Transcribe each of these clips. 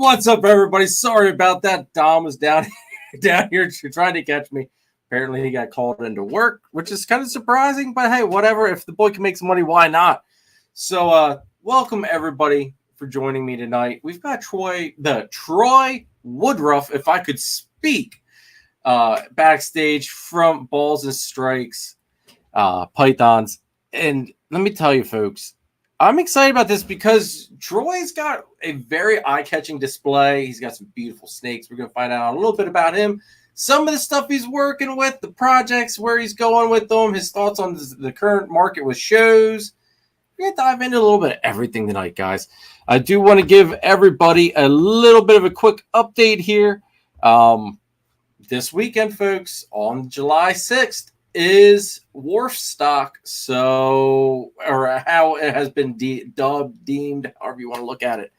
What's up, everybody? Sorry about that. Dom was down here trying to catch me. Apparently, he got called into work, which is kind of surprising. But hey, whatever. If the boy can make some money, why not? So, welcome everybody for joining me tonight. We've got Troy Woodruff, if I could speak, backstage from Balls and Strikes, Pythons, and let me tell you, folks. I'm excited about this because Troy's got a very eye-catching display. He's got some beautiful snakes. We're going to find out a little bit about him, some of the stuff he's working with, the projects, where he's going with them, his thoughts on the current market with shows. We're going to dive into a little bit of everything tonight, guys. I do want to give everybody a little bit of a quick update here. This weekend, folks, on July 6th, is Warf stock, so, or how it has been deemed, however you want to look at it.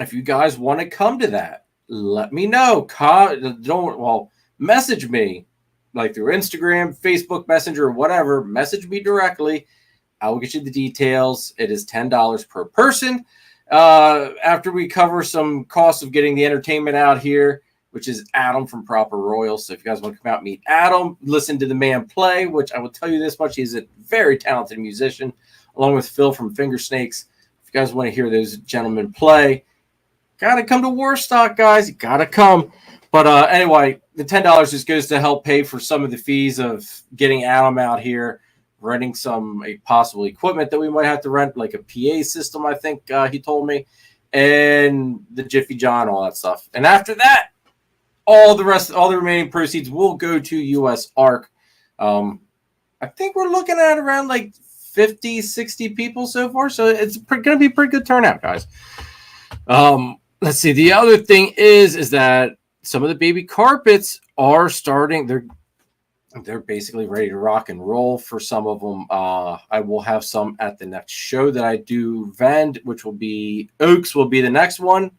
If you guys want to come to that, let me know. Message me, like through Instagram, Facebook Messenger, or whatever. Message me directly. I will get you the details. It is $10 per person. After we cover some costs of getting the entertainment out here, which is Adam from Proper Royal. So if you guys want to come out and meet Adam, listen to the man play, which I will tell you this much, he's a very talented musician, along with Phil from Finger Snakes. If you guys want to hear those gentlemen play, got to come to Warstock, guys. You got to come. But anyway, the $10 just goes to help pay for some of the fees of getting Adam out here, renting some possible equipment that we might have to rent, like a PA system, I think he told me, and the Jiffy John, all that stuff. And after that, all the remaining proceeds will go to U.S. ARC. I think we're looking at around like 50, 60 people so far. So it's going to be a pretty good turnout, guys. Let's see. The other thing is that some of the baby carpets are starting. They're basically ready to rock and roll for some of them. I will have some at the next show that I do vend, which will be Oaks will be the next one.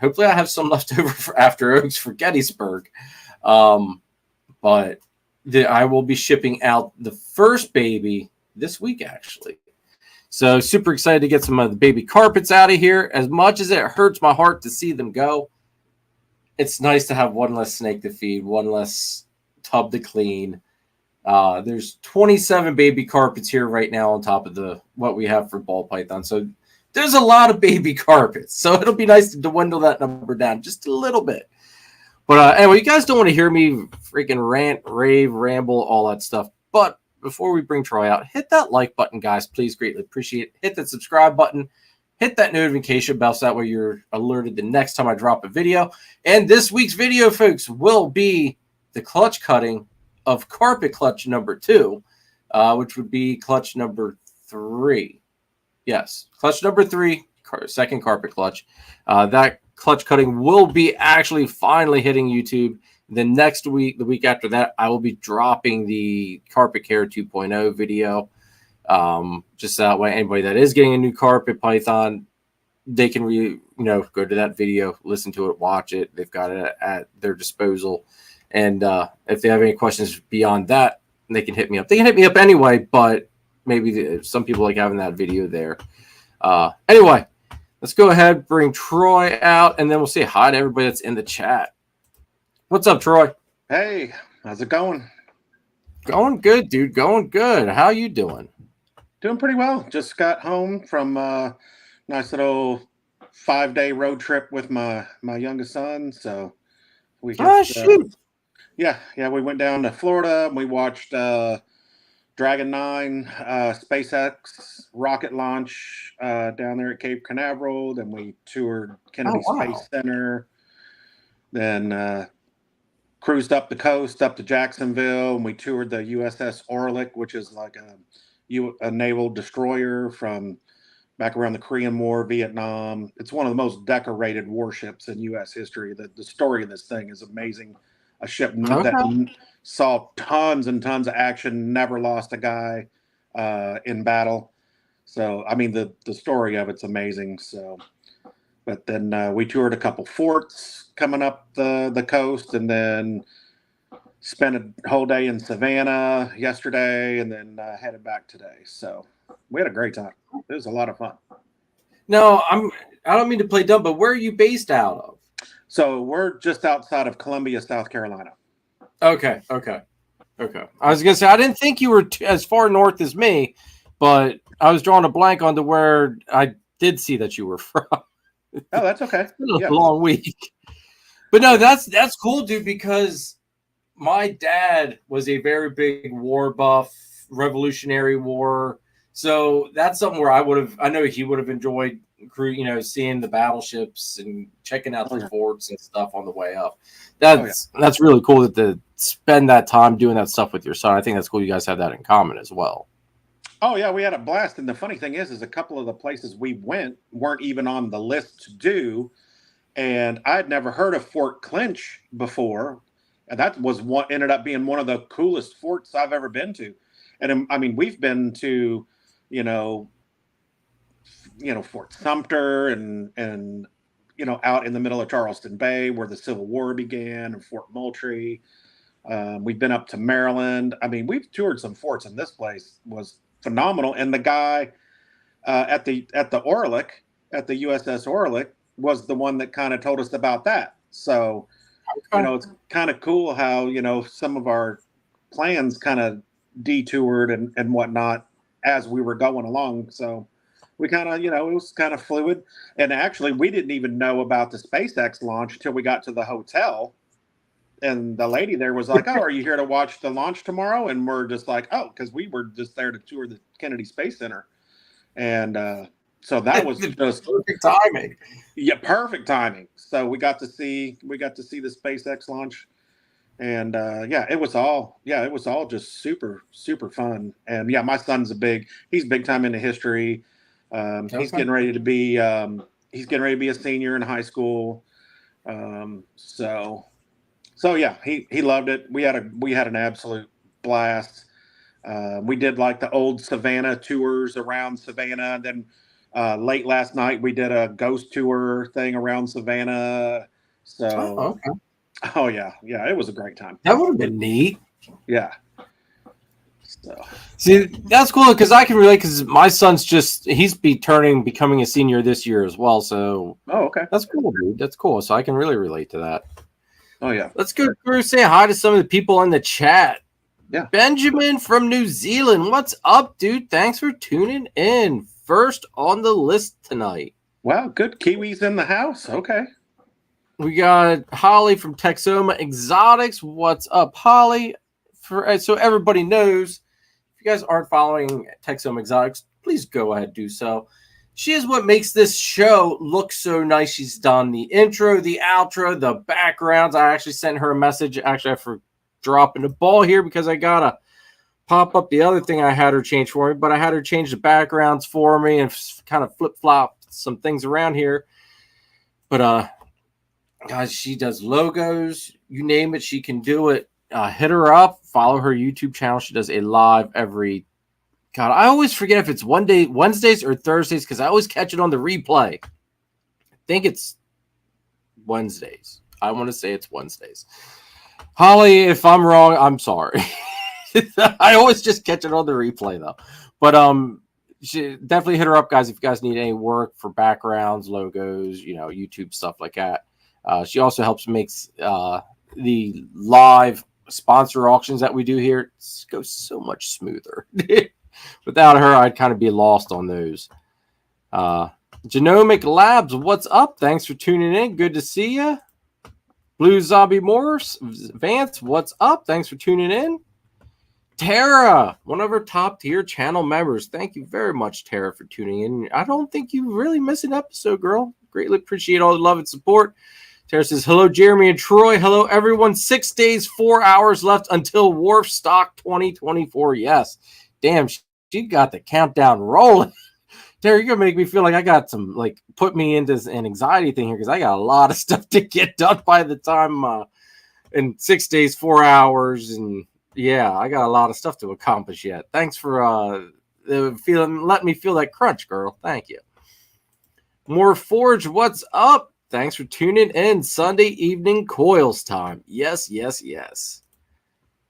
Hopefully I have some left over for after Oaks for Gettysburg. But I will be shipping out the first baby this week, actually. So super excited to get some of the baby carpets out of here. As much as it hurts my heart to see them go, it's nice to have one less snake to feed, one less tub to clean. There's 27 baby carpets here right now on top of what we have for ball python. So there's a lot of baby carpets, so it'll be nice to dwindle that number down just a little bit. But anyway, you guys don't want to hear me freaking rant, rave, ramble, all that stuff. But before we bring Troy out, hit that like button, guys. Please, greatly appreciate it. Hit that subscribe button. Hit that notification bell so that way you're alerted the next time I drop a video. And this week's video, folks, will be the clutch cutting of carpet clutch number 2, which would be clutch number 3. Yes, clutch number 3, second carpet clutch. That clutch cutting will be actually finally hitting YouTube. The next week, the week after that, I will be dropping the Carpet Care 2.0 video. Just that way, anybody that is getting a new carpet python, they can go to that video, listen to it, watch it. They've got it at their disposal. And if they have any questions beyond that, they can hit me up. They can hit me up anyway, but maybe some people like having that video there. Anyway, let's go ahead, bring Troy out, and then we'll say hi to everybody that's in the chat. What's up, Troy? Hey, how's it going? Going good, dude. Going good. How you doing? Doing pretty well. Just got home from a nice little 5-day road trip with my youngest son. So we shoot. Yeah, we went down to Florida and we watched Dragon 9 SpaceX rocket launch down there at Cape Canaveral. Then we toured Kennedy Space Center. Then cruised up the coast up to Jacksonville, and we toured the USS Orlik, which is like a naval destroyer from back around the Korean War, Vietnam. It's one of the most decorated warships in U.S. history. The story of this thing is amazing. A ship that saw tons and tons of action, never lost a guy in battle. So, I mean, the story of it's amazing. So, but then we toured a couple forts coming up the coast, and then spent a whole day in Savannah yesterday, and then headed back today. So we had a great time. It was a lot of fun. No, I don't mean to play dumb, but where are you based out of? So we're just outside of Columbia, South Carolina. Okay. I was gonna say I didn't think you were as far north as me, but I was drawing a blank onto where I did see that you were from. Oh, that's okay. It's been a Yeah. long week, but no, Yeah. that's cool, dude. Because my dad was a very big war buff, Revolutionary War. So that's something where I know he would have enjoyed, seeing the battleships and checking out Oh, the yeah. forts and stuff on the way up. Oh, yeah. That's really cool to spend that time doing that stuff with your son. I think that's cool. You guys have that in common as well. Oh, yeah. We had a blast. And the funny thing is a couple of the places we went weren't even on the list to do. And I'd never heard of Fort Clinch before. And that was what ended up being one of the coolest forts I've ever been to. And I mean, we've been to, you know, Fort Sumter and out in the middle of Charleston Bay where the Civil War began, and Fort Moultrie. We've been up to Maryland. I mean, we've toured some forts, and this place was phenomenal. And the guy at the Orlick, at the USS Orlick, was the one that kind of told us about that. So, it's kind of cool how some of our plans kind of detoured and whatnot as we were going along. So we kind of, it was kind of fluid. And actually, we didn't even know about the SpaceX launch until we got to the hotel. And the lady there was like, "Oh, are you here to watch the launch tomorrow?" And we're just like, "Oh," because we were just there to tour the Kennedy Space Center. And so that was just perfect timing. Yeah, perfect timing. So we got to see the SpaceX launch. And it was all just super, super fun. And yeah, my son's he's big time into history. He's getting ready to be a senior in high school. So yeah, he loved it. We had an absolute blast. We did like the old Savannah tours around Savannah. Then late last night we did a ghost tour thing around Savannah. So okay. Oh yeah, it was a great time. That would have been neat. Yeah. So see, that's cool because I can relate because my son's he's becoming a senior this year as well. So okay, that's cool, dude. That's cool. So I can really relate to that. Oh yeah. Let's go through say hi to some of the people in the chat. Yeah. Benjamin from New Zealand. What's up, dude? Thanks for tuning in. First on the list tonight. Wow, good Kiwis in the house. Okay. We got Holly from Texoma Exotics. What's up, Holly? So everybody knows, if you guys aren't following Texoma Exotics, please go ahead and do so. She is what makes this show look so nice. She's done the intro, the outro, the backgrounds. I actually sent her a message. Actually, I for dropping the ball here because I gotta pop up the other thing I had her change for me, but I had her change the backgrounds for me and kind of flip-flop some things around here. But guys, she does logos, you name it, she can do it. Hit her up, follow her YouTube channel. She does a live every I always forget if it's Wednesdays or Thursdays because I always catch it on the replay. I think it's Wednesdays. I want to say it's Wednesdays. Holly, if I'm wrong, I'm sorry. I always just catch it on the replay though. But she definitely hit her up, guys, if you guys need any work for backgrounds, logos, YouTube stuff like that. She also helps makes the live sponsor auctions that we do here. It goes so much smoother. Without her, I'd kind of be lost on those. Genomic Labs, what's up? Thanks for tuning in. Good to see you. Blue Zombie Morphs, Vance, what's up? Thanks for tuning in. Tara, one of our top tier channel members. Thank you very much, Tara, for tuning in. I don't think you really missed an episode, girl. Greatly appreciate all the love and support. Tara says, hello, Jeremy and Troy. Hello, everyone. 6 days, 4 hours left until Wharf Stock 2024. Yes. Damn, she got the countdown rolling. Tara, you're going to make me feel like I got some, put me into an anxiety thing here because I got a lot of stuff to get done by the time in 6 days, 4 hours. And yeah, I got a lot of stuff to accomplish yet. Thanks for letting me feel that crunch, girl. Thank you. More Forge, what's up? Thanks for tuning in. Sunday evening Coils time. Yes, yes, yes.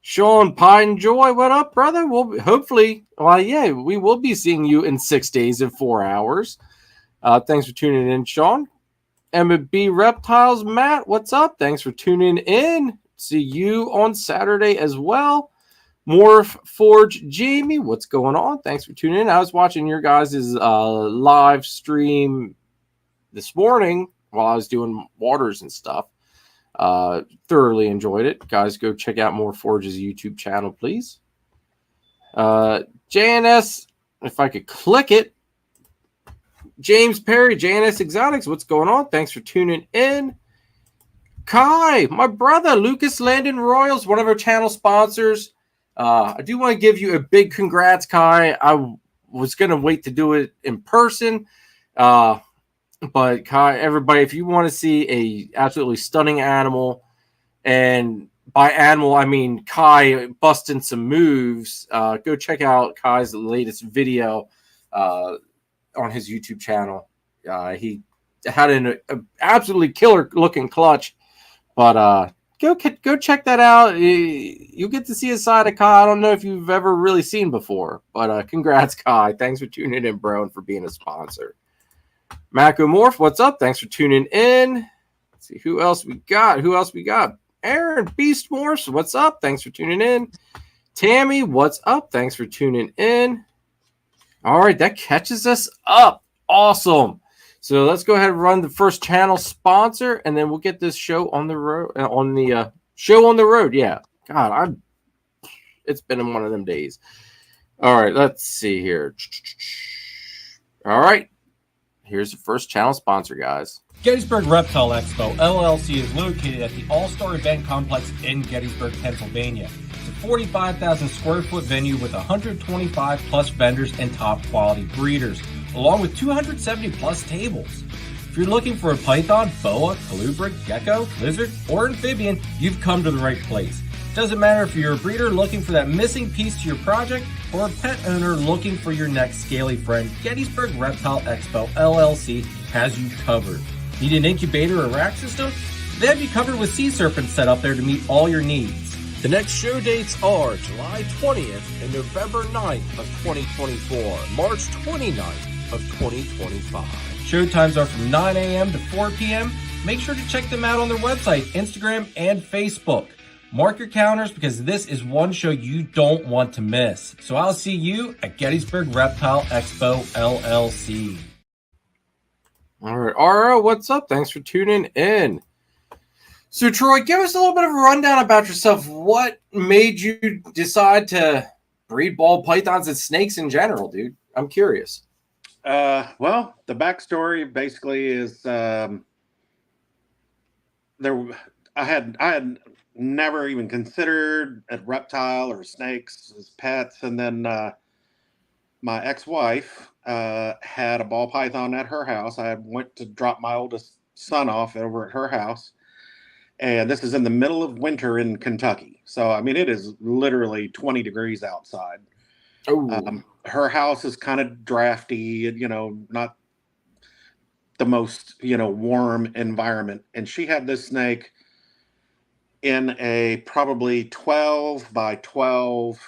Sean Pine Joy, what up, brother? We'll hopefully, we will be seeing you in 6 days and 4 hours. Thanks for tuning in, Sean. M&B Reptiles, Matt, what's up? Thanks for tuning in. See you on Saturday as well. Morph Forge Jamie, what's going on? Thanks for tuning in. I was watching your guys' live stream this morning while I was doing waters and stuff. Thoroughly enjoyed it. Guys, go check out Morph Forge's YouTube channel, please. JNS, if I could click it. James Perry, JNS Exotics, what's going on? Thanks for tuning in. Kai, my brother, Lucas Landon Royals, one of our channel sponsors. I do want to give you a big congrats, Kai. I was going to wait to do it in person. But Kai, everybody, if you want to see a absolutely stunning animal, and by animal, I mean Kai busting some moves, go check out Kai's latest video on his YouTube channel. He had an absolutely killer looking clutch, but go check that out. You'll get to see a side of Kai I don't know if you've ever really seen before, but congrats, Kai. Thanks for tuning in, bro, and for being a sponsor. Macomorph, what's up? Thanks for tuning in. Let's see who else we got. Aaron Beast Morphs, what's up? Thanks for tuning in. Tammy, what's up? Thanks for tuning in. All right, that catches us up. Awesome. So let's go ahead and run the first channel sponsor, and then we'll get this show on the road. Show on the road. Yeah. God, it's been one of them days. All right, let's see here. All right. Here's the first channel sponsor, guys. Gettysburg Reptile Expo, LLC is located at the All-Star Event Complex in Gettysburg, Pennsylvania. It's a 45,000 square foot venue with 125 plus vendors and top quality breeders, along with 270 plus tables. If you're looking for a python, boa, colubrid, gecko, lizard, or amphibian, you've come to the right place. Doesn't matter if you're a breeder looking for that missing piece to your project or a pet owner looking for your next scaly friend, Gettysburg Reptile Expo LLC has you covered. Need an incubator or rack system? They have you covered with sea serpents set up there to meet all your needs. The next show dates are July 20th and November 9th of 2024, March 29th of 2025. Show times are from 9 a.m. to 4 p.m. Make sure to check them out on their website, Instagram, and Facebook. Mark your calendars because this is one show you don't want to miss. So I'll see you at Gettysburg Reptile Expo LLC. All right, Ara, what's up? Thanks for tuning in. So, Troy, give us a little bit of a rundown about yourself. What made you decide to breed ball pythons and snakes in general, dude? I'm curious. Well, the backstory basically is I had never even considered a reptile or snakes as pets, and then my ex-wife had a ball python at her house. I went to drop my oldest son off over at her house, and this is in the middle of winter in Kentucky. So I mean, it is literally 20 degrees outside. Her house is kind of drafty, not the most warm environment, and she had this snake in a probably 12 by 12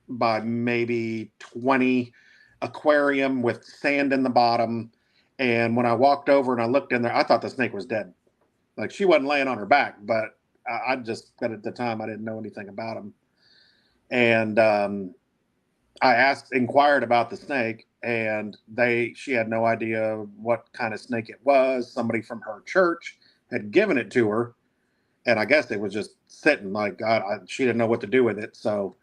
by maybe 20 aquarium with sand in the bottom. And when I walked over and I looked in there, I thought the snake was dead. Like, she wasn't laying on her back, but I just, at the time, I didn't know anything about him. And I inquired about the snake, and she had no idea what kind of snake it was. Somebody from her church had given it to her, and I guess it was just sitting like, God, she didn't know what to do with it. So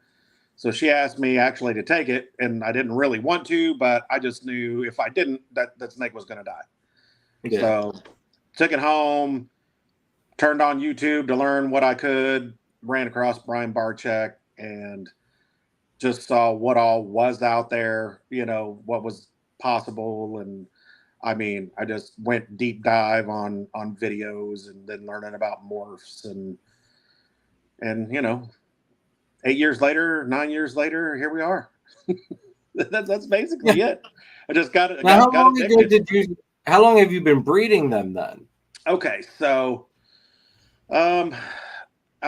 she asked me actually to take it, and I didn't really want to, but I just knew if I didn't, that snake was going to die. Yeah. So took it home, turned on YouTube to learn what I could, ran across Brian Barczyk, and just saw what all was out there, what was possible. And I mean, I just went deep dive on videos, and then learning about morphs and 8 years later, 9 years later, here we are. That's basically it. I just got it. How long have you been breeding them then? Okay, so I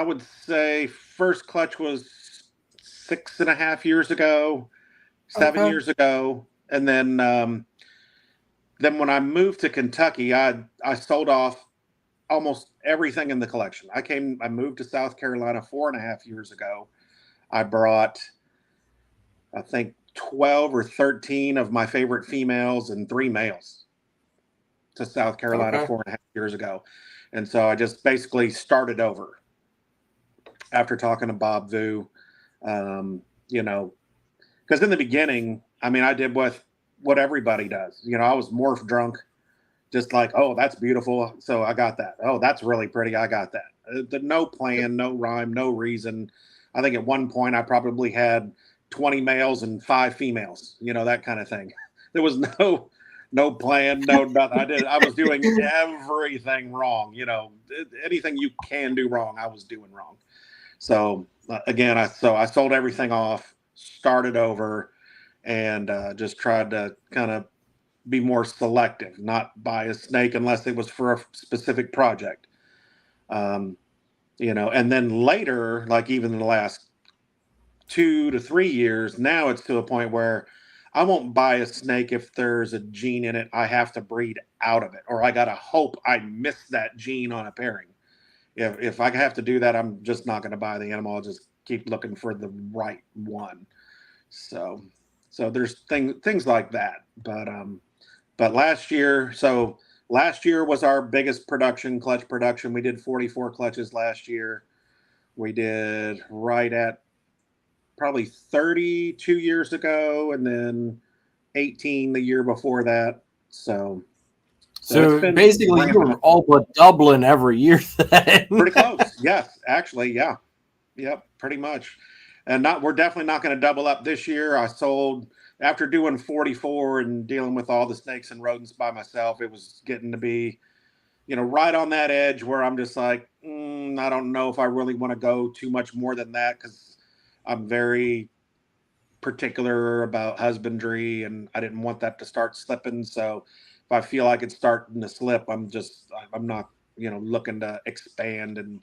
would say first clutch was 6.5 years ago, 7 years ago, and then then when I moved to Kentucky, I sold off almost everything in the collection. I moved to South Carolina 4.5 years ago. I brought, I think, 12 or 13 of my favorite females and 3 males to South Carolina 4.5 years ago. And so I just basically started over after talking to Bob Vu. You know, because in the beginning, I mean, I did what everybody does. You know, I was morph drunk, just like, oh, that's beautiful. So I got that. Oh, that's really pretty. I got that. No plan, no rhyme, no reason. I think at one point I probably had 20 males and 5 females, you know, that kind of thing. There was no plan, no nothing. I was doing everything wrong. You know, anything you can do wrong, I was doing wrong. So again, I sold everything off, started over, and just tried to kind of be more selective, not buy a snake unless it was for a specific project. You know, and then later, like even in the last 2 to 3 years, now it's to a point where I won't buy a snake if there's a gene in it I have to breed out of it, or I gotta hope I miss that gene on a pairing. If I have to do that, I'm just not going to buy the animal. I'll just keep looking for the right one. So there's things like that. But last year was our biggest clutch production. We did 44 clutches last year. We did right at probably 30 2 years ago, and then 18 the year before that. So basically, you were all but doubling every year then. Pretty close. Yes, actually, yeah. Yep, pretty much. And we're definitely not going to double up this year. I sold, after doing 44 and dealing with all the snakes and rodents by myself, it was getting to be, you know, right on that edge where I'm just like, I don't know if I really want to go too much more than that, because I'm very particular about husbandry and I didn't want that to start slipping. So if I feel like it's starting to slip, I'm not, you know, looking to expand and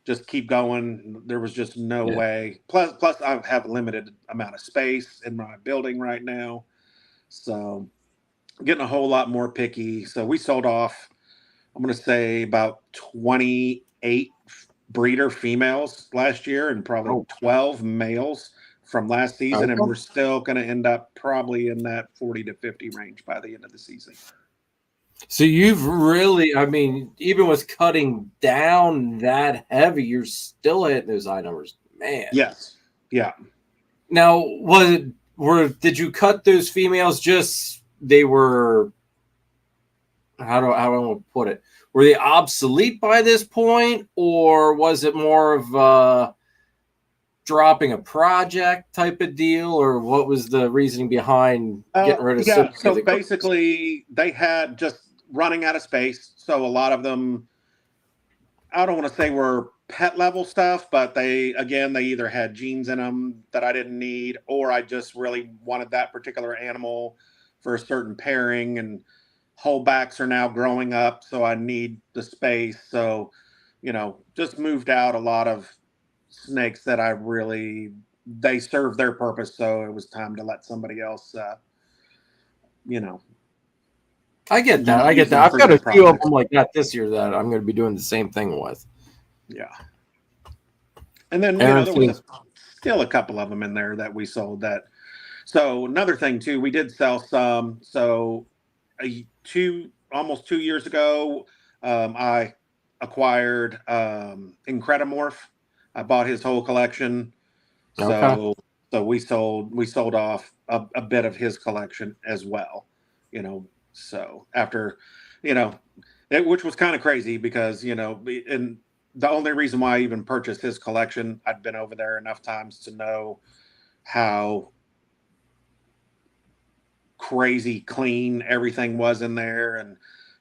just keep going. There was just no way. Plus I have limited amount of space in my building right now. So I'm getting a whole lot more picky. So we sold off, I'm going to say about 28 breeder females last year and probably 12 males from last season. And we're still going to end up probably in that 40 to 50 range by the end of the season. So you've really, I mean, even with cutting down that heavy, you're still hitting those high numbers, man. Yes. Yeah. Now, did you cut those females just, they were, how do I want to put it? Were they obsolete by this point, or was it more of dropping a project type of deal, or what was the reasoning behind getting rid of? Yeah, so basically they had just running out of space. So a lot of them, I don't want to say were pet level stuff, but they either had genes in them that I didn't need, or I just really wanted that particular animal for a certain pairing, and holdbacks are now growing up, so I need the space. So, you know, just moved out a lot of snakes that they served their purpose. So it was time to let somebody else, you know. I get that. I've got a few of them like that this year that I'm going to be doing the same thing with. Yeah. And then, you know, there was still a couple of them in there that we sold that. So another thing too, we did sell some. So almost 2 years ago, I acquired Incredimorph. I bought his whole collection. So we sold off a bit of his collection as well, you know. So after, you know, which was kind of crazy because, you know, and the only reason why I even purchased his collection, I'd been over there enough times to know how crazy clean everything was in there. And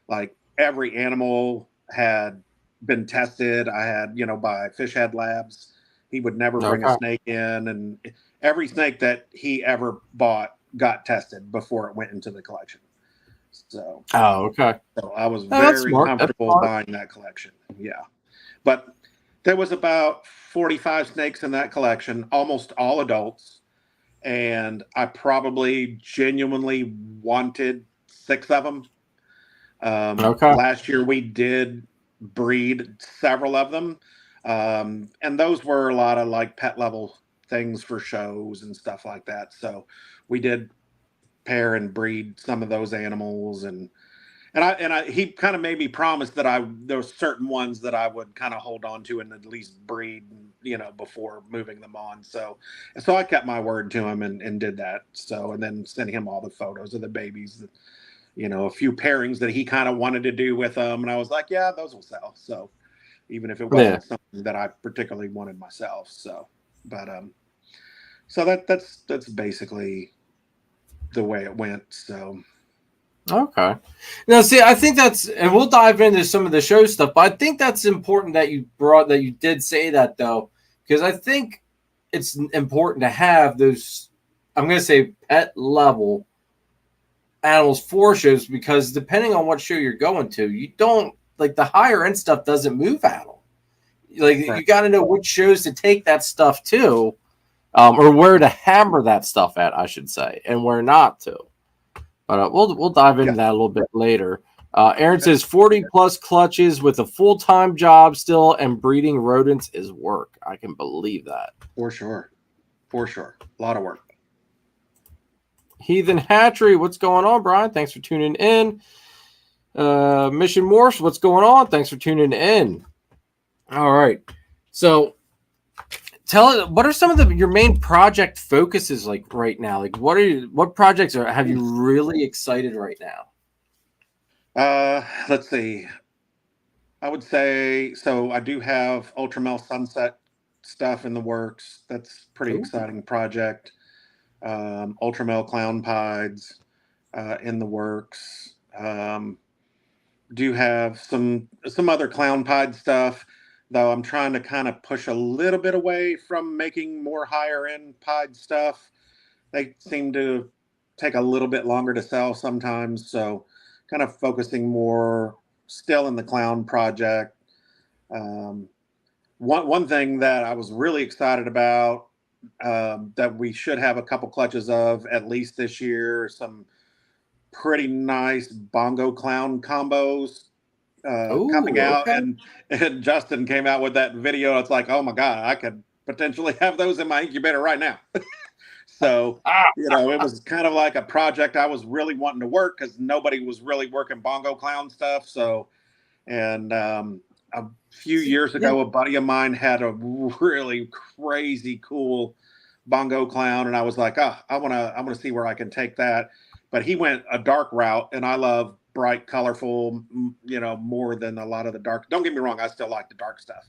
like every animal had been tested. I had, you know, by Fish Head Labs. He would never bring a snake in, and every snake that he ever bought got tested before it went into the collection. So, so I was very comfortable buying that collection. Yeah. But there was about 45 snakes in that collection, almost all adults. And I probably genuinely wanted 6 of them. Okay. Last year we did breed several of them. And those were a lot of like pet level things for shows and stuff like that. So we did pair and breed some of those animals, and he kind of made me promise that there was certain ones that I would kind of hold on to and at least breed, before moving them on. So I kept my word to him and did that. So, and then sent him all the photos of the babies, that, a few pairings that he kind of wanted to do with them. And I was like, yeah, those will sell. So even if it wasn't something that I particularly wanted myself. So, but, so that's basically the way it went. So. Okay. Now, see, I think and we'll dive into some of the show stuff, but I think that's important that you did say that, though, because I think it's important to have those, I'm going to say, pet level animals for shows, because depending on what show you're going to, you don't, like, the higher end stuff doesn't move at all. Like, right. You got to know which shows to take that stuff to, or where to hammer that stuff at, I should say, and where not to. But we'll dive into that a little bit later. Aaron says 40 plus clutches with a full-time job still, and breeding rodents is work. I can believe that. For sure. A lot of work. Heathen Hatchery, what's going on, Brian? Thanks for tuning in. Mission Morphs, what's going on? Thanks for tuning in. All right. So what are some of your main project focuses like right now? Like what projects have you really excited right now? Let's see. I would say, so I do have Ultramel Sunset stuff in the works. That's pretty exciting project. Ultramel Clown Pieds in the works. Do have some other Clown Pied stuff, though I'm trying to kind of push a little bit away from making more higher end pied stuff. They seem to take a little bit longer to sell sometimes. So kind of focusing more still in the clown project. One thing that I was really excited about, that we should have a couple clutches of at least this year, some pretty nice bongo clown combos coming out. Okay. And Justin came out with that video. It's like, oh my God, I could potentially have those in my incubator right now. So, it was kind of like a project I was really wanting to work, because nobody was really working bongo clown stuff. So, and a few years ago, a buddy of mine had a really crazy cool bongo clown, and I was like, I want to see where I can take that. But he went a dark route, and I love bright, colorful, more than a lot of the dark. Don't get me wrong, I still like the dark stuff,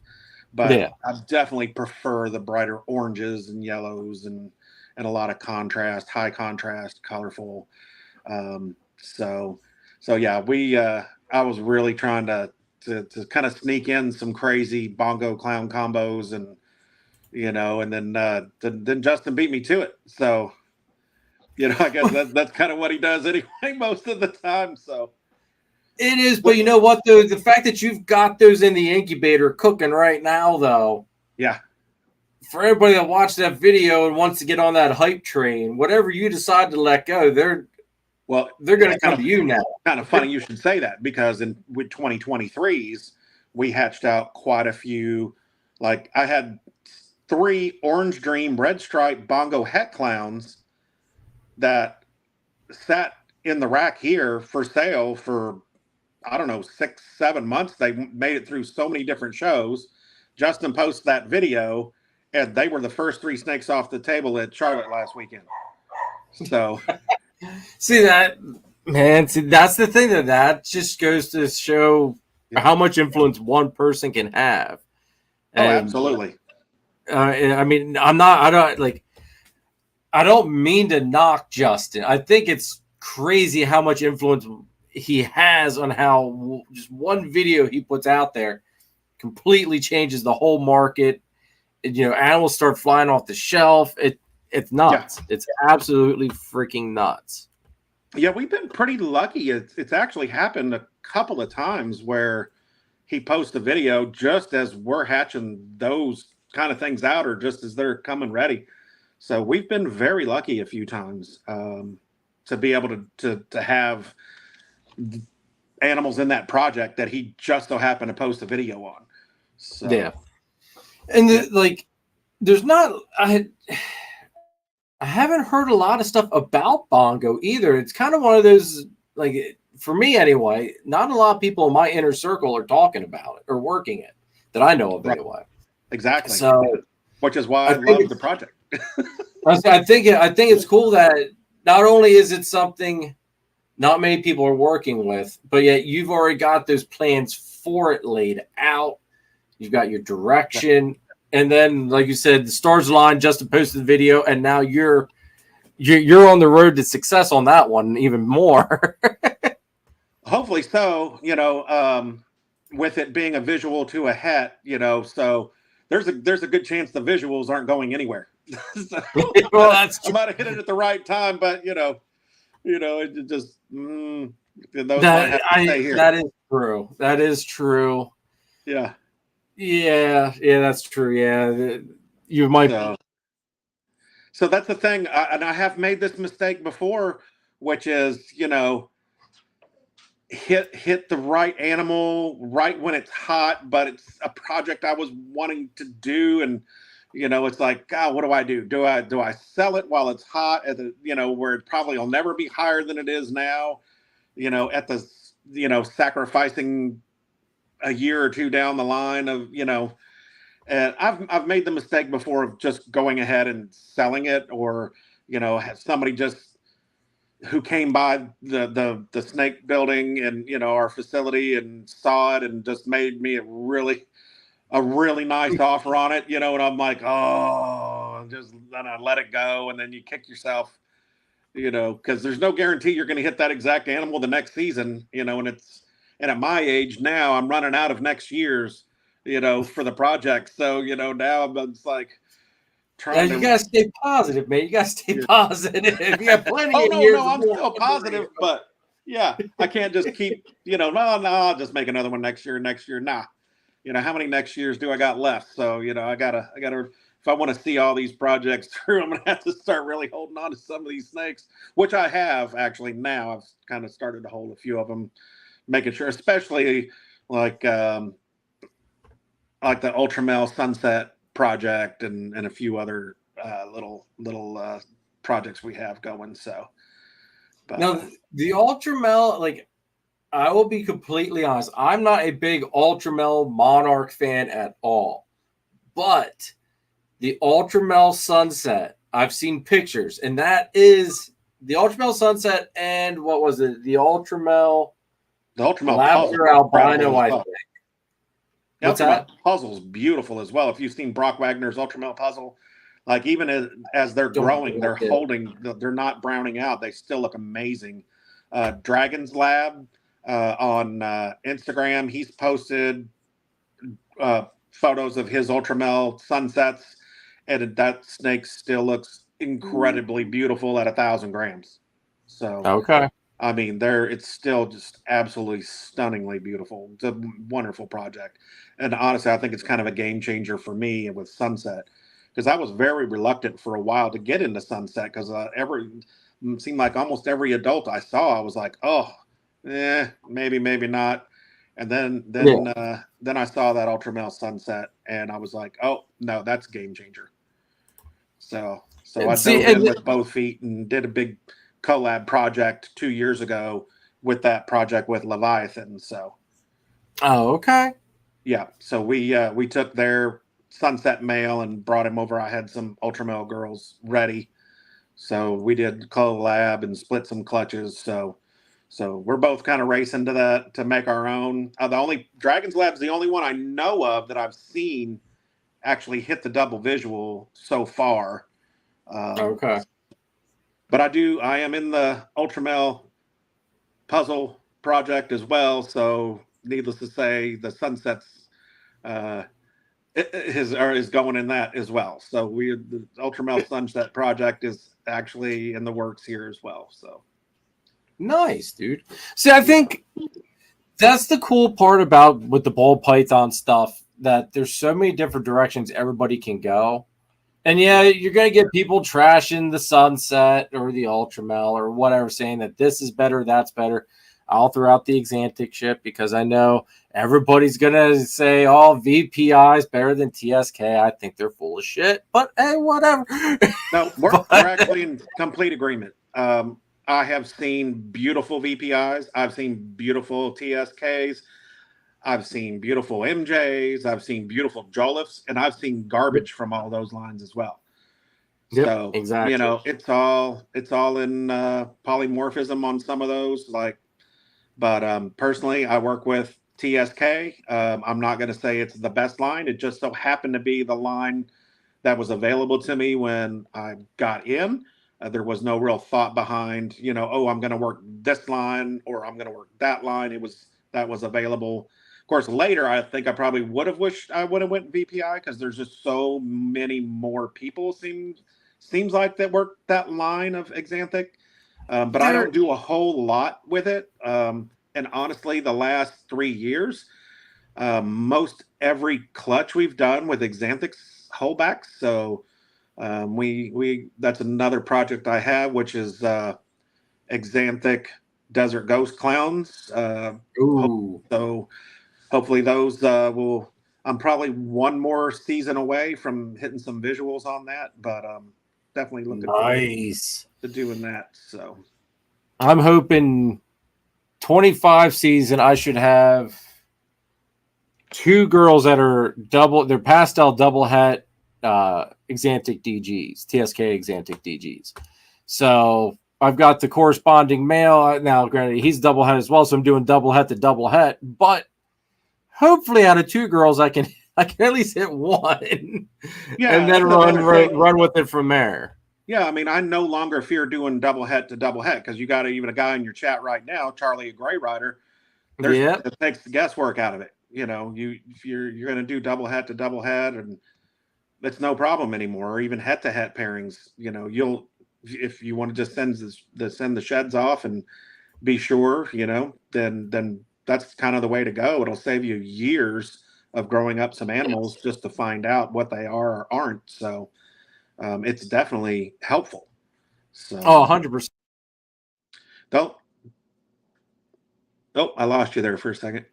but I definitely prefer the brighter oranges and yellows and a lot of contrast, high contrast, colorful. So yeah, I was really trying to kind of sneak in some crazy bongo clown combos, and and then Justin beat me to it. So, I guess that's kind of what he does anyway most of the time. So it is, but you know what, though, the fact that you've got those in the incubator cooking right now, though. Yeah. For everybody that watched that video and wants to get on that hype train, whatever you decide to let go, they're going to come to you now. Kind of funny you should say that, because with 2023s, we hatched out quite a few. Like, I had 3 orange dream red stripe bongo het clowns that sat in the rack here for sale for, I don't know, 6-7 months. They made it through so many different shows. Justin posted that video, and they were the first 3 snakes off the table at Charlotte last weekend. So see that, man. See, that's the thing, that just goes to show how much influence one person can have. And, absolutely. I mean, I don't mean to knock Justin. I think it's crazy how much influence he has on how just one video he puts out there completely changes the whole market. Animals start flying off the shelf. It's nuts. Yeah. It's absolutely freaking nuts. Yeah, we've been pretty lucky. It's actually happened a couple of times where he posts a video just as we're hatching those kind of things out, or just as they're coming ready. So we've been very lucky a few times to be able to have animals in that project that he just so happened to post a video on. So yeah. And like, there's not I haven't heard a lot of stuff about Bongo either. It's kind of one of those, like, for me anyway, not a lot of people in my inner circle are talking about it or working it that I know of anyway. Exactly. So, which is why I love the project. I think it's cool that not only is it something not many people are working with, but yet you've already got those plans for it laid out. You've got your direction, and then, like you said, the stars aligned. Justin posted the video, and now you're on the road to success on that one even more. Hopefully so. With it being a visual to a het, so there's a good chance the visuals aren't going anywhere. So, well, that's I might have hit it at the right time, but it just that is true. That is true. Yeah. Yeah, that's true. Yeah, you might. So that's the thing, and I have made this mistake before, which is hit the right animal right when it's hot, but it's a project I was wanting to do, and it's like, God, what do I do? Do I sell it while it's hot at the where it probably will never be higher than it is now, at the sacrificing a year or two down the line of and I've made the mistake before of just going ahead and selling it, or have somebody just who came by the snake building and our facility and saw it and just made me a really nice offer on it, and I'm like, oh, just then I let it go, and then you kick yourself, because there's no guarantee you're going to hit that exact animal the next season, and at my age now, I'm running out of next year's, for the project. So, now I'm just like trying you gotta stay positive, man. You gotta stay positive. You got plenty of years. No, I'm still positive, but yeah, I can't just keep, no, I'll just make another one next year. Nah. How many next years do I got left? So, I gotta, if I want to see all these projects through, I'm going to have to start really holding on to some of these snakes, which I have actually now. I've kind of started to hold a few of them, making sure, especially like the Ultramel Sunset project and a few other little projects we have going. So, but, now the Ultramel, like, I will be completely honest, I'm not a big Ultramel Monarch fan at all, but the Ultramel Sunset, I've seen pictures, and that is the Ultramel Sunset, and what was it? The Ultramel Lavender Albino, I think. What's that? Puzzle's beautiful as well. If you've seen Brock Wagner's Ultramel puzzle, like even as they're growing, they're not browning out. They still look amazing. Dragon's Lab on Instagram, he's posted photos of his Ultramel sunsets, and that snake still looks incredibly beautiful at 1,000 grams. So okay. I mean, it's still just absolutely stunningly beautiful. It's a wonderful project. And honestly, I think it's kind of a game changer for me with Sunset, because I was very reluctant for a while to get into Sunset, because seemed like almost every adult I saw, I was like, oh, maybe not. And then I saw that Ultramel Sunset, and I was like, oh, no, that's a game changer. So I dove in with both feet and did a big collab project 2 years ago with that project with Leviathan. So, oh, okay, yeah. So we took their Sunset male and brought him over. I had some Ultramel girls ready, so we did collab and split some clutches. So we're both kind of racing to that to make our own. The only Dragon's Lab's the only one I know of that I've seen actually hit the double visual so far. Okay. But I am in the Ultramel puzzle project as well. So needless to say, the Sunsets is going in that as well. So the Ultramel Sunset project is actually in the works here as well. So nice, dude. See, I think that's the cool part about with the ball python stuff, that there's so many different directions everybody can go. And yeah, you're going to get people trashing the Sunset or the Ultramel or whatever, saying that this is better, that's better. I'll throw out the Exantic ship because I know everybody's going to say, oh, VPI is better than TSK. I think they're full of shit, but hey, whatever. No, we're actually in complete agreement. I have seen beautiful VPIs. I've seen beautiful TSKs. I've seen beautiful MJs. I've seen beautiful Jolifs, and I've seen garbage from all those lines as well. Yep, So, exactly. you know, it's all in polymorphism on some of those. But personally, I work with TSK. I'm not going to say it's the best line. It just so happened to be the line that was available to me when I got in. There was no real thought behind, you know, oh, I'm going to work this line or I'm going to work that line. That was available. Of course, later, I think I probably would have wished I would have went VPI because there's just so many more people seems like that work that line of Exanthic. But I don't do a whole lot with it. And honestly, the last 3 years, most every clutch we've done with Exanthic's holdbacks. So we that's another project I have, which is Exanthic Desert Ghost Clowns. So hopefully those will. I'm probably one more season away from hitting some visuals on that, but definitely looking forward to doing that. So I'm hoping 25 season I should have 2 girls that are they're pastel double het Exantic DGs, TSK Exantic DGs. So I've got the corresponding male. Now, granted, he's double het as well, so I'm doing double het to double het. But hopefully, out of 2 girls, I can at least hit 1, yeah, and then run with it from there. Yeah, I mean, I no longer fear doing double het to double het because you got even a guy in your chat right now, Charlie, a Gray Rider. It takes the guesswork out of it. You know, you're going to do double het to double het, and it's no problem anymore. Or even het to het pairings. You know, if you want to just send the sheds off and be sure, you know, then that's kind of the way to go. It'll save you years of growing up some animals just to find out what they are or aren't. So it's definitely helpful. So 100%. I lost you there for a second.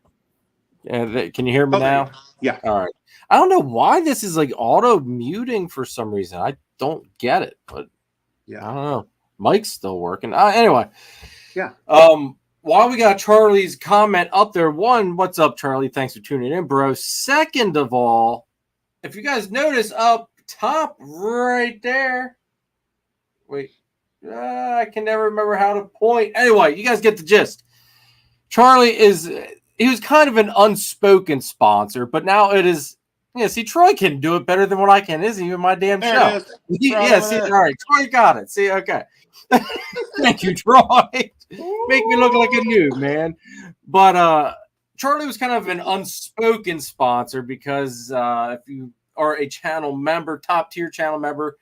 Can you hear me now? Yeah. All right. I don't know why this is like auto muting for some reason. I don't get it, but yeah, I don't know. Mike's still working. Anyway. Yeah. While we got Charlie's comment up there, one, what's up, Charlie? Thanks for tuning in, bro. Second of all, if you guys notice up top right there, wait, I can never remember how to point. Anyway, you guys get the gist. Charlie he was kind of an unspoken sponsor, but now it is. Yeah, see, Troy can do it better than what I can. Isn't even my damn show. Yeah, see, all right, Troy got it. See, okay. Thank you, Troy. Make me look like a noob, man. But Charlie was kind of an unspoken sponsor because if you are a channel member, top tier channel member,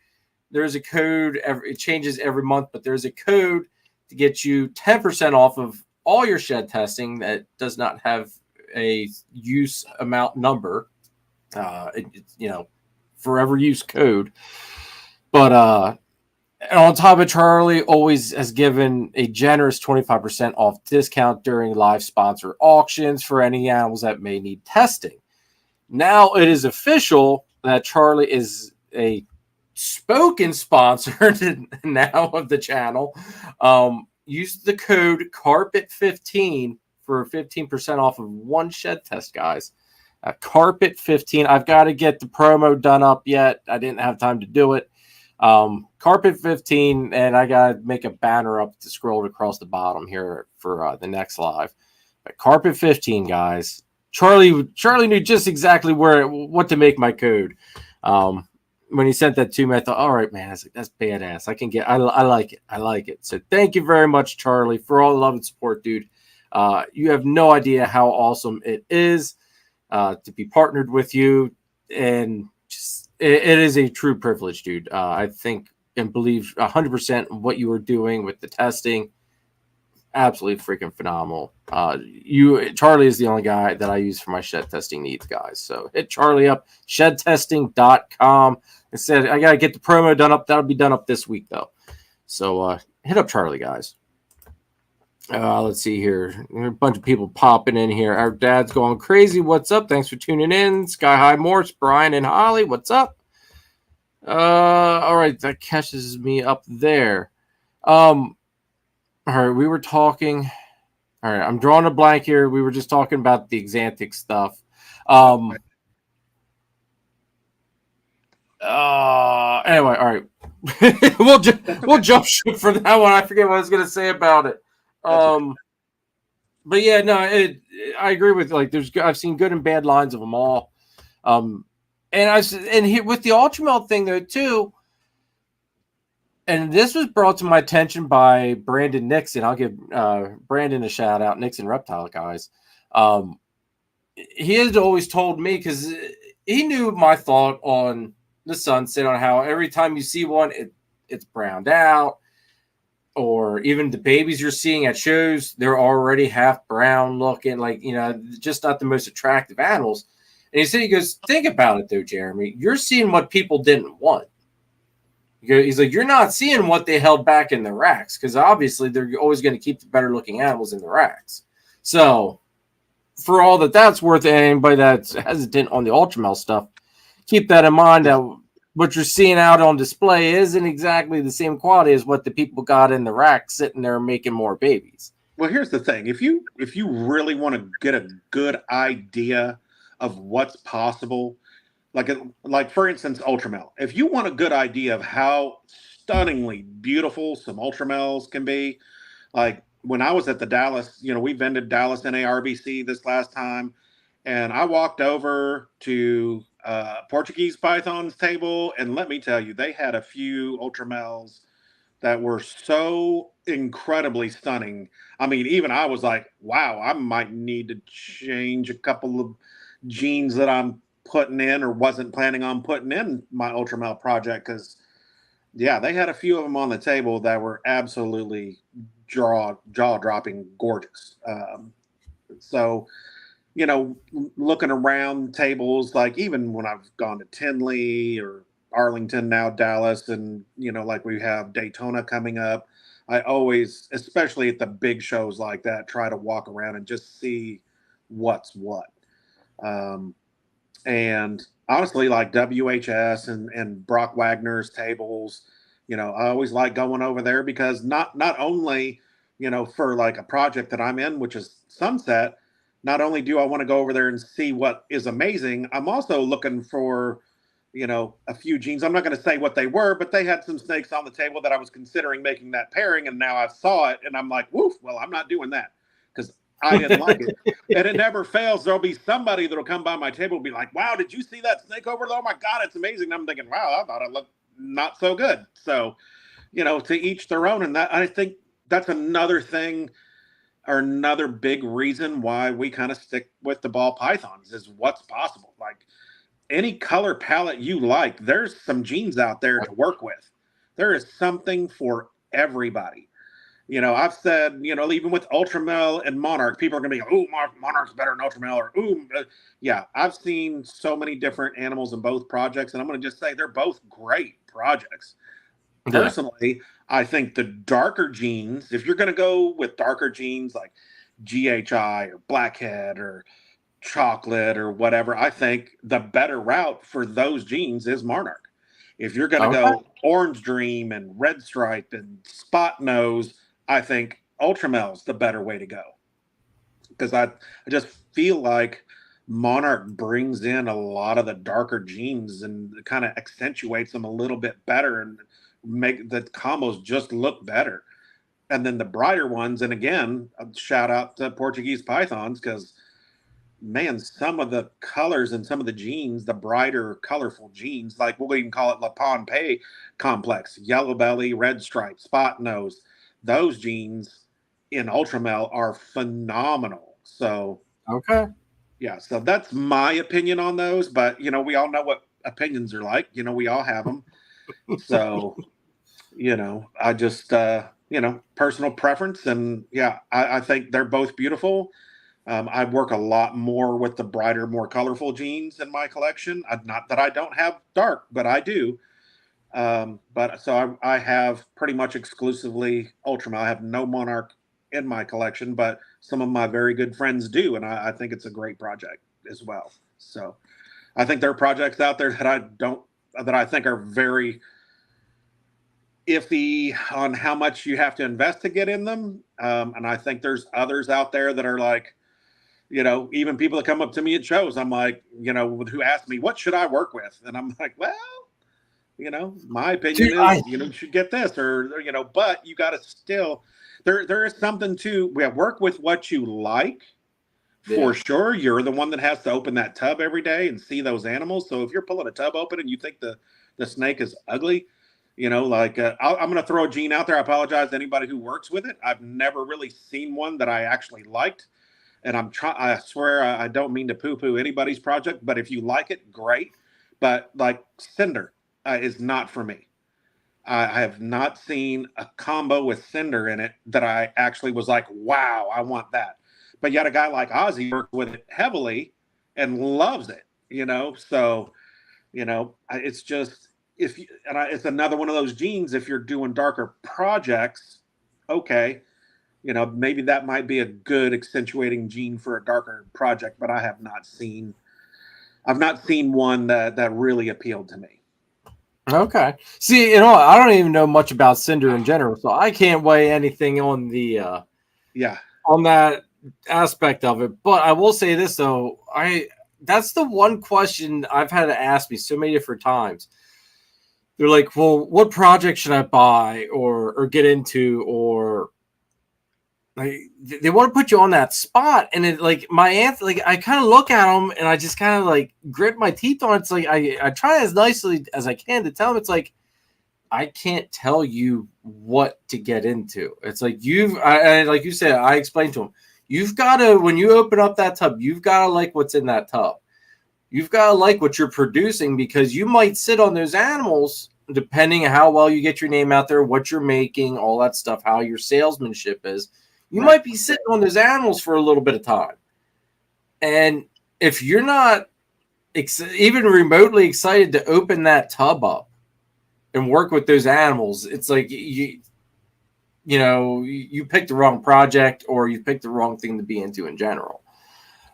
there's a code. It changes every month, but there's a code to get you 10% off of all your shed testing that does not have a use amount number. It's, you know, forever use code. But and on top of it, Charlie always has given a generous 25% off discount during live sponsor auctions for any animals that may need testing. Now it is official that Charlie is a spoken sponsor now of the channel. Use the code CARPET15 for 15% off of one shed test, guys. Carpet15. I've got to get the promo done up yet. I didn't have time to do it. Carpet15, and I got to make a banner up to scroll across the bottom here for the next live. But Carpet15, guys. Charlie knew just exactly what to make my code. When he sent that to me, I thought, all right, man, that's badass. I like it. I like it. So thank you very much, Charlie, for all the love and support, dude. You have no idea how awesome it is to be partnered with you, and just it is a true privilege, dude. I think and believe 100% what you are doing with the testing. Absolutely freaking phenomenal. Charlie is the only guy that I use for my shed testing needs, guys. So hit Charlie up, shedtesting.com. I said I gotta get the promo done up. That'll be done up this week though. So hit up Charlie, guys. Let's see here. There are a bunch of people popping in here. Our dad's going crazy. What's up? Thanks for tuning in. Sky High Morphs, Brian and Holly. What's up? All right, that catches me up there. All right, we were talking. All right, I'm drawing a blank here. We were just talking about the Xanthic stuff. Anyway, all right. we'll jump ship for that one. I forget what I was going to say about it. But yeah, no, I agree with, like, I've seen good and bad lines of them all. And with the Ultramel thing though too, and this was brought to my attention by Brandon Nixon. I'll give Brandon a shout out, Nixon Reptile guys. He has always told me, because he knew my thought on the Sunset, on how every time you see one, it's browned out, or even the babies you're seeing at shows, they're already half brown looking, like, just not the most attractive animals. And he goes, think about it though, Jeremy. You're seeing what people didn't want. He's like, you're not seeing what they held back in the racks, because obviously they're always going to keep the better looking animals in the racks. So for all that's worth, anybody that's hesitant on the Ultramel stuff, keep that in mind, that what you're seeing out on display isn't exactly the same quality as what the people got in the rack sitting there making more babies. Well, here's the thing. If you really want to get a good idea of what's possible, like for instance, Ultramel. If you want a good idea of how stunningly beautiful some Ultramels can be, like when I was at the Dallas, we vended Dallas NARBC this last time, and I walked over to Portuguese Pythons table, and let me tell you, they had a few Ultramels that were so incredibly stunning. I mean, even I was like, wow, I might need to change a couple of genes that I'm putting in or wasn't planning on putting in my Ultramel project, because yeah, they had a few of them on the table that were absolutely jaw-dropping gorgeous. So looking around tables, like even when I've gone to Tinley or Arlington, now Dallas, and like we have Daytona coming up, I always, especially at the big shows like that, try to walk around and just see what's what. And honestly, like WHS and Brock Wagner's tables, I always like going over there, because not only, for like a project that I'm in, which is Sunset, not only do I want to go over there and see what is amazing, I'm also looking for, a few genes. I'm not going to say what they were, but they had some snakes on the table that I was considering making that pairing, and now I saw it and I'm like, woof, well, I'm not doing that, because I didn't like it. And it never fails. There'll be somebody that'll come by my table and be like, wow, did you see that snake over there? Oh my God, it's amazing. And I'm thinking, wow, I thought it looked not so good. So, to each their own. And that, I think that's another thing, or another big reason why we kind of stick with the ball pythons, is what's possible. Like any color palette you like, there's some genes out there to work with. There is something for everybody. I've said, even with Ultramel and Monarch, people are going to be like, oh, Monarch's better than Ultramel, or yeah, I've seen so many different animals in both projects, and I'm going to just say they're both great projects. Yeah. Personally, I think the darker genes, if you're going to go with darker genes like GHI or Blackhead or Chocolate or whatever, I think the better route for those genes is Monarch. If you're going to go Orange Dream and Red Stripe and Spot Nose, I think Ultramel's the better way to go, because I just feel like Monarch brings in a lot of the darker genes and kind of accentuates them a little bit better and make the combos just look better. And then the brighter ones, and again, a shout out to Portuguese Pythons, because man, some of the colors and some of the genes, the brighter, colorful genes, like we'll even call it La Pompeii complex, yellow belly, red stripe, spot nose, those genes in Ultramel are phenomenal. So, yeah, so that's my opinion on those. But, we all know what opinions are like. We all have them. So, I just, personal preference. And, yeah, I think they're both beautiful. I work a lot more with the brighter, more colorful genes in my collection. Not that I don't have dark, but I do. But so I have pretty much exclusively Ultramel. I have no Monarch in my collection, but some of my very good friends do, and I think it's a great project as well. So I think there are projects out there that I think are very iffy on how much you have to invest to get in them. And I think there's others out there that are like, even people that come up to me at shows, I'm like, who ask me, what should I work with? And I'm like, well, my opinion is, you should get this or, but you got to still, there is something to work with what you like. For sure. You're the one that has to open that tub every day and see those animals. So if you're pulling a tub open and you think the snake is ugly, I'm going to throw a gene out there. I apologize to anybody who works with it. I've never really seen one that I actually liked. And I swear I don't mean to poo-poo anybody's project, but if you like it, great. But like Cinder is not for me. I have not seen a combo with Cinder in it that I actually was like, wow, I want that. But yet a guy like Ozzy works with it heavily and loves it, So, it's just it's another one of those genes. If you're doing darker projects, okay, maybe that might be a good accentuating gene for a darker project. But I've not seen one that really appealed to me. Okay. See, I don't even know much about Cinder in general, so I can't weigh anything on the on that aspect of it. But I will say this though, that's the one question I've had to ask me so many different times. They're like, well, what project should I buy or get into, or like they want to put you on that spot. And it like my answer, like I kind of look at them and I just kind of like grit my teeth on it. It's like I try as nicely as I can to tell them, it's like, I can't tell you what to get into. It's like like you said, I explained to them, you've got to, when you open up that tub, you've got to like what's in that tub. You've got to like what you're producing, because you might sit on those animals, depending on how well you get your name out there, what you're making, all that stuff, how your salesmanship is. You might be sitting on those animals for a little bit of time. And if you're not even remotely excited to open that tub up and work with those animals, it's like you picked the wrong project, or you picked the wrong thing to be into in general.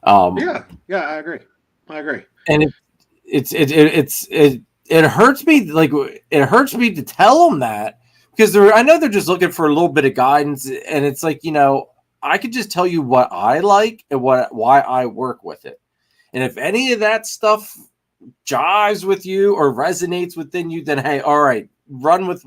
I agree. And it hurts me. Like, it hurts me to tell them that, because I know they're just looking for a little bit of guidance. And it's like, I could just tell you what I like and why I work with it. And if any of that stuff jives with you or resonates within you, then hey, all right, run with,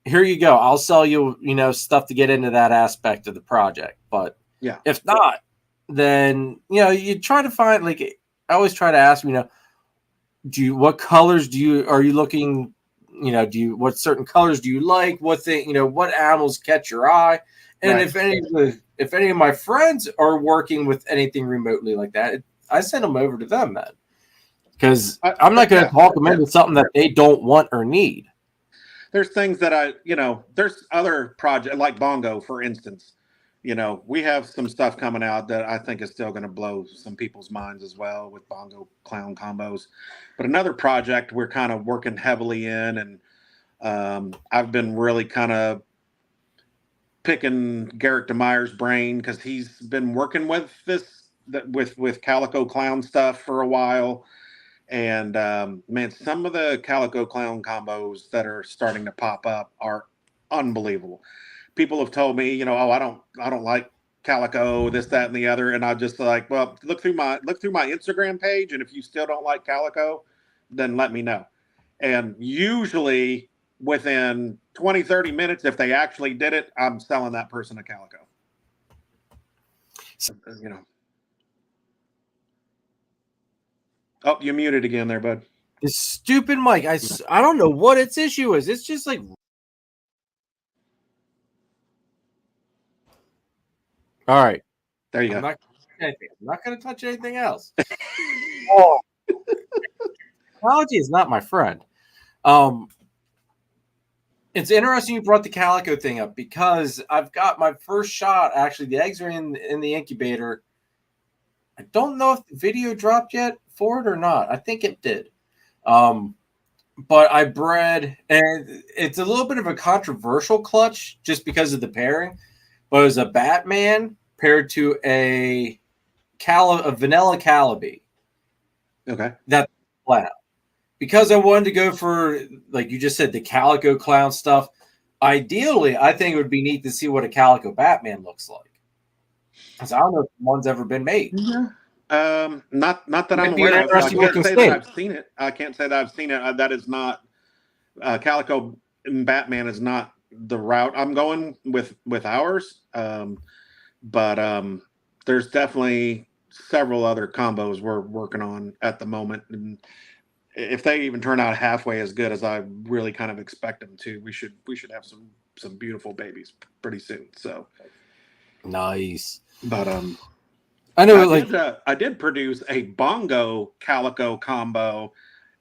here you go. I'll sell you, stuff to get into that aspect of the project. But if not, then, you try to find, like, I always try to ask, what colors are you looking, what certain colors do you like? What animals catch your eye? And if any of my friends are working with anything remotely like that, I send them over to them then. Because I'm not going to talk them into something that they don't want or need. There's things that there's other projects like Bongo, for instance. We have some stuff coming out that I think is still going to blow some people's minds as well with Bongo clown combos. But another project we're kind of working heavily in, and I've been really kind of picking Garrett DeMeyer's brain, because he's been working with with Calico Clown stuff for a while. And man, some of the Calico Clown combos that are starting to pop up are unbelievable. People have told me, I don't like Calico, this, that, and the other, and I just like, well, look through my Instagram page, and if you still don't like Calico, then let me know. And usually within 20, 30 minutes, if they actually did it, I'm selling that person a Calico. Oh, you muted again there, bud. This stupid mic. I don't know what its issue is. It's just like. All right. There you go. I'm not going to touch anything else. Technology is not my friend. It's interesting you brought the Calico thing up, because I've got my first shot. Actually, the eggs are in the incubator. I don't know if the video dropped yet for it or not. I think it did. But I bred, and it's a little bit of a controversial clutch just because of the pairing. but it was a Batman paired to a vanilla Calabi. Okay. That clown. Because I wanted to go for, like you just said, the calico clown stuff. Ideally, I think it would be neat to see what a calico Batman looks like. Because I don't know if one's ever been made. Yeah. Not that I'm It'd be an aware of. I interesting can't looking say snake. that I've seen it. I can't say that I've seen it. That is not Calico and Batman is not the route I'm going with ours. But there's definitely several other combos we're working on at the moment, and if they even turn out halfway as good as I really kind of expect them to, we should have some beautiful babies pretty soon. So nice. But I know, I did produce a bongo calico combo,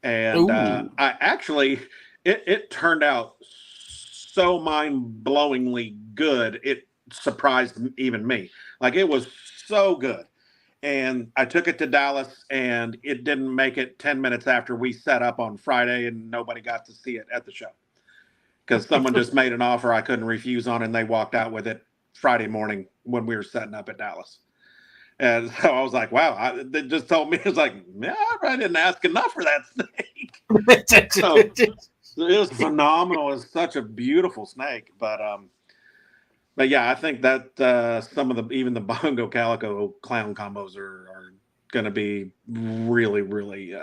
and I actually it turned out so mind-blowingly good. It surprised even me. Like, it was so good. And I took it to Dallas, and it didn't make it 10 minutes after we set up on Friday, and nobody got to see it at the show because someone just made an offer I couldn't refuse on, and they walked out with it Friday morning when we were setting up at Dallas. And so I was like, wow, they just told me, it's like, man, I didn't ask enough for that snake. So it was phenomenal. It's such a beautiful snake. But yeah, I think that some of even the bongo calico clown combos are going to be really, really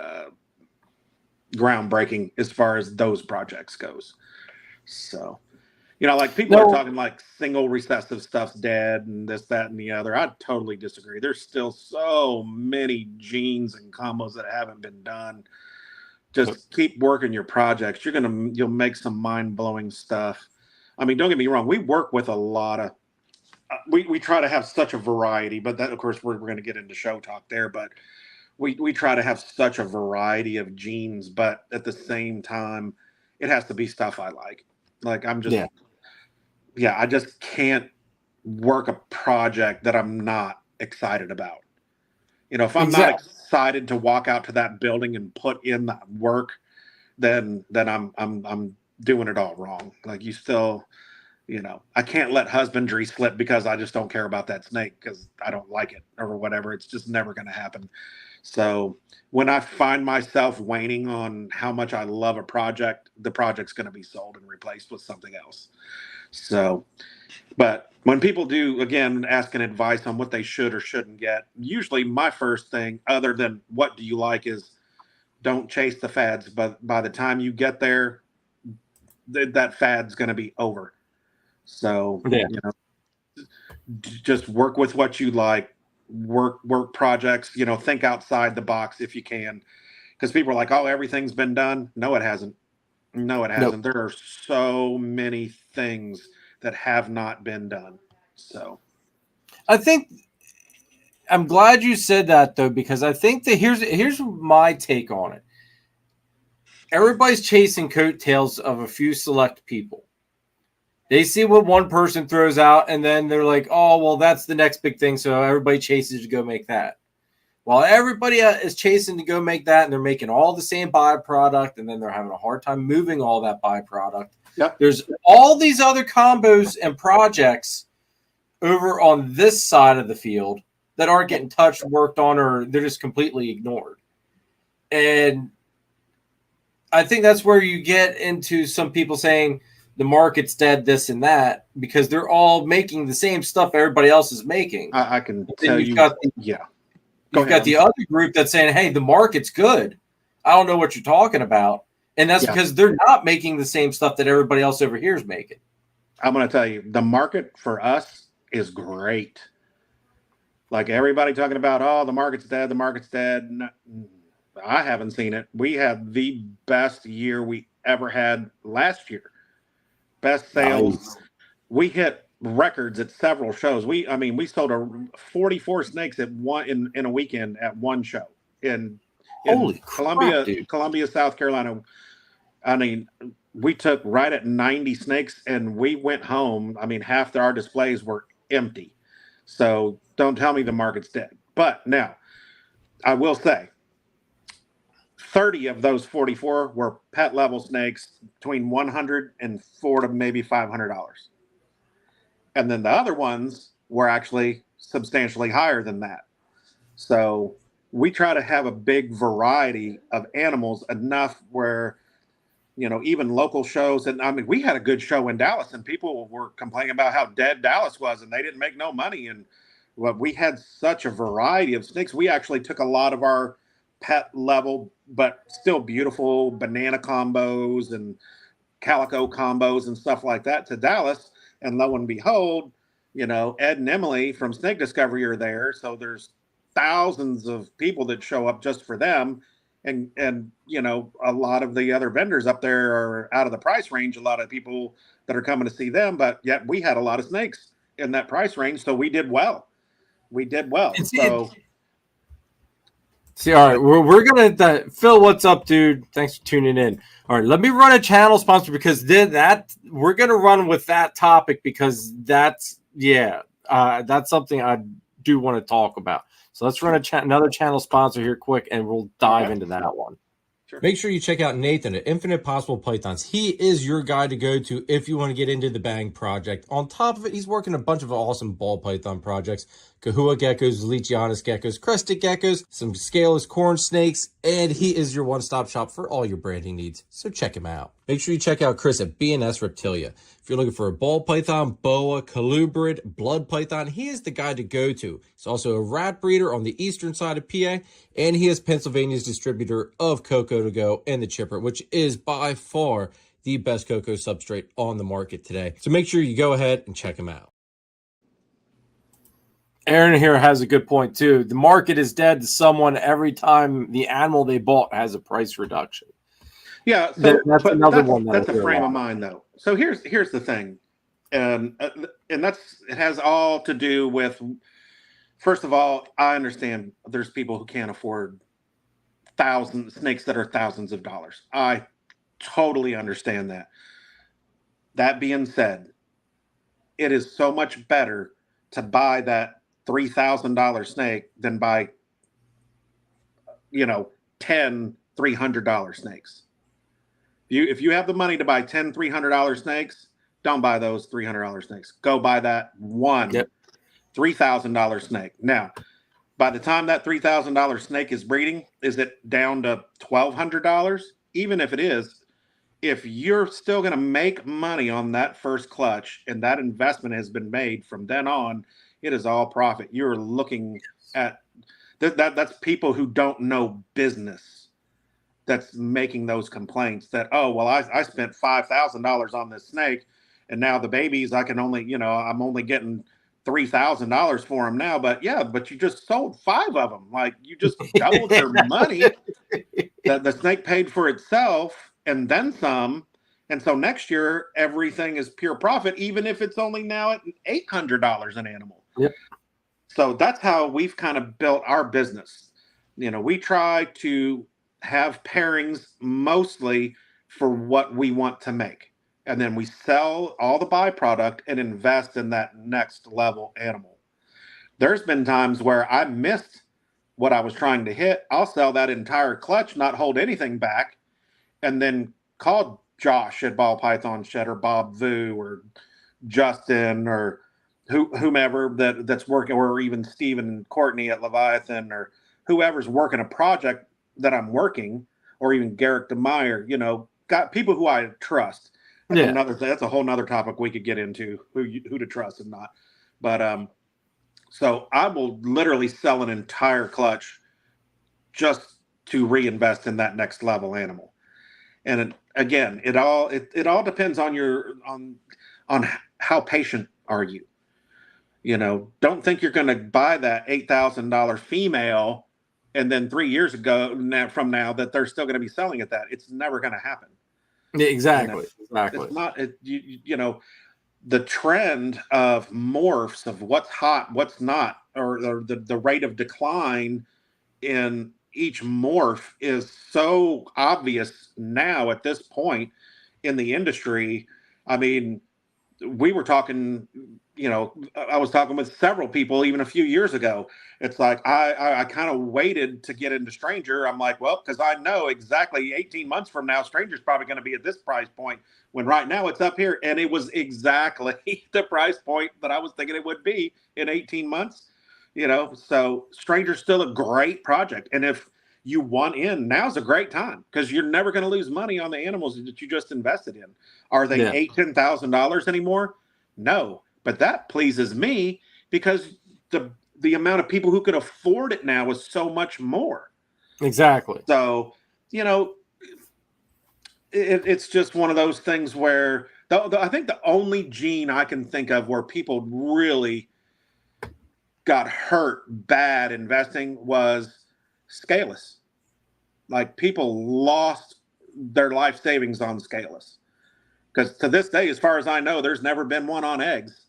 groundbreaking as far as those projects goes. So, like, people are talking like single recessive stuff's dead and this, that, and the other. I totally disagree. There's still so many genes and combos that haven't been done. Just keep working your projects. You'll make some mind-blowing stuff. I mean, don't get me wrong. We work with a lot of, we try to have such a variety, but that, of course, we're going to get into show talk there, but we try to have such a variety of genes, but at the same time, it has to be stuff I like. Like, I'm just, I just can't work a project that I'm not excited about. If I'm not excited to walk out to that building and put in that work, then I'm doing it all wrong. Like, you still, I can't let husbandry slip because I just don't care about that snake because I don't like it or whatever. It's just never going to happen. So when I find myself waning on how much I love a project, the project's going to be sold and replaced with something else. So, but when people do, again, asking advice on what they should or shouldn't get, usually my first thing, other than what do you like, is don't chase the fads. But by the time you get there, that fad's going to be over. So, just work with what you like, work projects, think outside the box if you can. Because people are like, oh, everything's been done. No, it hasn't. No, it hasn't. Nope. There are so many things that have not been done. So I think I'm glad you said that, though, because I think that here's my take on it. Everybody's chasing coattails of a few select people. They see what one person throws out, and then they're like, oh, well, that's the next big thing, so everybody chases to go make that. While everybody is chasing to go make that, and they're making all the same byproduct, and then they're having a hard time moving all that byproduct. Yep. There's all these other combos and projects over on this side of the field that aren't getting touched, worked on, or they're just completely ignored. And I think that's where you get into some people saying the market's dead, this and that, because they're all making the same stuff everybody else is making. I can tell you. You've got the other group that's saying, hey, the market's good. I don't know what you're talking about. And that's because they're not making the same stuff that everybody else over here is making. I'm going to tell you, the market for us is great. Like, everybody talking about, oh, the market's dead, the market's dead. No, I haven't seen it. We had the best year we ever had last year. Best sales. Nice. We hit records at several shows. We sold 44 snakes at one in a weekend at one show in Columbia, South Carolina. I mean, we took right at 90 snakes and we went home. I mean, half our displays were empty. So don't tell me the market's dead. But now, I will say, 30 of those 44 were pet level snakes between $100 and $400 to maybe $500. And then the other ones were actually substantially higher than that. So we try to have a big variety of animals, enough where, you know, even local shows. And I mean, we had a good show in Dallas, and people were complaining about how dead Dallas was, and they didn't make no money. And well, we had such a variety of snakes. We actually took a lot of our pet level, but still beautiful banana combos and calico combos and stuff like that to Dallas. And lo and behold, you know, Ed and Emily from Snake Discovery are there. So there's thousands of people that show up just for them. And you know, a lot of the other vendors up there are out of the price range. A lot of people that are coming to see them, but yet we had a lot of snakes in that price range. So we did well. We did well. So see, all right, we're gonna Phil, what's up, dude? Thanks for tuning in. All right, let me run a channel sponsor, because then that we're gonna run with that topic, because that's something I do want to talk about. So let's run another channel sponsor here quick, and we'll dive into that one. Make sure you check out Nathan at Infinite Possible Pythons. He is your guy to go to if you want to get into the Bang project. On top of it, he's working a bunch of awesome ball python projects. Kahua geckos, Leachianus geckos, crested geckos, some scaleless corn snakes, and he is your one-stop shop for all your branding needs. So check him out. Make sure you check out Chris at S Reptilia. If you're looking for a ball python, boa, colubrid, blood python, he is the guy to go to. He's also a rat breeder on the eastern side of PA, and he is Pennsylvania's distributor of Cocoa to Go and the Chipper, which is by far the best cocoa substrate on the market today. So make sure you go ahead and check him out. Aaron here has a good point too. The market is dead to someone every time the animal they bought has a price reduction. Yeah, so that's another one. That's a frame of mind, though. So here's the thing, and it has all to do with. First of all, I understand there's people who can't afford snakes that are thousands of dollars. I totally understand that. That being said, it is so much better to buy that $3,000 snake than buy, you know, 10 $300 snakes. If you have the money to buy 10 $300 snakes, don't buy those $300 snakes. Go buy that one $3,000 snake. Now, by the time that $3,000 snake is breeding, is it down to $1,200? Even if it is, if you're still going to make money on that first clutch and that investment has been made from then on, it is all profit. You're looking at that's people who don't know business that's making those complaints that, oh, well, I spent $5,000 on this snake, and now the babies, I can only, you know, I'm only getting $3,000 for them now. But yeah, but you just sold 5 of them. Like, you just doubled your money. The snake paid for itself and then some. And so next year, everything is pure profit, even if it's only now at $800 an animal. Yep. So that's how we've kind of built our business. You know, we try to have pairings mostly for what we want to make. And then we sell all the byproduct and invest in that next level animal. There's been times where I missed what I was trying to hit. I'll sell that entire clutch, not hold anything back, and then call Josh at Ball Python Shed, or Bob Vu, or Justin, or whomever that's working, or even Stephen and Courtney at Leviathan, or whoever's working a project that I'm working, or even Garrick DeMeyer, you know, got people who I trust. That's a whole nother topic we could get into, who to trust and not. But so I will literally sell an entire clutch just to reinvest in that next level animal. And again, it all depends on how patient are you. You know, don't think you're going to buy that $8,000 female and then 3 years from now that they're still going to be selling at that. It's never going to happen. Yeah, exactly. It's not. You know, the trend of morphs, of what's hot, what's not, or the rate of decline in each morph is so obvious now at this point in the industry. I mean, we were talking, I was talking with several people even a few years ago. It's like I kind of waited to get into Stranger. I'm like, well, because I know exactly 18 months from now, Stranger's probably going to be at this price point, when right now it's up here. And it was exactly the price point that I was thinking it would be in 18 months. So Stranger's still a great project. And if you want in, now's a great time, because you're never going to lose money on the animals that you just invested in. Are they $8,000-$10,000 anymore? No, but that pleases me, because the amount of people who can afford it now is so much more. Exactly. So, it's just one of those things where I think the only gene I can think of where people really got hurt bad investing was scaleless. Like, people lost their life savings on scaleless, because to this day, as far as I know, there's never been one on eggs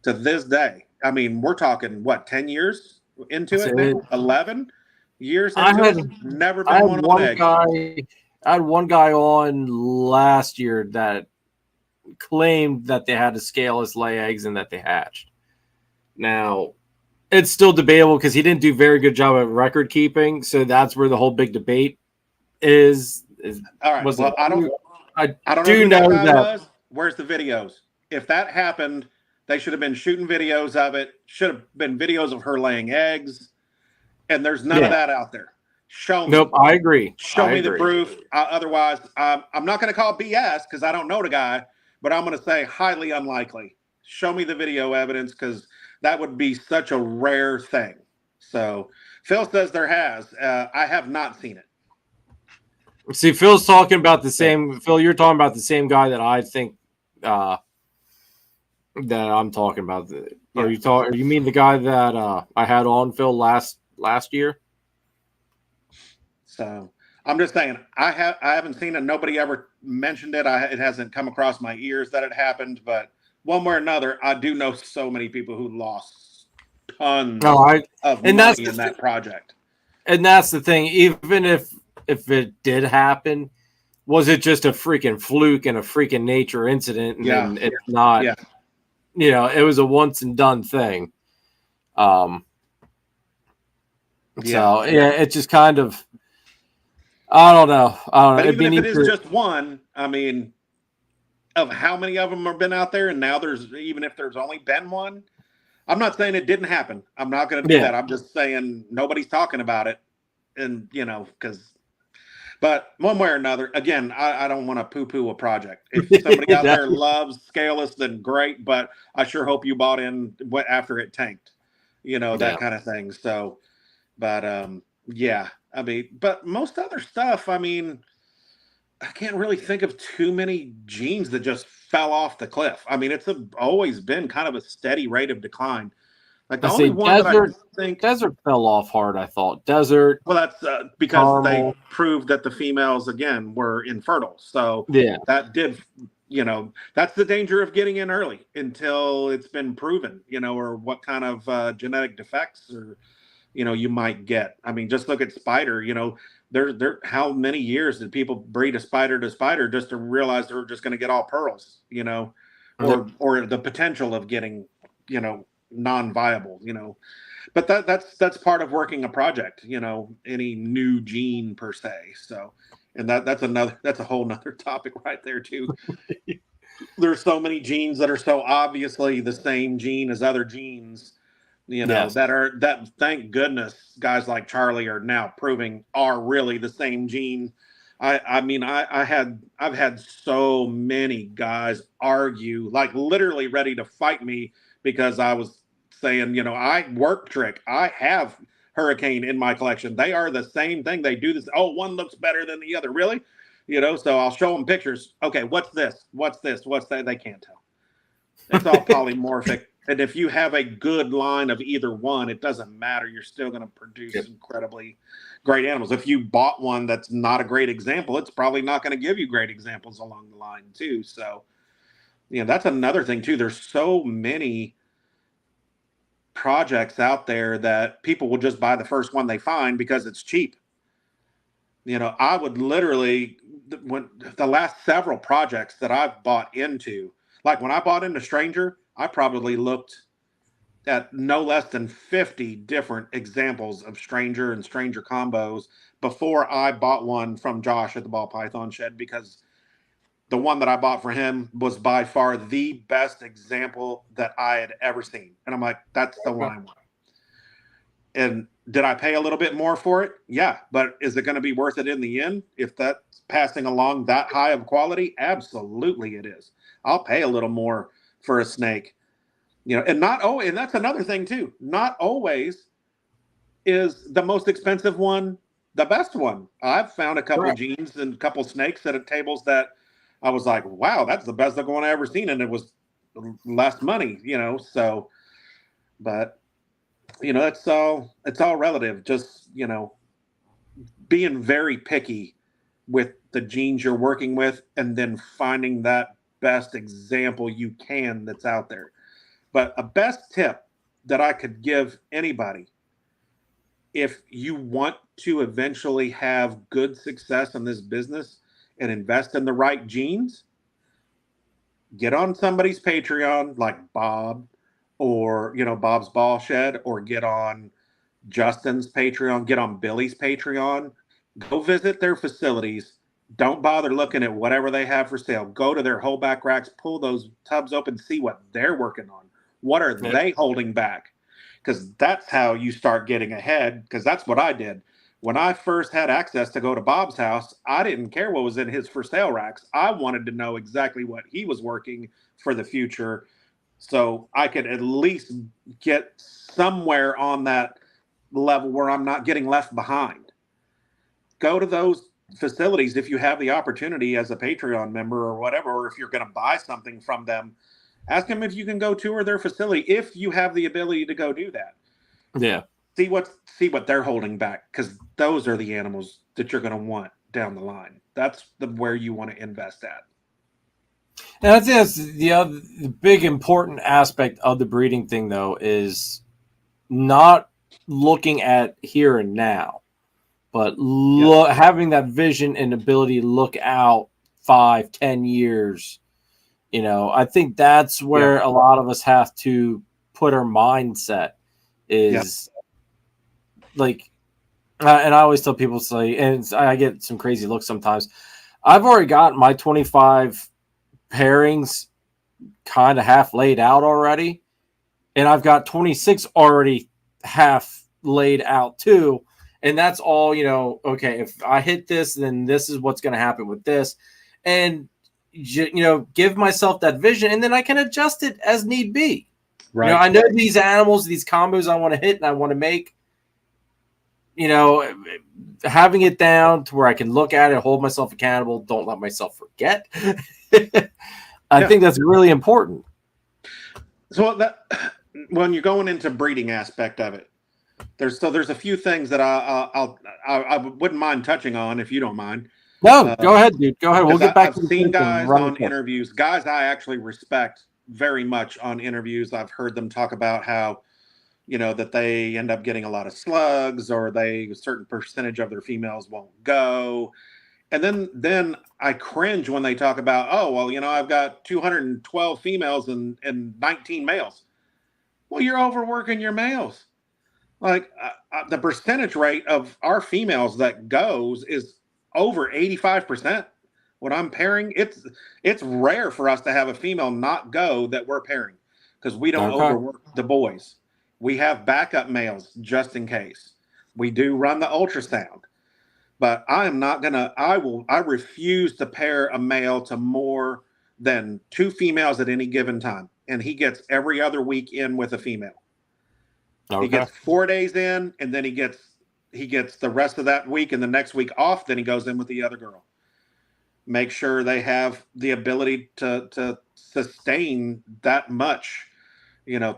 to this day. I mean, we're talking what, 10 years into it now? 11 years into it? Never been one on eggs. I had one guy on last year that claimed that they had to scaleless lay eggs and that they hatched. Now, it's still debatable, because he didn't do a very good job at record keeping. So that's where the whole big debate is. All right. Well, I don't know do who know that guy that. was. Where's the videos? If that happened, they should have been shooting videos of it. Should have been videos of her laying eggs. And there's none of that out there. Show me. Nope, I agree. Show me the proof. Otherwise, I'm not going to call BS, because I don't know the guy, but I'm going to say highly unlikely. Show me the video evidence, because that would be such a rare thing. So Phil says there has. I have not seen it. See, Phil's talking about the same. Phil, you're talking about the same guy that I think that I'm talking about. Are you mean the guy that I had on, Phil, last year? So I'm just saying, I haven't seen it. Nobody ever mentioned it. It hasn't come across my ears that it happened. But one way or another, I do know so many people who lost tons of money in that project. And that's the thing. Even if it did happen, was it just a freaking fluke and a freaking nature incident? And it's not. Yeah. It was a once and done thing. So it's just kind of. I don't know. But even if it is just one, I mean, of how many of them have been out there, and now even if there's only been one, I'm not saying it didn't happen. I'm not going to do that. I'm just saying nobody's talking about it, and but one way or another, again, I don't want to poo-poo a project. If somebody out there loves scaleless, then great. But I sure hope you bought in after it tanked, that kind of thing. So, but yeah. I mean, but most other stuff, I mean, I can't really think of too many genes that just fell off the cliff. I mean, it's always been kind of a steady rate of decline. Like the only one that I think Desert fell off hard. I thought Desert. Well, that's because they proved that the females again were infertile. So that did, that's the danger of getting in early until it's been proven, or what kind of genetic defects or. You might get. I mean, just look at spider. There. How many years did people breed a spider to spider just to realize they were just going to get all pearls? Or the potential of getting, non-viable. But that's part of working a project. Any new gene per se. So, and that's a whole nother topic right there too. There's so many genes that are so obviously the same gene as other genes. That thank goodness guys like Charlie are now proving are really the same gene. I've had so many guys argue, like literally ready to fight me because I was saying, I work trick. I have Hurricane in my collection. They are the same thing. They do this. Oh, one looks better than the other. Really? So I'll show them pictures. Okay. What's this? What's this? What's that? They can't tell. It's all polymorphic. And if you have a good line of either one, it doesn't matter. You're still going to produce incredibly great animals. If you bought one that's not a great example, it's probably not going to give you great examples along the line too. So, that's another thing too. There's so many projects out there that people will just buy the first one they find because it's cheap. I would literally, when the last several projects that I've bought into, Like when I bought into Stranger, I probably looked at no less than 50 different examples of Stranger and Stranger combos before I bought one from Josh at the Ball Python Shed, because the one that I bought for him was by far the best example that I had ever seen. And I'm like, that's the one I want. And did I pay a little bit more for it? Yeah. But is it going to be worth it in the end? If that's passing along that high of quality? Absolutely it is. I'll pay a little more for a snake. And and that's another thing too. Not always is the most expensive one the best one. I've found a couple jeans and a couple snakes at tables that I was like, wow, that's the best one I ever seen. And it was less money, so, but it's all relative. Just, being very picky with the jeans you're working with and then finding that best example you can that's out there. But a best tip that I could give anybody, if you want to eventually have good success in this business and invest in the right jeans, get on somebody's Patreon like Bob or, Bob's Ball Shed, or get on Justin's Patreon, get on Billy's Patreon, go visit their facilities. Don't bother looking at whatever they have for sale. Go to their whole back racks, pull those tubs open, see what they're working on. What are they holding back? Because that's how you start getting ahead, because that's what I did. When I first had access to go to Bob's house, I didn't care what was in his for sale racks. I wanted to know exactly what he was working for the future, so I could at least get somewhere on that level where I'm not getting left behind. Go to those facilities if you have the opportunity as a Patreon member or whatever, or if you're going to buy something from them. Ask them if you can go tour their facility if you have the ability to go do that. Yeah. See what they're holding back, because those are the animals that you're going to want down the line. That's where you want to invest at. And I think that's the big important aspect of the breeding thing, though, is not looking at here and now, but having that vision and ability to look out 5-10 years. I think that's where a lot of us have to put our mindset is like, and I always tell people, say, and I get some crazy looks sometimes. I've already got my 25 pairings kind of half laid out already, and I've got 26 already half laid out too. And that's all, okay, if I hit this, then this is what's going to happen with this. And give myself that vision, and then I can adjust it as need be. Right. I know these animals, these combos I want to hit and I want to make, having it down to where I can look at it, hold myself accountable, don't let myself forget. I think that's really important. So when you're going into breeding aspect of it, there's a few things that I wouldn't mind touching on, if you don't mind. No, go ahead, dude. Go ahead. We'll get back to I've seen guys on interviews, guys I actually respect very much on interviews. I've heard them talk about how, that they end up getting a lot of slugs, or a certain percentage of their females won't go. And then I cringe when they talk about, oh, well, I've got 212 females and 19 males. Well, you're overworking your males. Like the percentage rate of our females that goes is over 85%. When I'm pairing, it's rare for us to have a female not go that we're pairing, because we don't overwork the boys. We have backup males just in case. We do run the ultrasound, but I refuse to pair a male to more than 2 females at any given time. And he gets every other week in with a female. Okay. He gets 4 days in, and then he gets the rest of that week and the next week off. Then he goes in with the other girl. Make sure they have the ability to sustain that much,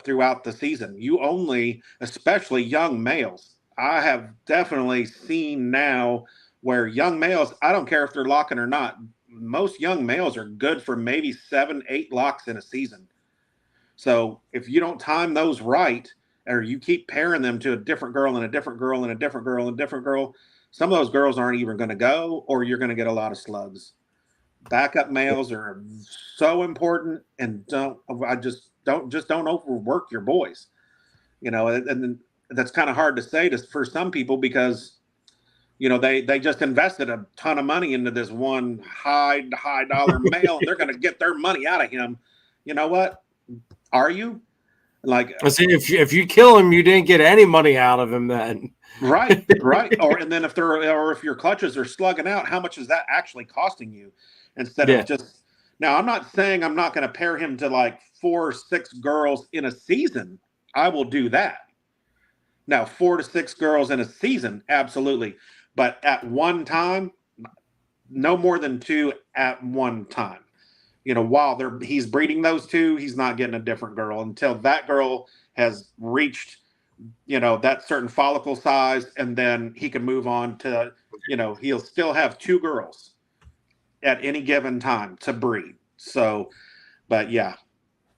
throughout the season. You only, especially young males, I have definitely seen now where young males, I don't care if they're locking or not, most young males are good for maybe 7-8 locks in a season. So if you don't time those right, or you keep pairing them to a different girl and a different girl and a different girl and a different girl, some of those girls aren't even going to go, or you're going to get a lot of slugs. backup males are so important, and don't overwork your boys. And that's kind of hard to say for some people because they just invested a ton of money into this one high dollar male, and they're going to get their money out of him. You know what? Are you? Like, I see, if you kill him, you didn't get any money out of him then. Right. And then if your clutches are slugging out, how much is that actually costing you? Instead of just, now I'm not saying I'm not going to pair him to like 4 or 6 girls in a season. I will do that. Now, 4 to 6 girls in a season, absolutely. But at one time, no more than 2 at one time. While he's breeding those 2, he's not getting a different girl until that girl has reached, that certain follicle size, and then he can move on to, he'll still have 2 girls at any given time to breed. So, but yeah,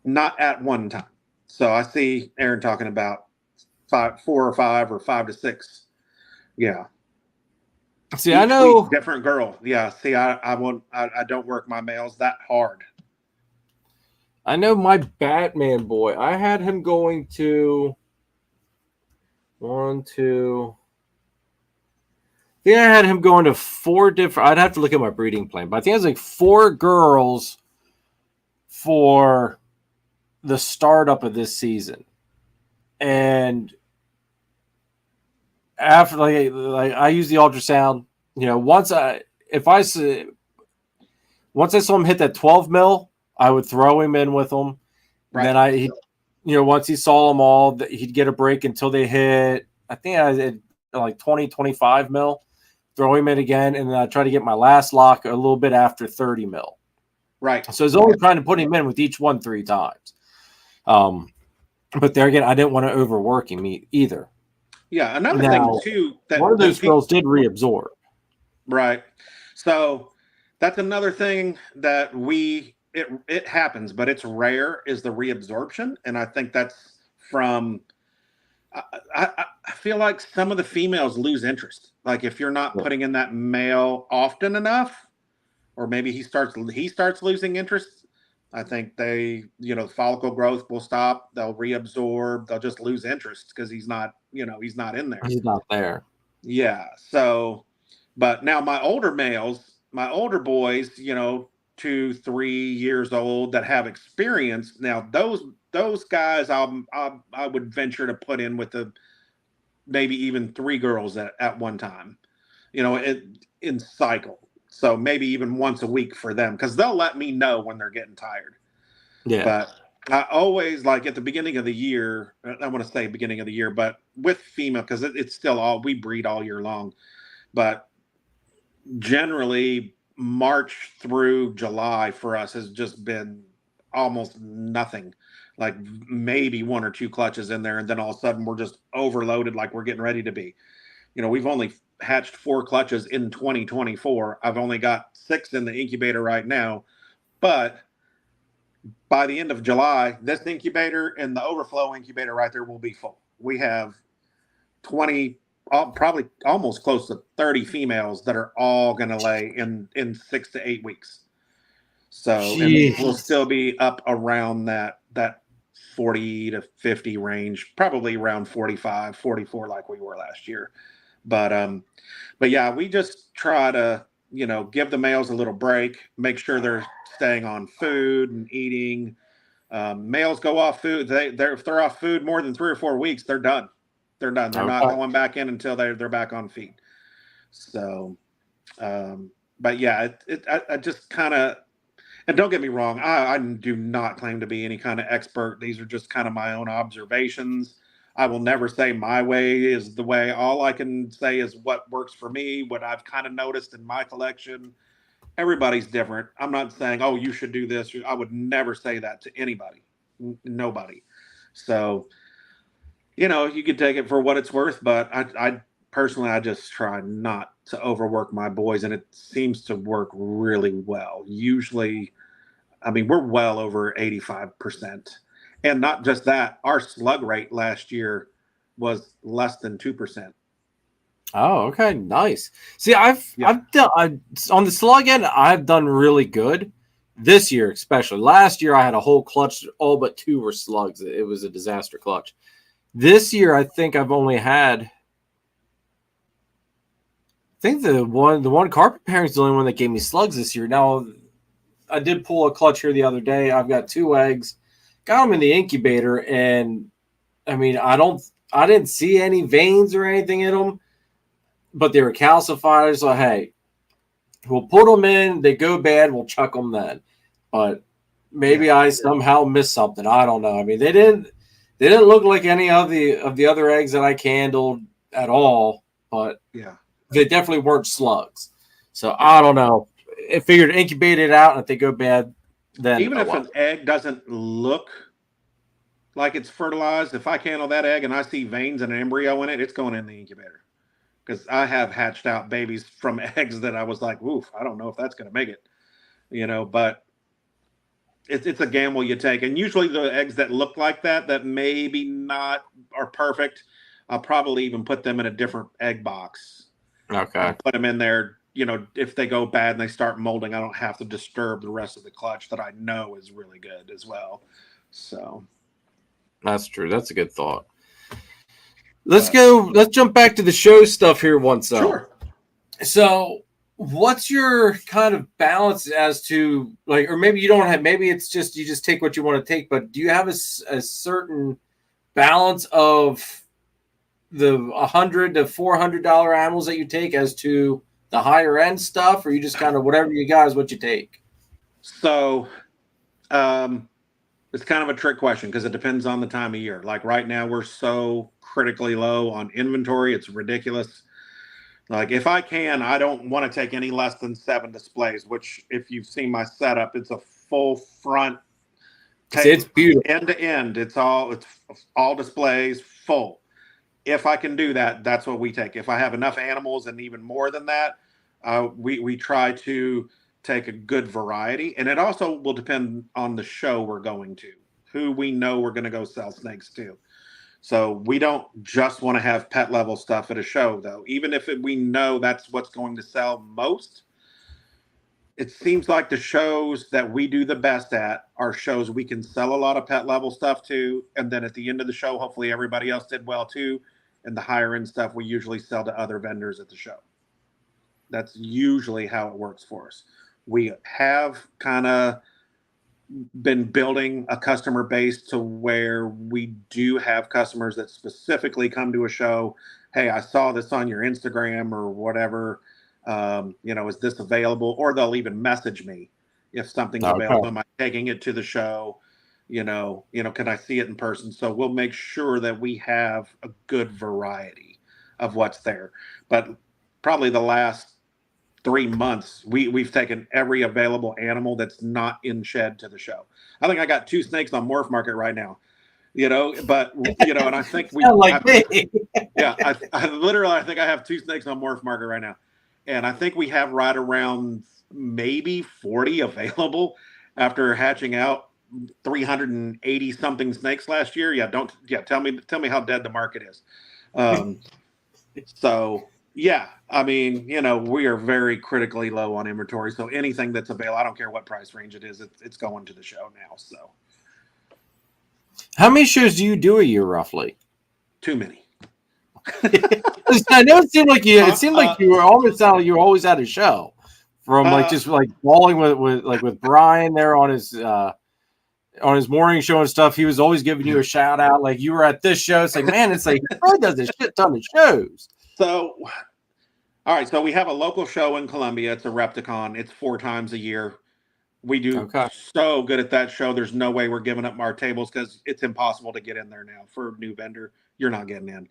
not at one time. So I see Aaron talking about 4 or 5 or 5 to 6. Yeah. See, I know different girl. Yeah. See, I don't work my males that hard. I know my Batman boy. I had him going to 1, 2. I think I had him going to 4 different. I'd have to look at my breeding plan, but I think it was like 4 girls for the startup of this season, and after like I use the ultrasound. Once I saw him hit that 12 mil, I would throw him in with them. Right. Then once he saw them all, he'd get a break until they hit. I think I did like 20, 25 mil. Throw him in again, and then I try to get my last lock a little bit after 30 mil. Right. So I was only trying to put him in with each one 3 times. But there again, I didn't want to overwork him either. Yeah, another thing too that one of those girls did reabsorb. Right. So that's another thing that it happens, but it's rare, is the reabsorption, and I think that's from. I feel like some of the females lose interest. Like if you're not putting in that male often enough, or maybe he starts losing interest. I think the follicle growth will stop. They'll reabsorb. They'll just lose interest because he's not in there. He's not there. Yeah. So, but now my older boys, 2, 3 years old that have experience. Now those guys, I would venture to put in with maybe even 3 girls at one time, in cycle. So maybe even once a week for them, because they'll let me know when they're getting tired. Yeah. But I always, like, at the beginning of the year, I want to say beginning of the year, but with female, because it's still we breed all year long. But generally March through July for us has just been almost nothing. Like maybe 1 or 2 clutches in there, and then all of a sudden we're just overloaded like we're getting ready to be. We've only hatched 4 clutches in 2024. I've only got 6 in the incubator right now, but by the end of July, this incubator and the overflow incubator right there will be full. We have 20, probably almost close to 30 females that are all going to lay in 6 to 8 weeks. So, and we'll still be up around that 40 to 50 range, probably around 45, 44 like we were last year. But yeah, we just try to, give the males a little break, make sure they're staying on food and eating. Males go off food. If they're off food more than 3 or 4 weeks, they're done. They're done. They're not going back in until they're back on feed. So, but yeah, I just kind of, and don't get me wrong, I do not claim to be any kind of expert. These are just kind of my own observations. I will never say my way is the way. All I can say is what works for me, what I've kind of noticed in my collection. Everybody's different. I'm not saying, oh, you should do this. I would never say that to anybody, nobody. So, you can take it for what it's worth, but I personally, I just try not to overwork my boys, and it seems to work really well. Usually, I mean, we're well over 85%. And not just that, our slug rate last year was less than 2%. Oh, okay, nice. See, I've done on the slug end, I've done really good this year, especially. Last year, I had a whole clutch, all but 2 were slugs. It was a disaster clutch. This year, I think I've only had. I think the one carpet pairing is the only one that gave me slugs this year. Now, I did pull a clutch here the other day. I've got 2 eggs, got them in the incubator, and I mean, I didn't see any veins or anything in them, but they were calcified. So hey, we'll put them in. They go bad, we'll chuck them then. But maybe I somehow missed something. I don't know. I mean, they didn't look like any of the other eggs that I candled at all. But they definitely weren't slugs. So I don't know. I figured incubate it out, and if they go bad, then even if an egg doesn't look like it's fertilized, if I candle that egg and I see veins and an embryo in it, it's going in the incubator. Because I have hatched out babies from eggs that I was like, oof, I don't know if that's going to make it, but it's a gamble you take. And usually the eggs that look like that maybe not are perfect, I'll probably even put them in a different egg box. Okay. Put them in there, if they go bad and they start molding, I don't have to disturb the rest of the clutch that I know is really good as well. So that's true. That's a good thought. Let's jump back to the show stuff here once. Sure. So what's your kind of balance as to or maybe you don't have, maybe it's just, you just take what you want to take, but do you have a certain balance of the $100 to $400 animals that you take as to the higher end stuff, or you just kind of whatever you got is what you take? So, it's kind of a trick question because it depends on the time of year. Like right now, we're so critically low on inventory. It's ridiculous. Like if I don't want to take any less than 7 displays, which if you've seen my setup, it's a full front. It's beautiful. End to end. It's all displays full. If I can do that, that's what we take. If I have enough animals and even more than that, we try to take a good variety. And it also will depend on the show we're going to, who we know we're going to go sell snakes to. So we don't just want to have pet level stuff at a show, though. Even if we know that's what's going to sell most, it seems like the shows that we do the best at are shows we can sell a lot of pet level stuff to. And then at the end of the show, hopefully everybody else did well too. And the higher end stuff we usually sell to other vendors at the show. That's usually how it works for us. We have kind of been building a customer base to where we do have customers that specifically come to a show. Hey, I saw this on your Instagram or whatever. Is this available? Or they'll even message me if something's available. Am I taking it to the show? Can I see it in person? So we'll make sure that we have a good variety of what's there. But probably the last 3 months, we've taken every available animal that's not in shed to the show. I think I got 2 snakes on Morph Market right now, but and I think we I think I have 2 snakes on Morph Market right now. And I think we have right around maybe 40 available after hatching out 380 something snakes last year. Tell me how dead the market is. So yeah, I mean, we are very critically low on inventory. So anything that's available, I don't care what price range it is, it's going to the show now. So how many shows do you do a year roughly? Too many. I know it seemed like you were almost out. You were always at a show, from just balling with Brian there on his morning show and stuff. He was always giving you a shout out, like you were at this show. It's like, man, it's like Brian does a shit ton of shows. So, all right. So we have a local show in Columbia. It's a Repticon. It's 4 times a year. We do so good at that show. There's no way we're giving up our tables because it's impossible to get in there now. For a new vendor, you're not getting in.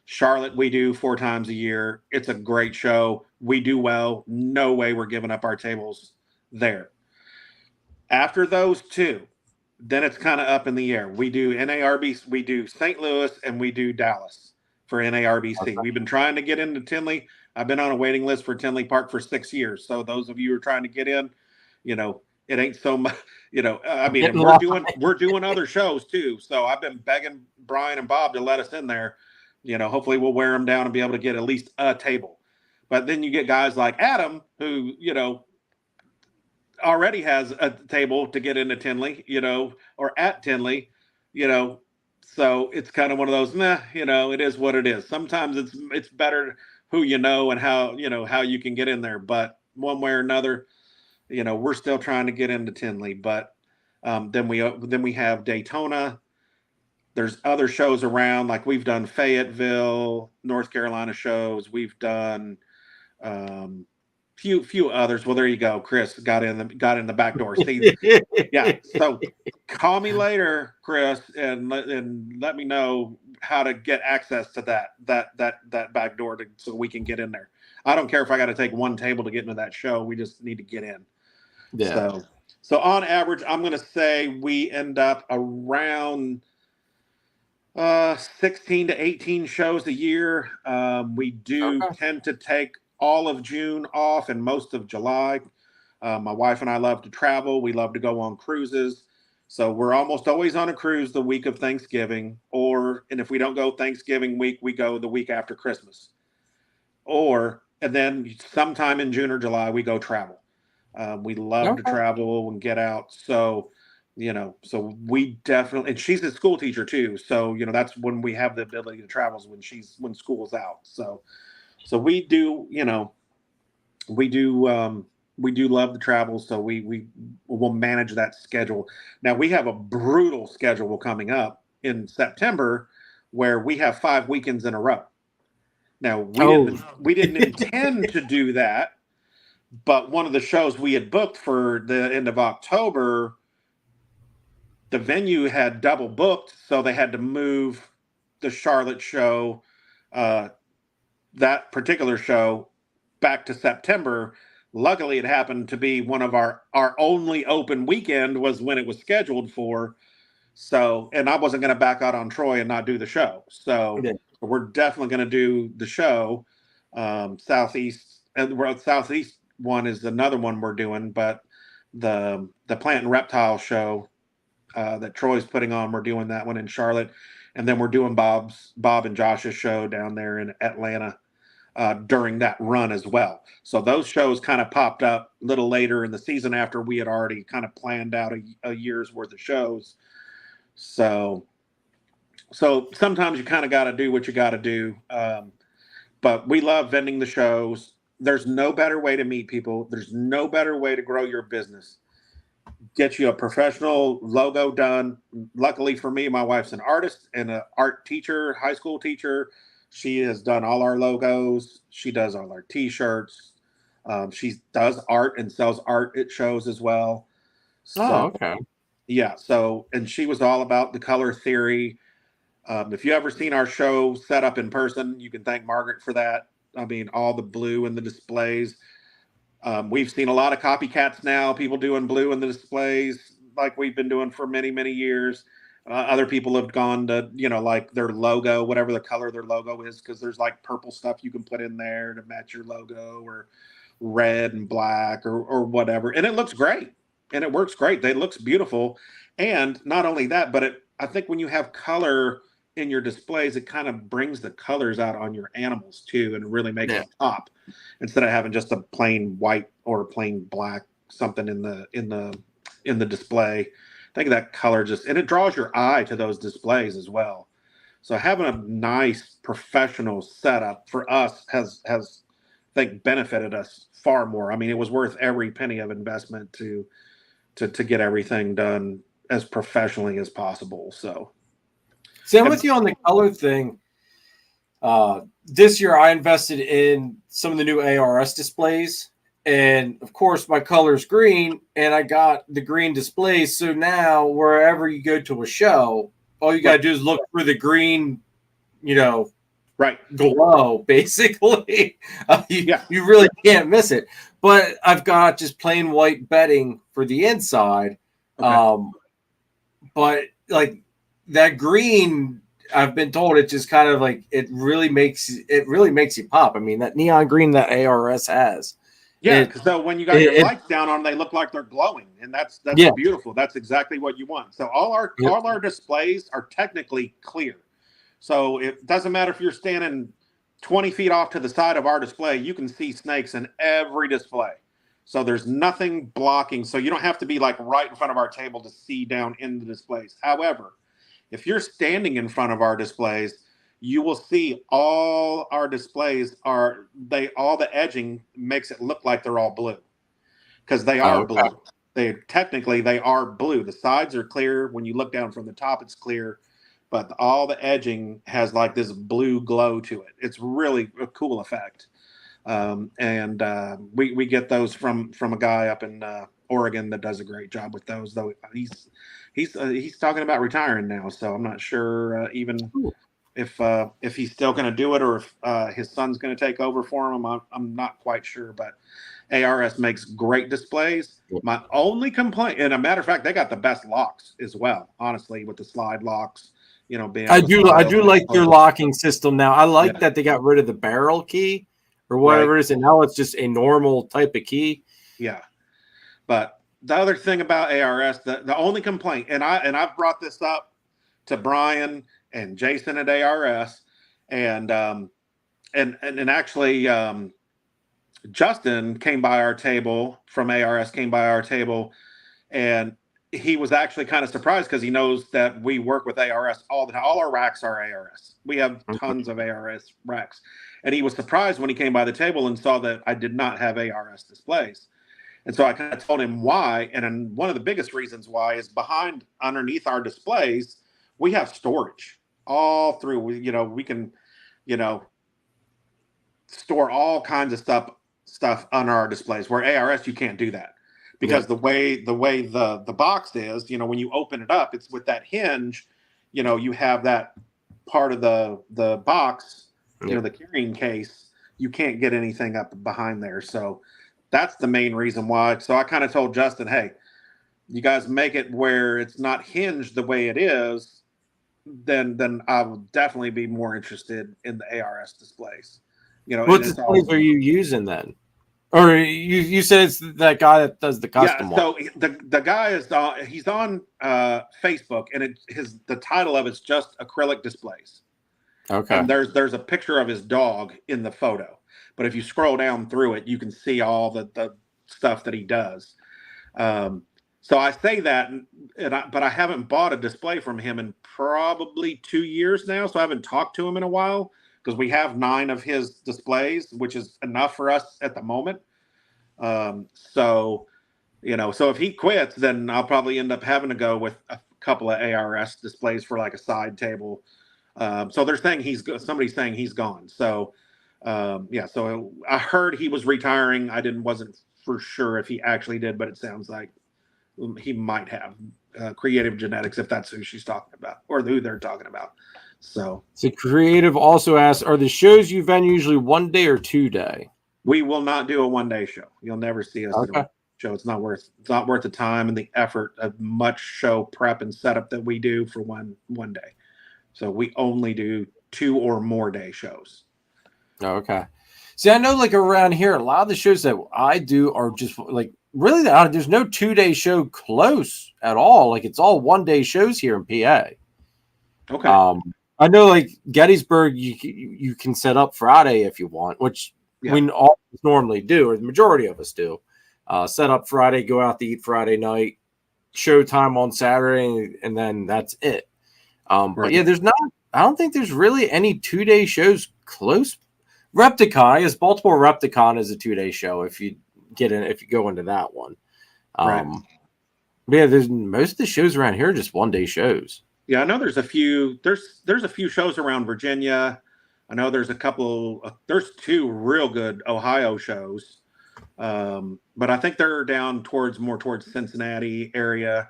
Charlotte, we do 4 times a year. It's a great show. We do well. No way we're giving up our tables there. After those 2, then it's kind of up in the air. We do NARBC, we do St. Louis, and we do Dallas for NARBC. Okay. We've been trying to get into Tinley. I've been on a waiting list for Tinley Park for 6 years. So those of you who are trying to get in, it ain't so much, I mean, we're doing other shows too. So I've been begging Brian and Bob to let us in there. hopefully we'll wear them down and be able to get at least a table. But then you get guys like Adam who, already has a table to get into Tinley, or at Tinley, so it's kind of one of those, it is what it is. Sometimes it's better who and how you can get in there. But one way or another, we're still trying to get into Tinley. But then we have Daytona. There's other shows around, like we've done Fayetteville, North Carolina shows. We've done few others. Well, there you go. Chris got in the back door. See, yeah. So call me later, Chris, and let me know how to get access to that back door so we can get in there. I don't care if I got to take one table to get into that show. We just need to get in. Yeah. So on average, I'm going to say we end up around 16 to 18 shows a year. We do tend to take all of June off and most of July. My wife and I love to travel. We love to go on cruises. So we're almost always on a cruise the week of Thanksgiving, and if we don't go Thanksgiving week, we go the week after Christmas. And then sometime in June or July, we go travel. We love to travel and get out. So, so we definitely, and she's a school teacher too. So, that's when we have the ability to travel, is when school's out. So we do, we do love the travel. So we will manage that schedule. Now we have a brutal schedule coming up in September where we have 5 weekends in a row. Now we didn't intend to do that, but one of the shows we had booked for the end of October, the venue had double booked, so they had to move the Charlotte show, that particular show, back to September. Luckily, it happened to be one of our only open weekend was when it was scheduled for. So, and I wasn't going to back out on Troy and not do the show. So we're definitely going to do the show. Southeast, and the Southeast one is another one we're doing, but the Plant and Reptile show that Troy's putting on, we're doing that one in Charlotte. And then we're doing Bob and Josh's show down there in Atlanta during that run as well. So those shows kind of popped up a little later in the season after we had already kind of planned out a year's worth of shows. So sometimes you kind of got to do what you got to do. But we love vending the shows. There's no better way to meet people. There's no better way to grow your business. Get you a professional logo done. Luckily for me, my wife's an artist and an art teacher, high school teacher. She has done all our logos. She does all our T-shirts. She does art and sells art at shows as well. So, okay. Yeah. So, and she was all about the color theory. If you ever seen our show set up in person, you can thank Margaret for that. I mean, all the blue in the displays. We've seen a lot of copycats now, people doing blue in the displays like we've been doing for many, many years. Other people have gone to, like their logo, whatever the color their logo is, because there's like purple stuff you can put in there to match your logo, or red and black or whatever. And it looks great. And it works great. It looks beautiful. And not only that, but I think when you have color in your displays, it kind of brings the colors out on your animals too, and really makes them pop, instead of having just a plain white or a plain black something in the display. I think that color and it draws your eye to those displays as well. So having a nice professional setup for us has I think benefited us far more. I mean, it was worth every penny of investment to get everything done as professionally as possible. So. See, I'm with you on the color thing. This year, I invested in some of the new ARS displays. And, of course, my color is green, and I got the green displays. So now, wherever you go to a show, all you got to do is look for the green, glow, basically. You really can't miss it. But I've got just plain white bedding for the inside. Okay. But, like, that green, I've been told, it just kind of like it really makes you pop. I mean, that neon green that ARS has. Yeah, because so when you got your lights down on, they look like they're glowing, and that's beautiful. That's exactly what you want. So all our displays are technically clear. So it doesn't matter if you're standing 20 feet off to the side of our display, you can see snakes in every display. So there's nothing blocking. So you don't have to be like right in front of our table to see down in the displays. However, if you're standing in front of our displays, you will see all our displays all the edging makes it look like they're all blue because they are blue. They are blue. The sides are clear. When you look down from the top, it's clear, but all the edging has like this blue glow to it. It's really a cool effect. We get those from a guy up in Oregon that does a great job with those. Though he's talking about retiring now, so I'm not sure even if he's still going to do it or if his son's going to take over for him. I'm not quite sure, but ARS makes great displays. My only complaint, and a matter of fact, they got the best locks as well. Honestly, with the slide locks, being I do like their locking system now. I like that they got rid of the barrel key or whatever it is, and now it's just a normal type of key. Yeah, but the other thing about ARS, the only complaint, and I've brought this up to Brian and Jason at ARS, and actually Justin came by our table from ARS, and he was actually kind of surprised because he knows that we work with ARS all the time. All our racks are ARS. We have tons of ARS racks. And he was surprised when he came by the table and saw that I did not have ARS displays. And so I kind of told him why. And one of the biggest reasons why is underneath our displays, we have storage all through. We can, store all kinds of stuff on our displays, where ARS, you can't do that. Because the way the box is, when you open it up, it's with that hinge, you have that part of the box, the carrying case, you can't get anything up behind there. So that's the main reason why. So I kind of told Justin, hey, you guys make it where it's not hinged the way it is, then I will definitely be more interested in the ARS displays. What displays are you using then? Or you said it's that guy that does the custom one. So the guy is he's on Facebook, and the title of it's just acrylic displays. Okay. And there's a picture of his dog in the photo, but if you scroll down through it, you can see all the stuff that he does. So I say that, but I haven't bought a display from him in probably 2 years now, so I haven't talked to him in a while. Because we have 9 of his displays, which is enough for us at the moment. So if he quits, then I'll probably end up having to go with a couple of ARS displays for like a side table. So they're saying somebody's saying he's gone. So so I heard he was retiring. Wasn't for sure if he actually did, but it sounds like he might have Creative Genetics, if that's who she's talking about or who they're talking about. So Creative also asks, are the shows you venue usually 1 day or 2 day? We will not do a 1 day show. You'll never see us do a show. It's not worth the time and the effort of much show prep and setup that we do for one day. So we only do 2 or more day shows. Okay. See, I know like around here, a lot of the shows that I do are just like really there's no 2 day show close at all. Like it's all 1 day shows here in PA. Okay. I know, like Gettysburg, you can set up Friday if you want, which we all normally do, or the majority of us do. Set up Friday, go out to eat Friday night, showtime on Saturday, and then that's it. But yeah, I don't think there's really any 2 day shows close. Repticon, Baltimore Repticon is a 2 day show if you go into that one. Yeah, most of the shows around here are just 1 day shows. Yeah, I know there's a few shows around Virginia. I know there's there's 2 real good Ohio shows. But I think they're down more towards Cincinnati area.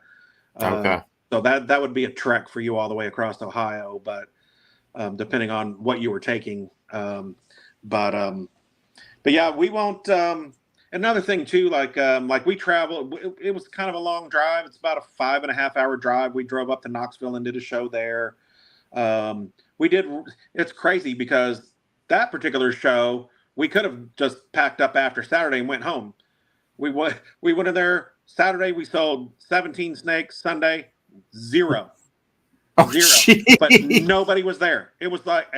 Okay. So that would be a trek for you all the way across Ohio, but depending on what you were taking. But yeah, we won't another thing too, like we travel, it was kind of a long drive. It's about a 5.5 hour drive. We drove up to Knoxville and did a show there. It's crazy because that particular show, we could have just packed up after Saturday and went home. We went in there Saturday. We sold 17 snakes. Sunday, 0. Oh, 0. geez. But nobody was there. It was like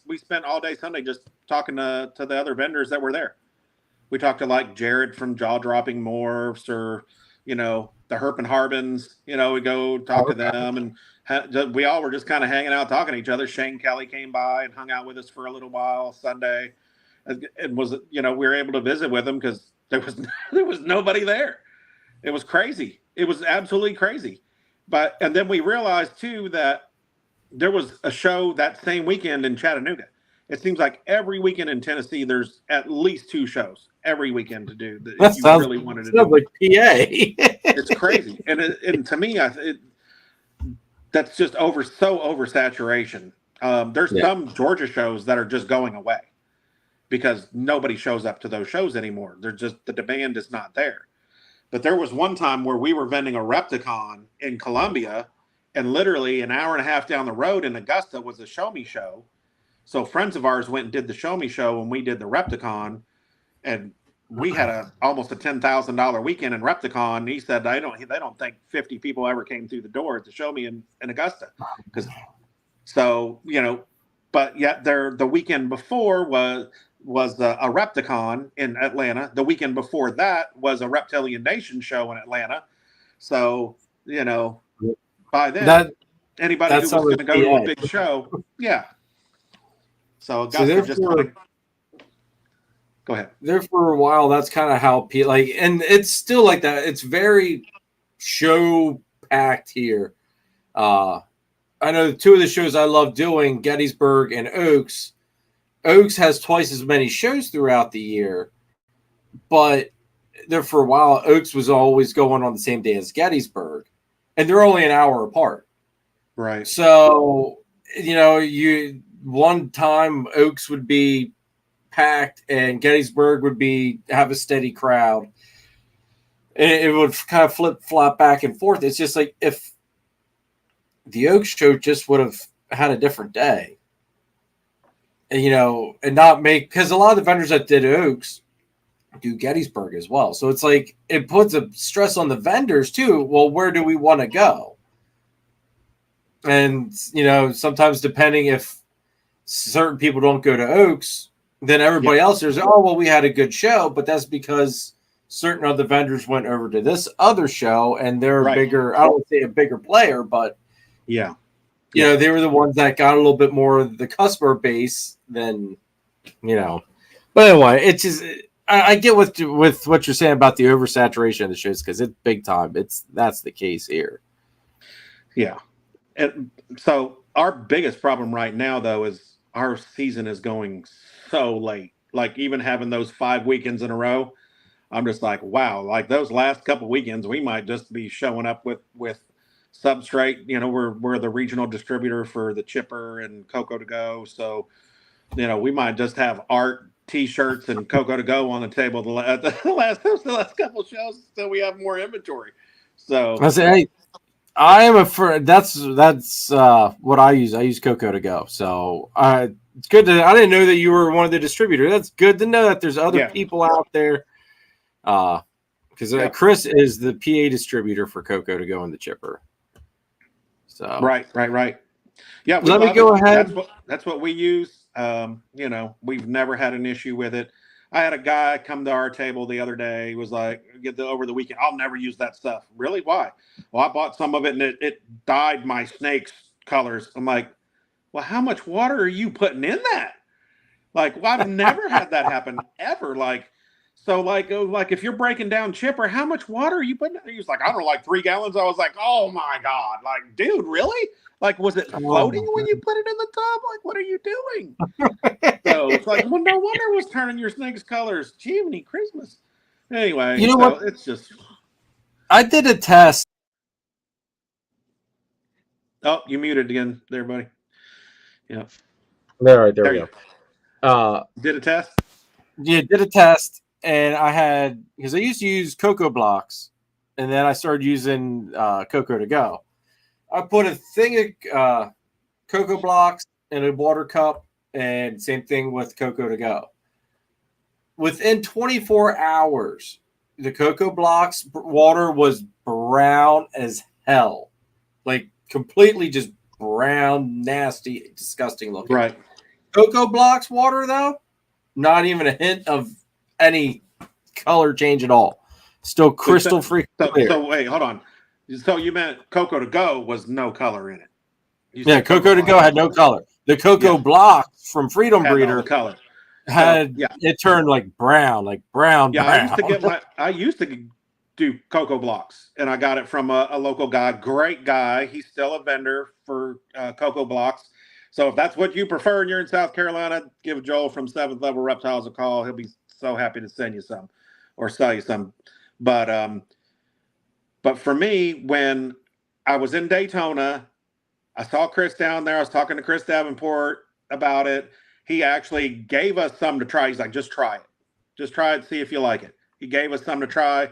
we spent all day Sunday just talking to the other vendors that were there. We talked to like Jared from Jaw Dropping Morphs, or the Herp and Harbins. We go talk to them, and we all were just kind of hanging out, talking to each other. Shane Kelly came by and hung out with us for a little while Sunday. It was we were able to visit with him because there was nobody there. It was crazy. It was absolutely crazy. And then we realized too that there was a show that same weekend in Chattanooga. It seems like every weekend in Tennessee, there's at least 2 shows every weekend to do. If you really wanted to do like PA. It's crazy. And to me, that's just oversaturation. There's some Georgia shows that are just going away because nobody shows up to those shows anymore. The demand is not there. But there was one time where we were vending a Repticon in Columbia, and literally an hour and a half down the road in Augusta was a Show Me show. So friends of ours went and did the Show Me show when we did the Repticon, and we had almost a $10,000 weekend in Repticon. And he said they don't think 50 people ever came through the door at the Show Me in Augusta, but yet the weekend before was a Repticon in Atlanta. The weekend before that was a Reptilian Nation show in Atlanta. So, by then, anybody who was going to go to a big show, yeah. So Augusta go ahead. There for a while, that's kind of how and it's still like that. It's very show packed here. I know 2 of the shows I love doing, Gettysburg and Oaks. Oaks has twice as many shows throughout the year, but there for a while, Oaks was always going on the same day as Gettysburg, and they're only an hour apart. Right. So, one time Oaks would be packed and Gettysburg would have a steady crowd. And it would kind of flip-flop back and forth. It's just like if the Oaks show just would have had a different day. And not make, because a lot of the vendors that did Oaks do Gettysburg as well. So it's like it puts a stress on the vendors too. Well, where do we want to go? And sometimes depending if certain people don't go to Oaks, then everybody else is, we had a good show, but that's because certain other vendors went over to this other show and they're a bigger, I don't want to say a bigger player, but they were the ones that got a little bit more of the customer base than, But anyway, it's just, I get with what you're saying about the oversaturation of the shows because it's big time. That's the case here. Yeah. And so our biggest problem right now, though, is our season is going so late. Like even having those 5 weekends in a row, I'm just like, wow, like those last couple weekends, we might just be showing up with substrate. We're the regional distributor for the chipper and Cocoa to Go. So, we might just have art, T-shirts, and Cocoa to Go on the table the last couple of shows, so we have more inventory. So I say, hey, I am that's what I use. I use Cocoa to Go. So it's good I didn't know that you were one of the distributors. That's good to know that there's other people out there. Because Chris is the PA distributor for Cocoa to Go and the chipper. So right. Yeah, let me go ahead. That's what we use. We've never had an issue with it. I had a guy come to our table the other day. He was like, over the weekend, I'll never use that stuff. Really? Why? Well, I bought some of it and it dyed my snake's colors. I'm like, well, how much water are you putting in that? Like, well, I've never had that happen ever. So if you're breaking down chipper, how much water are you putting in? He was like, I don't know, like 3 gallons. I was like, oh my God. Like, dude, really? Like, was it floating when you put it in the tub? Like, what are you doing? So it's like, well, no wonder it was turning your snake's colors. Jiminy Christmas. Anyway, what? It's just. I did a test. Oh, you muted again there, buddy. Yeah. All right, there we go. Did a test? Yeah, did a test. And I had, because I used to use Cocoa blocks, and then I started using Cocoa to Go. I put a thing of Cocoa blocks in a water cup, and same thing with Cocoa to Go. Within 24 hours, the Cocoa blocks water was brown as hell, like completely just brown, nasty, disgusting looking. Right. Cocoa Blocks water, though, not even a hint of any color change at all. Still crystal free. So wait, hold on. So you meant Cocoa to Go was no color in it? Yeah, Cocoa to Go had no color. The Cocoa Blocks from Freedom Breeder color. had it turned like brown. Yeah, Brown. I used to do Cocoa Blocks, and I got it from a local guy. Great guy. He's still a vendor for Cocoa Blocks. So if that's what you prefer and you're in South Carolina, give Joel from 7th Level Reptiles a call. He'll be so happy to send you some or sell you some. But for me, when I was in Daytona, I saw Chris down there. I was talking to Chris Davenport about it. He actually gave us some to try. He's like, just try it. Just try it, see if you like it. He gave us some to try.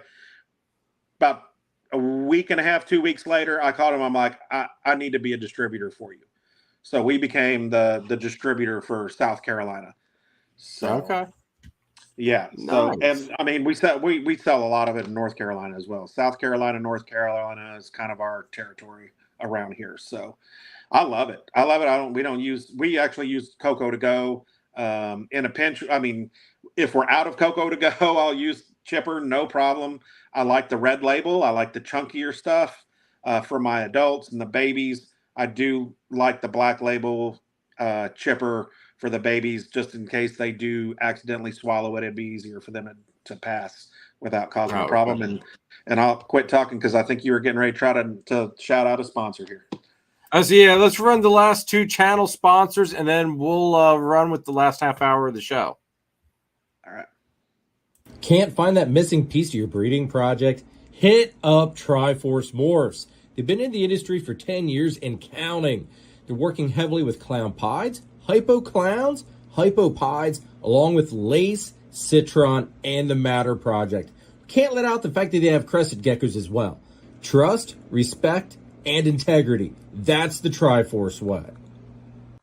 About a week and a half, 2 weeks later, I called him. I'm like, I need to be a distributor for you. So we became the distributor for South Carolina. So okay. Yeah. So and I mean we sell a lot of it in North Carolina as well. South Carolina, North Carolina is kind of our territory around here. So I love it. We actually use Cocoa to Go in a pinch. I mean, if we're out of Cocoa to Go, I'll use Chipper, no problem. I like the red label. I like the chunkier stuff for my adults and the babies. I do like the black label Chipper for the babies, just in case they do accidentally swallow it. It'd be easier for them to pass without causing a problem. Okay. And I'll quit talking because I think you were getting ready to try to shout out a sponsor here. So yeah, let's run the last two channel sponsors, and then we'll run with the last half hour of the show. All right. Can't find that missing piece of your breeding project? Hit up Triforce Morphs. They've been in the industry for 10 years and counting. They're working heavily with clown pieds, hypoclowns, hypopieds, along with lace, citron, and the Matter Project. Can't let out the fact that they have crested geckos as well. Trust, respect, and integrity. That's the Triforce way.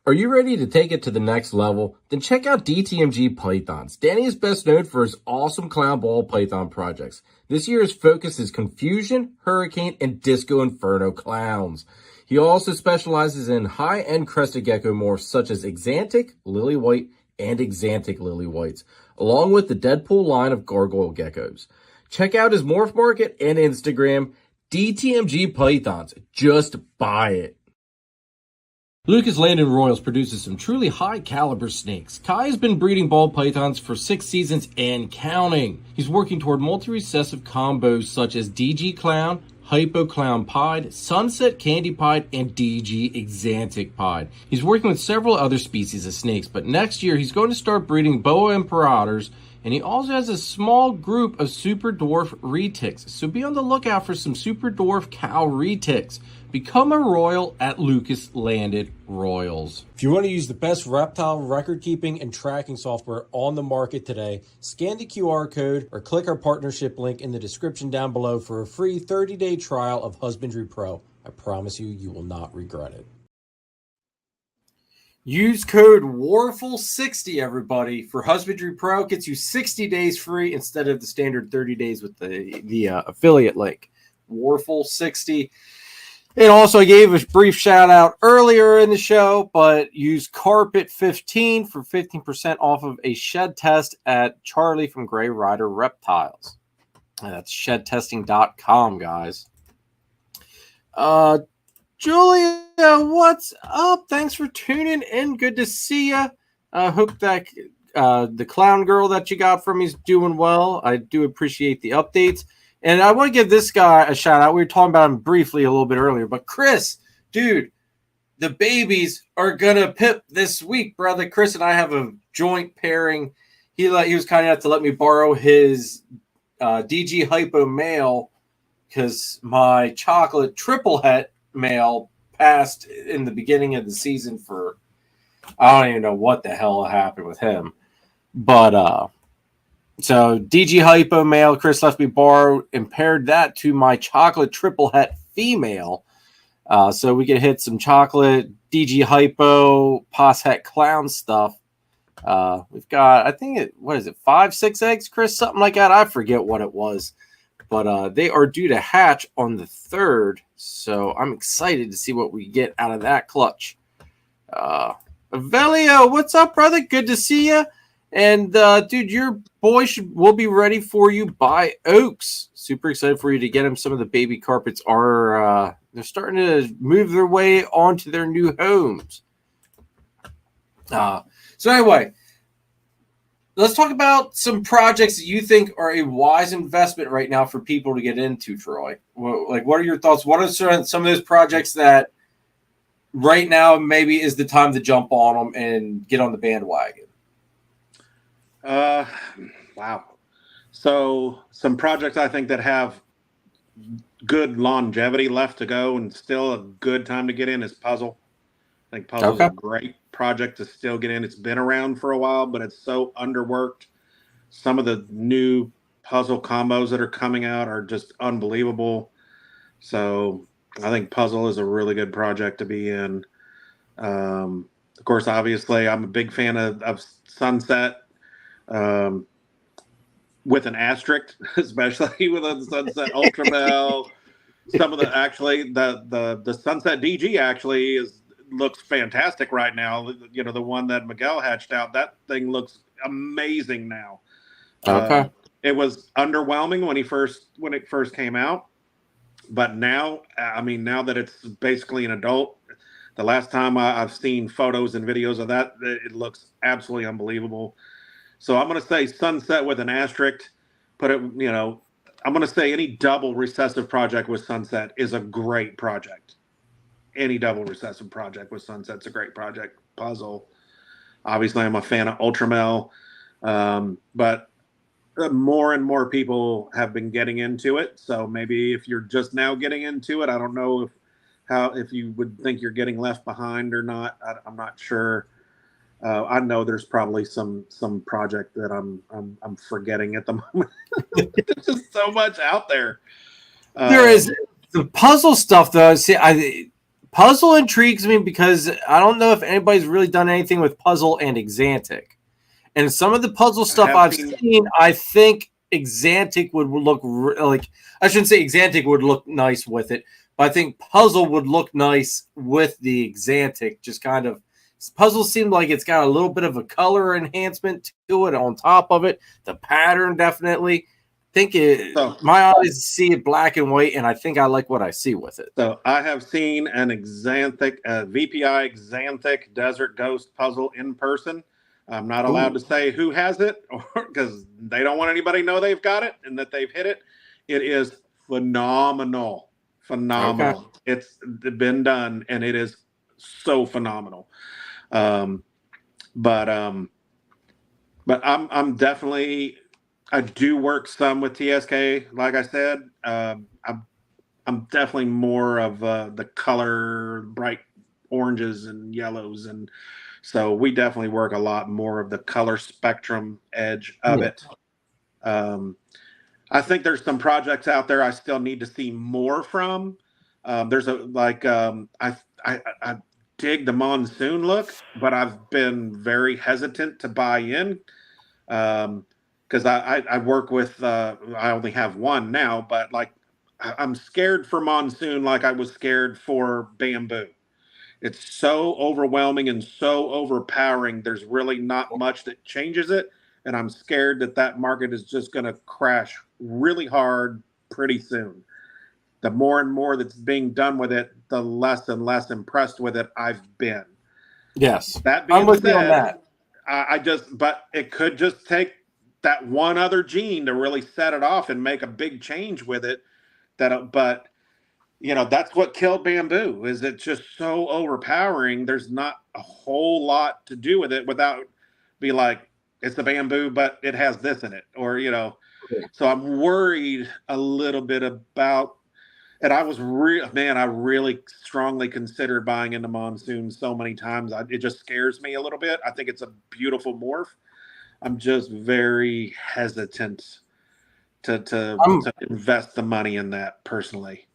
Are you ready to take it to the next level? Then check out DTMG Pythons. Danny is best known for his awesome clown ball python projects. This year's focus is Confusion, Hurricane, and Disco Inferno clowns. He also specializes in high-end crested gecko morphs such as Exantic, Lily White, and Exantic Lily Whites, along with the Deadpool line of gargoyle geckos. Check out his morph market and Instagram, DTMG Pythons. Just buy it. Lucas Landon Royals produces some truly high-caliber snakes. Kai has been breeding ball pythons for 6 seasons and counting. He's working toward multi-recessive combos such as DG Clown, Hypo Clown Pied, Sunset Candy Pied, and DG Exantic Pied. He's working with several other species of snakes, but next year he's going to start breeding Boa Imperators, and he also has a small group of super dwarf retics. So be on the lookout for some super dwarf cow retics. Become a royal at Lucas Landon Royals. If you want to use the best reptile record keeping and tracking software on the market today, scan the QR code or click our partnership link in the description down below for a free 30-day trial of Husbandry Pro. I promise you will not regret it. Use code Warfel60, everybody, for Husbandry Pro. Gets you 60 days free instead of the standard 30 days with the affiliate link. Warfel60. And also, I gave a brief shout out earlier in the show, but use Carpet15 for 15% off of a shed test at Charlie from Gray Rider Reptiles. And that's shedtesting.com, guys. Julia, what's up? Thanks for tuning in. Good to see you. I hope that the clown girl that you got from me is doing well. I do appreciate the updates. And I want to give this guy a shout out. We were talking about him briefly a little bit earlier, but Chris, dude, the babies are going to pip this week, brother. Chris and I have a joint pairing. He was kind enough to let me borrow his DG Hypo male because my chocolate triple het male passed in the beginning of the season for, I don't even know what the hell happened with him. But, so DG Hypo male, Chris left me borrow and paired that to my chocolate triple het female. So we could hit some chocolate DG Hypo pos het clown stuff. We've got, I think 5, 6 eggs, Chris, something like that. I forget what it was. but they are due to hatch on the 3rd, so I'm excited to see what we get out of that clutch. Avelio, what's up, brother? Good to see you. And dude, your boy will be ready for you by Oaks. Super excited for you to get him. Some of the baby carpets are they're starting to move their way onto their new homes. So anyway, let's talk about some projects that you think are a wise investment right now for people to get into, Troy. What are your thoughts? What are some of those projects that right now maybe is the time to jump on them and get on the bandwagon? Wow. So some projects I think that have good longevity left to go and still a good time to get in is Puzzle. I think Puzzle's a great project to still get in. It's been around for a while, but it's so underworked. Some of the new puzzle combos that are coming out are just unbelievable. So I think Puzzle is a really good project to be in. Of course, obviously, I'm a big fan of Sunset. With an asterisk, especially with the Sunset Ultra Bell. Some of the Sunset DG actually looks fantastic right now. You know, the one that Miguel hatched out, that thing looks amazing now. Okay. It was underwhelming when it first came out, but now, I mean, now that it's basically an adult, the last time I've seen photos and videos of that, it looks absolutely unbelievable. So I'm going to say Sunset with an asterisk. I'm going to say any double recessive project with Sunset is a great project. Any double recessive project with Sunset's a great project. Puzzle. Obviously, I'm a fan of Ultramel. But more and more people have been getting into it. So maybe if you're just now getting into it, I don't know if you would think you're getting left behind or not. I'm not sure. I know there's probably some project that I'm forgetting at the moment. There's just so much out there. There is the puzzle stuff, though. See, puzzle intrigues me because I don't know if anybody's really done anything with puzzle and Exantic. And some of the puzzle stuff I've seen, I think Exantic would look like. I shouldn't say Exantic would look nice with it, but I think puzzle would look nice with the Exantic. Just kind of. Puzzle seemed like it's got a little bit of a color enhancement to it on top of it. The pattern definitely. My eyes see it black and white, and I think I like what I see with it. So I have seen an Exantic, VPI Exantic Desert Ghost puzzle in person. I'm not allowed to say who has it because they don't want anybody to know they've got it and that they've hit it. It is phenomenal. Phenomenal. Okay. It's been done, and it is so phenomenal. But I'm definitely, I do work some with TSK. Like I said, I'm definitely more of the color, bright oranges and yellows, and so we definitely work a lot more of the color spectrum edge of it. I think there's some projects out there I still need to see more from. There's I dig the monsoon look, but I've been very hesitant to buy in because I work with I only have one now, but like I'm scared for monsoon like I was scared for bamboo. It's so overwhelming and so overpowering. There's really not much that changes it, and I'm scared that market is just going to crash really hard pretty soon. The more and more that's being done with it, the less and less impressed with it I've been. Yes. That being I'm with said, you on that. But it could just take that one other gene to really set it off and make a big change with it. But that's what killed bamboo, is it's just so overpowering. There's not a whole lot to do with it without be like, it's the bamboo, but it has this in it, or, so I'm worried a little bit about. And I really strongly considered buying into monsoon so many times. It just scares me a little bit. I think it's a beautiful morph. I'm just very hesitant to invest the money in that personally.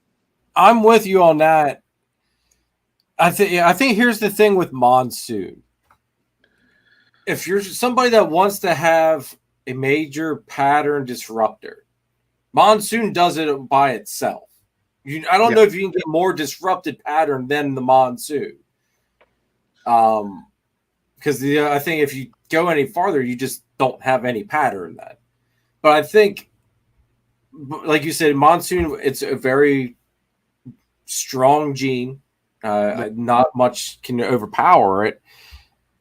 I'm with you on that. I think here's the thing with monsoon. If you're somebody that wants to have a major pattern disruptor, Monsoon does it by itself. I don't Yeah. know if you can get more disrupted pattern than the Monsoon. Because I think if you go any farther, you just don't have any pattern then. But I think, like you said, Monsoon, it's a very strong gene. Not much can overpower it.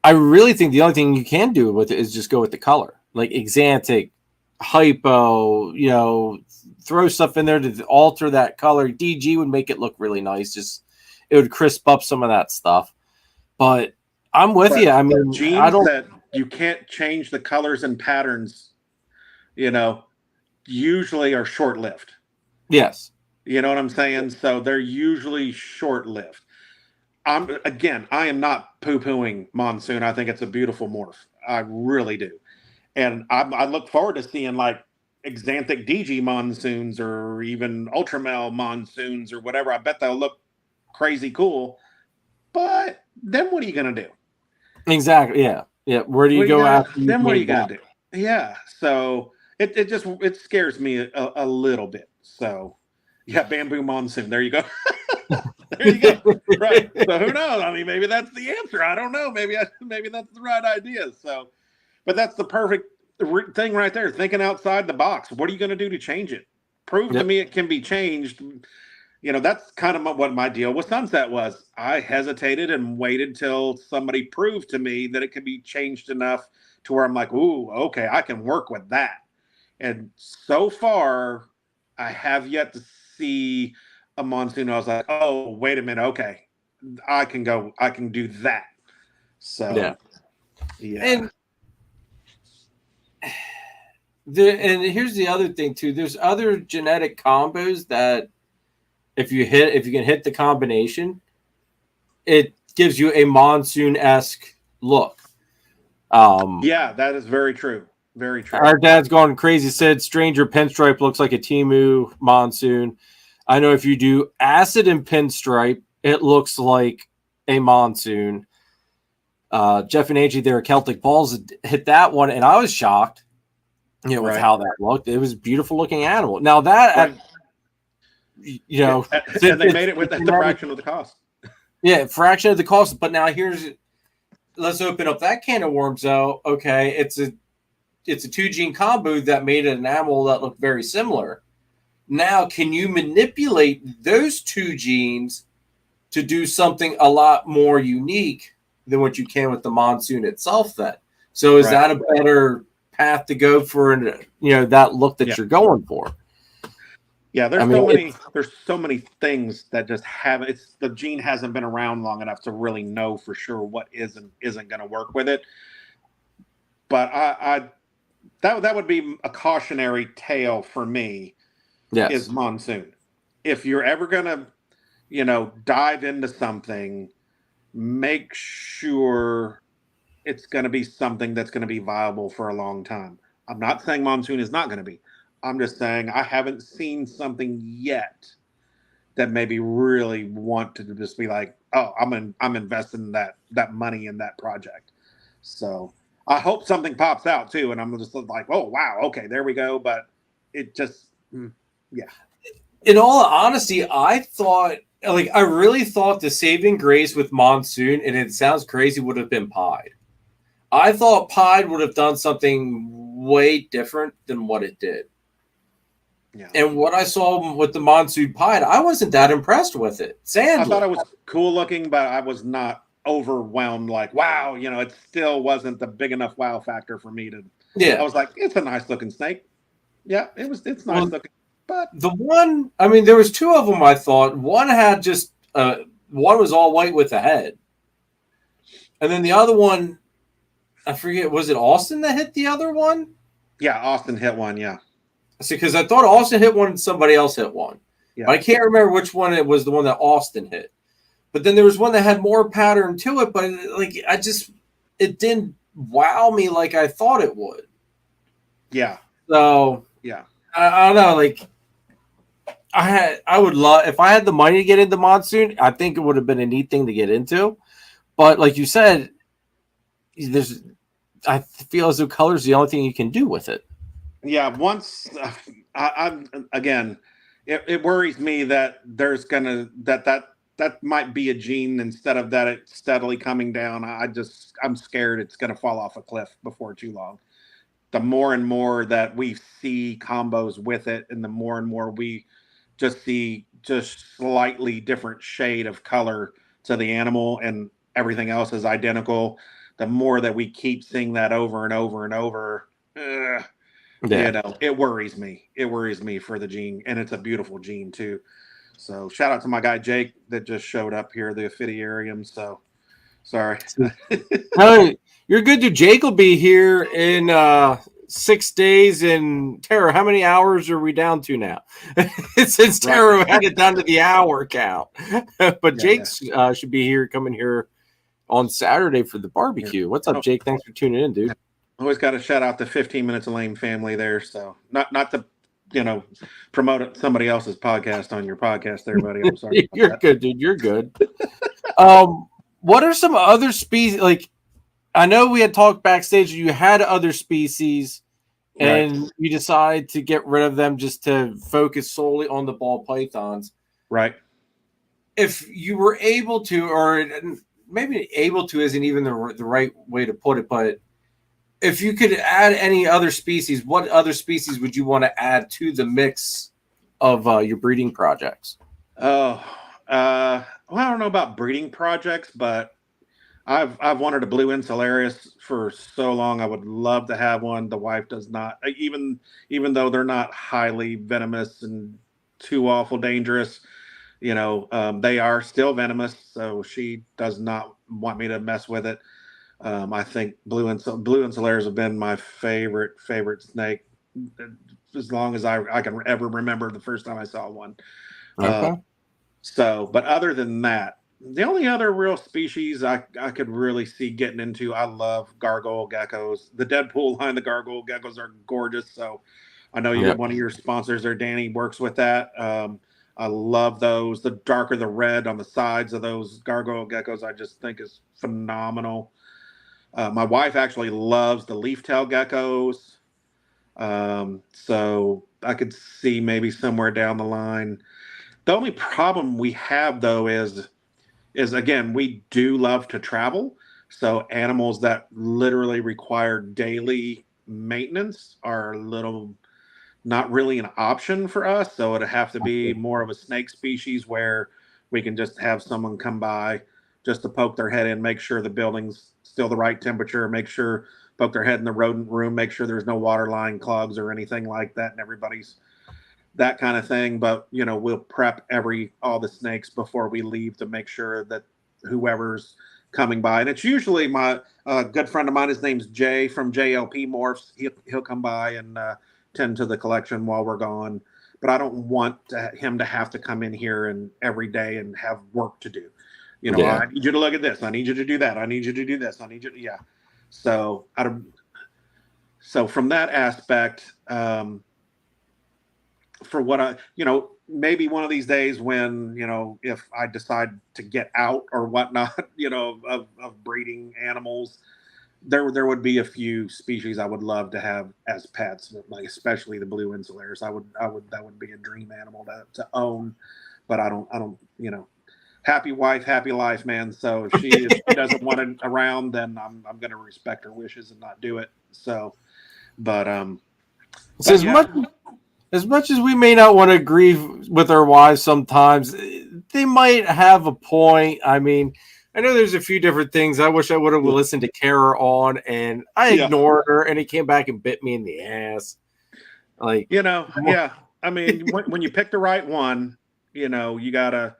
I really think the only thing you can do with it is just go with the color, like Exantic, Hypo, throw stuff in there to alter that color. DG would make it look really nice. Just it would crisp up some of that stuff. But I'm with you. I mean, genes I don't. That you can't change the colors and patterns, usually are short-lived. Yes. You know what I'm saying? So they're usually short-lived. I am not poo-pooing Monsoon. I think it's a beautiful morph. I really do. And I look forward to seeing like Exantic DG Monsoons or even Ultramel Monsoons or whatever. I bet they'll look crazy cool. But then what are you going to do? Exactly. Yeah. Yeah. Where do you go after? Then what are you going to do? Yeah. So it scares me a little bit. So yeah, Bamboo Monsoon. There you go. There you go. Right. So who knows? I mean, maybe that's the answer. I don't know. Maybe that's the right idea. So, but that's the perfect thing right there. Thinking outside the box. What are you going to do to change it? Prove to me it can be changed. That's kind of what my deal with Sunset was. I hesitated and waited till somebody proved to me that it could be changed enough to where I'm like, ooh, okay, I can work with that. And so far, I have yet to see a Monsoon. I was like, oh, wait a minute. Okay. I can do that. So, yeah. And here's the other thing too. There's other genetic combos that if you can hit the combination, it gives you a Monsoon-esque look. Yeah, that is very true. Very true. Our dad's gone crazy. Said Stranger Pinstripe looks like a Temu Monsoon. I know if you do Acid and Pinstripe, it looks like a Monsoon. Jeff and Angie there at Celtic Balls hit that one, and I was shocked, with how that looked. It was a beautiful looking animal. Now that, and they made it with the fraction of the cost. Yeah, fraction of the cost. But now let's open up that can of worms. Though, okay, it's a 2-gene combo that made an animal that looked very similar. Now, can you manipulate those 2 genes to do something a lot more unique than what you can with the Monsoon itself then? So is that a better path to go for, that look that you're going for? Yeah, there's so many things that just the gene hasn't been around long enough to really know for sure what isn't going to work with it. But that would be a cautionary tale for me. Yes. Is Monsoon. If you're ever going to, dive into something, make sure it's going to be something that's going to be viable for a long time. I'm not saying Monsoon is not going to be. I'm just saying I haven't seen something yet that maybe really want to just be like, oh, I'm investing that money in that project. So I hope something pops out too, and I'm just like, oh wow, okay, there we go. But it just, yeah. In all honesty, I really thought the saving grace with Monsoon, and it sounds crazy, would have been Pied. I thought Pied would have done something way different than what it did. Yeah. And what I saw with the Monsoon Pied, I wasn't that impressed with it. I thought it was cool looking, but I was not overwhelmed. Like, wow, it still wasn't the big enough wow factor for me to. Yeah, I was like, it's a nice looking snake. Yeah, it's nice looking. But the one, there was 2 of them. I thought one had just one was all white with a head, and then the other one, I forget, was it Austin that hit the other one? Yeah, Austin hit one. Yeah. See, because I thought Austin hit one and somebody else hit one. Yeah. But I can't remember which one it was, the one that Austin hit. But then there was one that had more pattern to it, but it didn't wow me like I thought it would. Yeah. So yeah, I don't know. I would love, if I had the money to get into Monsoon, I think it would have been a neat thing to get into. But like you said, I feel as though color is the only thing you can do with it. Yeah, once I'm again, it worries me that there's gonna that might be a gene instead of that it's steadily coming down. I'm scared it's gonna fall off a cliff before too long. The more and more that we see combos with it, and the more and more we just see just slightly different shade of color to the animal, and everything else is identical. The more that we keep seeing that over and over and over, it worries me. It worries me for the gene, and it's a beautiful gene too. So shout out to my guy Jake that just showed up here, the Ophidiarium. So sorry. No, you're good, dude. Jake will be here in 6 days. And Tara, how many hours are we down to now? Since Tara had it down to the hour count. But Jake should be here, coming here on Saturday for the barbecue. What's up, Jake? Thanks for tuning in, dude. Always got to shout out the 15 Minutes of Lame family there. So not to promote somebody else's podcast on your podcast there, buddy. I'm sorry. You're good, dude. You're good. What are some other species? Like, I know we had talked backstage. You had other species, and you decided to get rid of them just to focus solely on the ball pythons. Right. If you were able to, or maybe able to isn't even the right way to put it, but if you could add any other species, what other species would you want to add to the mix of your breeding projects? Oh, well, I don't know about breeding projects, but I've wanted a blue insularis for so long. I would love to have one. The wife does not, even though they're not highly venomous and too awful dangerous. They are still venomous, so she does not want me to mess with it. I think blue insularis have been my favorite snake as long as I can ever remember the first time I saw one. Okay. But other than that, the only other real species I could really see getting into, I love gargoyle geckos. The Deadpool line, the gargoyle geckos are gorgeous. So I know one of your sponsors there, Danny, works with that. I love those. The darker the red on the sides of those gargoyle geckos, I just think is phenomenal. My wife actually loves the leaf-tail geckos. So I could see maybe somewhere down the line. The only problem we have, though, is again, we do love to travel. So animals that literally require daily maintenance are not really an option for us. So it'd have to be more of a snake species where we can just have someone come by just to poke their head in, make sure the building's still the right temperature, poke their head in the rodent room, make sure there's no water line clogs or anything like that, and everybody's that kind of thing. But we'll prep all the snakes before we leave to make sure that whoever's coming by, and it's usually my good friend of mine, his name's Jay from JLP Morphs. He'll come by and tend to the collection while we're gone. But I don't want him to have to come in here and every day and have work to do. I need you to look at this. I need you to do that. I need you to do this. I need you to, So from that aspect, for what maybe one of these days when, if I decide to get out or whatnot, of breeding animals, there would be a few species I would love to have as pets, like especially the blue insularis. That would be a dream animal to own, but I don't, happy wife, happy life, man. So if she doesn't want it around, then I'm going to respect her wishes and not do it. So, so as much as we may not want to agree with our wives sometimes, they might have a point. I mean, I know there's a few different things I wish I would have listened to Kara on, and I ignored her, and he came back and bit me in the ass. Like, I mean, when you pick the right one, you gotta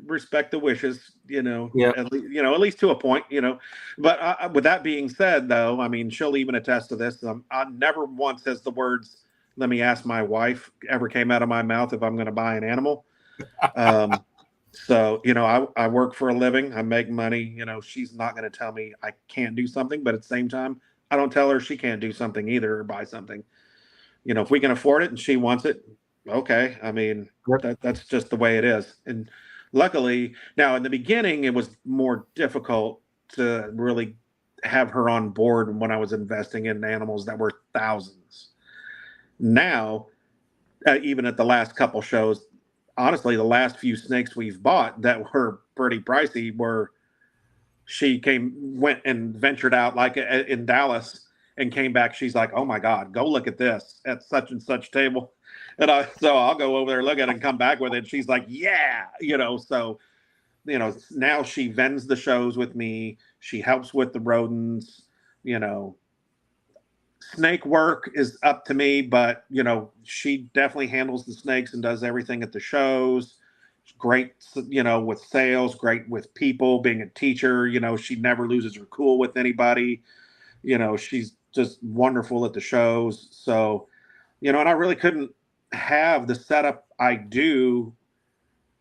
respect the wishes, at least to a point, But with that being said, though, I mean, she'll even attest to this. I never once has the words, "Let me ask my wife," ever came out of my mouth if I'm going to buy an animal. So, I work for a living. I make money. She's not going to tell me I can't do something, but at the same time, I don't tell her she can't do something either or buy something. If we can afford it and she wants it, okay. I mean, that's just the way it is. And luckily, now in the beginning, it was more difficult to really have her on board when I was investing in animals that were thousands. Now, even at the last couple shows, honestly, the last few snakes we've bought that were pretty pricey were she went and ventured out like in Dallas and came back. She's like, oh my God, go look at this at such and such table. And so I'll go over there, look at it and come back with it. She's like, yeah, so, now she vends the shows with me. She helps with the rodents, snake work is up to me, but she definitely handles the snakes and does everything at the shows. She's great, with sales, great with people, being a teacher, she never loses her cool with anybody. She's just wonderful at the shows. So, and I really couldn't have the setup I do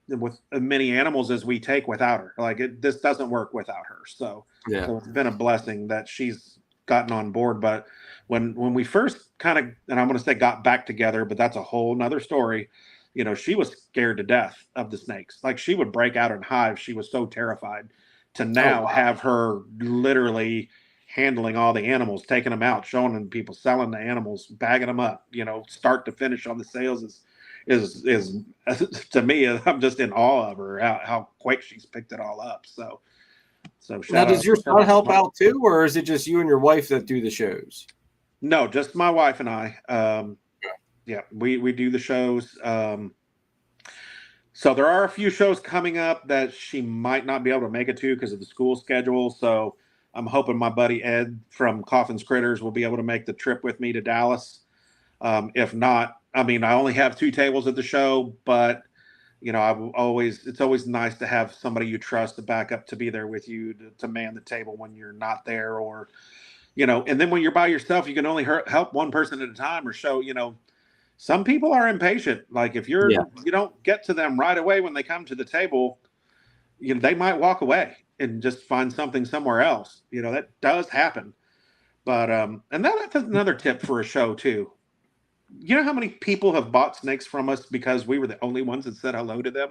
with as many animals as we take without her. Like this doesn't work without her. So it's been a blessing that she's gotten on board. But when we first kind of, and I'm going to say got back together, but that's a whole nother story. She was scared to death of the snakes. Like she would break out in hives. She was so terrified. To now have her literally handling all the animals, taking them out, showing them people, selling the animals, bagging them up, start to finish on the sales is to me, I'm just in awe of her, how quick she's picked it all up. So now, does your son help out too, or is it just you and your wife that do the shows? No, just my wife and I. Yeah, we do the shows. So there are a few shows coming up that she might not be able to make it to because of the school schedule. So I'm hoping my buddy Ed from Coffin's Critters will be able to make the trip with me to Dallas. If not, I only have 2 tables at the show, but it's always nice to have somebody you trust to back up, to be there with you, to man the table when you're not there, or, and then when you're by yourself, you can only help one person at a time or show, some people are impatient. Like if you don't get to them right away when they come to the table, they might walk away and just find something somewhere else. That does happen. But, and that's another tip for a show too. You know how many people have bought snakes from us because we were the only ones that said hello to them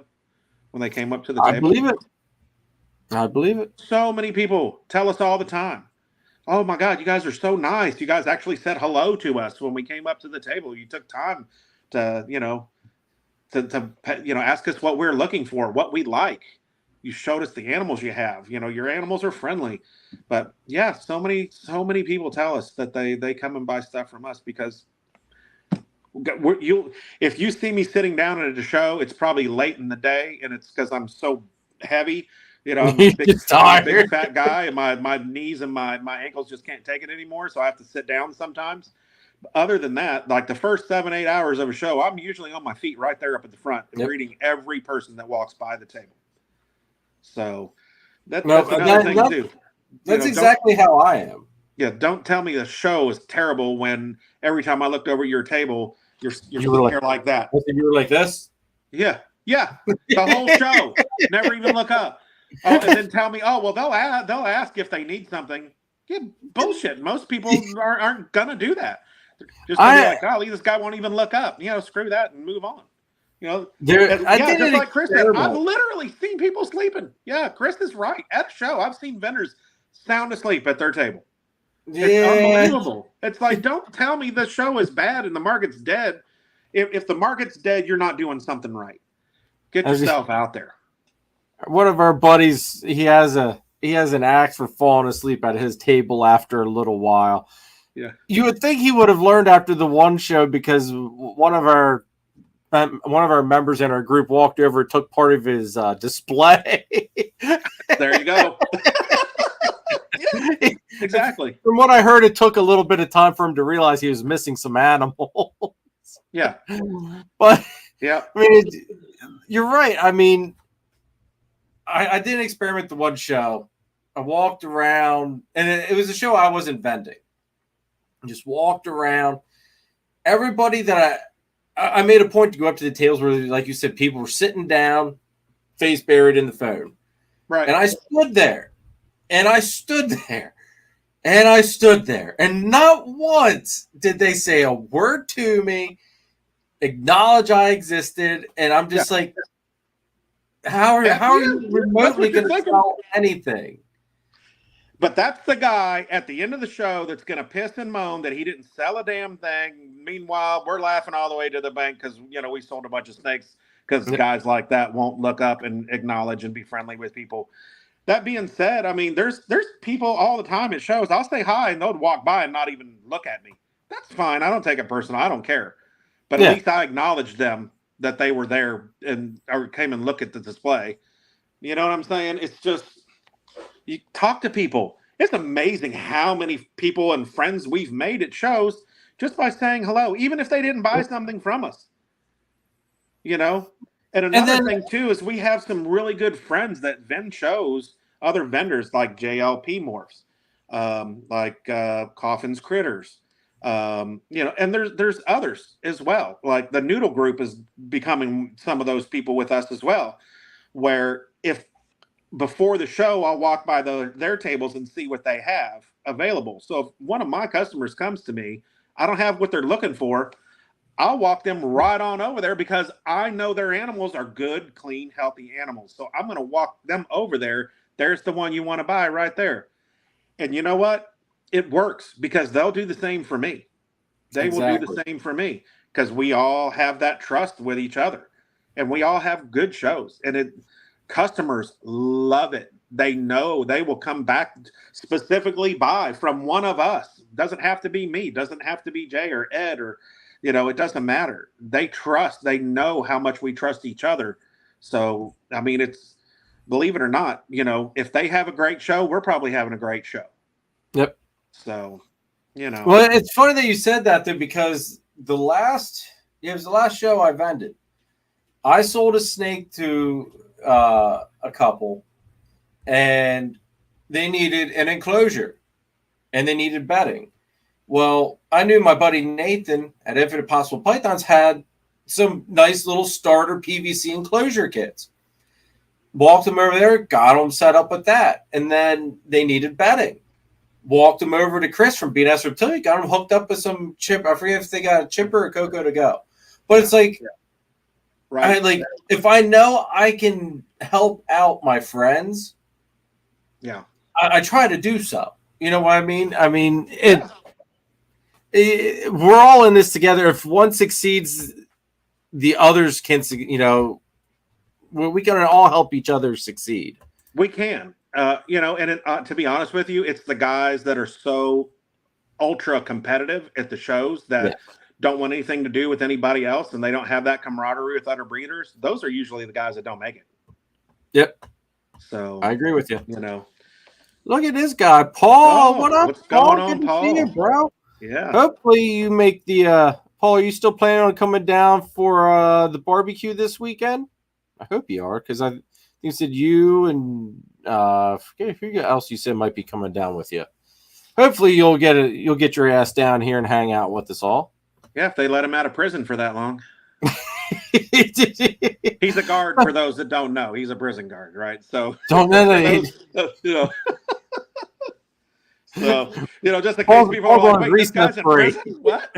when they came up to the table? I believe it. So many people tell us all the time, oh my God, you guys are so nice. You guys actually said hello to us when we came up to the table. You took time to, ask us what we're looking for, what we like. You showed us the animals you have. Your animals are friendly. But yeah, so many people tell us that they come and buy stuff from us because if you see me sitting down at a show, it's probably late in the day, and it's because I'm so heavy. I'm a big fat guy, and my knees and my ankles just can't take it anymore, so I have to sit down sometimes. But other than that, like the first 7-8 hours of a show, I'm usually on my feet right there up at the front and greeting every person that walks by the table. So that's another thing too. That's exactly how I am. Yeah, don't tell me the show is terrible when every time I looked over your table, you're sitting here like that. You were like this? Yeah. The whole show. Never even look up. Oh, and then tell me, oh, well, they'll ask if they need something. Yeah, bullshit. Most people aren't gonna do that. They're just gonna be like, golly, this guy won't even look up. Screw that and move on. Just like Chris said, I've literally seen people sleeping. Yeah, Chris is right. At a show, I've seen vendors sound asleep at their table. It's unbelievable. It's like, don't tell me the show is bad and the market's dead. If the market's dead, you're not doing something right. Get yourself out there. One of our buddies, he has an axe for falling asleep at his table after a little while. Yeah, you would think he would have learned after the one show because one of our members in our group walked over and took part of his display. There you go. Yeah, exactly. From what I heard, it took a little bit of time for him to realize he was missing some animals. Yeah. But yeah, you're right. I did an experiment the one show. I walked around, and it was a show I wasn't vending. I just walked around. Everybody that I made a point to go up to the tables where, like you said, people were sitting down, face buried in the phone. Right. And I stood there. And I stood there. And I stood there. And not once did they say a word to me, acknowledge I existed. And I'm just like, how are you remotely going to sell anything? But that's the guy at the end of the show that's going to piss and moan that he didn't sell a damn thing, meanwhile, we're laughing all the way to the bank because, we sold a bunch of snakes because guys like that won't look up and acknowledge and be friendly with people. That being said, I mean, there's people all the time at shows. I'll say hi and they'll walk by and not even look at me. That's fine. I don't take it personal. I don't care. But at least I acknowledged them that they were there or came and look at the display. You know what I'm saying? It's just, you talk to people. It's amazing how many people and friends we've made at shows just by saying hello, even if they didn't buy something from us. And another thing too is we have some really good friends that vend shows, other vendors like JLP Morphs, like Coffin's Critters, and there's others as well. Like the Noodle Group is becoming some of those people with us as well, where if before the show I'll walk by their tables and see what they have available. So if one of my customers comes to me, I don't have what they're looking for, I'll walk them right on over there because I know their animals are good, clean, healthy animals. So I'm going to walk them over there. There's the one you want to buy right there. And you know what? It works because they'll do the same for me. They will do the same for me because we all have that trust with each other and we all have good shows and customers love it. They know they will come back specifically buy from one of us. Doesn't have to be me. Doesn't have to be Jay or Ed or it doesn't matter. They know how much we trust each other. So, I mean, it's, believe it or not, if they have a great show, we're probably having a great show. Yep. So, Well, it's funny that you said that, though, because it was the last show I vended. I sold a snake to a couple, and they needed an enclosure, and they needed bedding. Well, I knew my buddy Nathan at Infinite Possible Pythons had some nice little starter PVC enclosure kits. Walked them over there, got them set up with that. And then they needed bedding. Walked them over to Chris from S Reptilia, got them hooked up with some chip. I forget if they got a chipper or Coco to go. But it's like, right? If I know I can help out my friends, I try to do so. You know what I mean? I mean, we're all in this together. If one succeeds, the others can, we can all help each other succeed. We can, to be honest with you, it's the guys that are so ultra competitive at the shows that don't want anything to do with anybody else and they don't have that camaraderie with other breeders. Those are usually the guys that don't make it. Yep. So I agree with you. Look at this guy, Paul. What up, what's Paul? going on, Paul? Good to see you, bro. Yeah. Hopefully you make the Paul, are you still planning on coming down for the barbecue this weekend? I hope you are, because I think you said you and forget who else you said might be coming down with you. Hopefully you'll get your ass down here and hang out with us all. Yeah, if they let him out of prison for that long. He's a guard for those that don't know. He's a prison guard, right? So don't know So, just in case people are like, wait, this guy's in prison? What?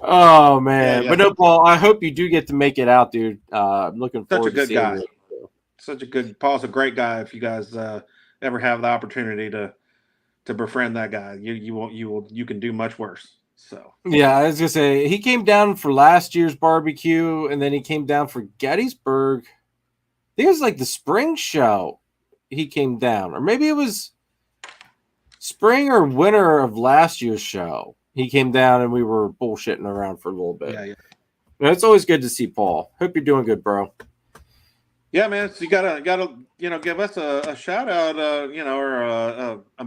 Oh, man. But no, Paul, I hope you do get to make it out, dude. I'm looking forward to seeing you. Such a good guy. Paul's a great guy. If you guys ever have the opportunity to befriend that guy, you can do much worse. So yeah, I was gonna say he came down for last year's barbecue, and then he came down for Gettysburg. I think it was like the spring show. He came down, or maybe it was spring or winter of last year's show. He came down, and we were bullshitting around for a little bit. Yeah. But it's always good to see Paul. Hope you're doing good, bro. Yeah, man. So you gotta give us a shout out, or a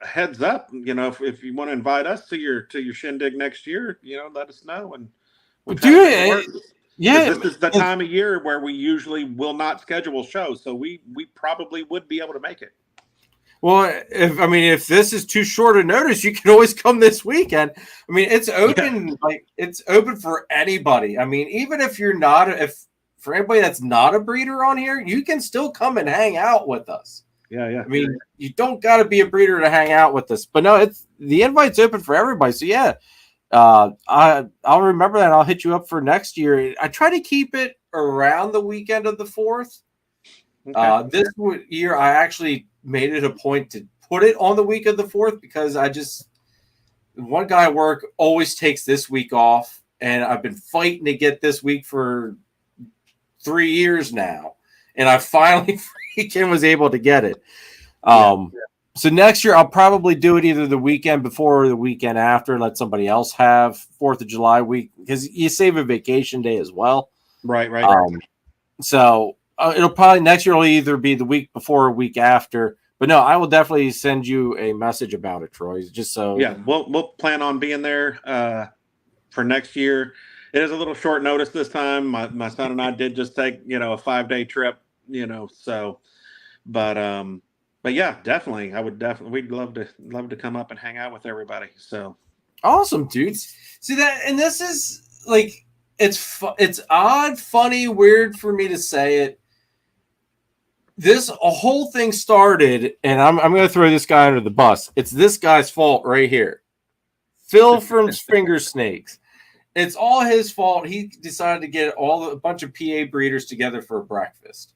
heads up. If you want to invite us to your shindig next year, let us know and we'll this is the time of year where we usually will not schedule shows, so we probably would be able to make it. Well, if this is too short a notice, you can always come this weekend. I mean, it's open, it's open for anybody. I mean, even if you're not, for anybody that's not a breeder on here, you can still come and hang out with us. Yeah. I mean, you don't got to be a breeder to hang out with us, but no, the invite's open for everybody. So yeah. I'll remember that. I'll hit you up for next year. I try to keep it around the weekend of the 4th. Okay. This year, I actually made it a point to put it on the week of the 4th because one guy at work always takes this week off, and I've been fighting to get this week for 3 years now, and I finally freaking was able to get it. So next year I'll probably do it either the weekend before or the weekend after, let somebody else have 4th of July week, because you save a vacation day as well. Right. So it'll probably next year will either be the week before or week after. But no, I will definitely send you a message about it, Troy. Just so we'll plan on being there for next year. It is a little short notice this time. My son and I did just take a 5-day trip. So, but yeah, definitely. We'd love to come up and hang out with everybody. So awesome, dudes. See that, and this is like it's odd, funny, weird for me to say it. A whole thing started, and I'm going to throw this guy under the bus. It's this guy's fault right here. Phil from Finger Snakes. It's all his fault. He decided to get a bunch of PA breeders together for a breakfast.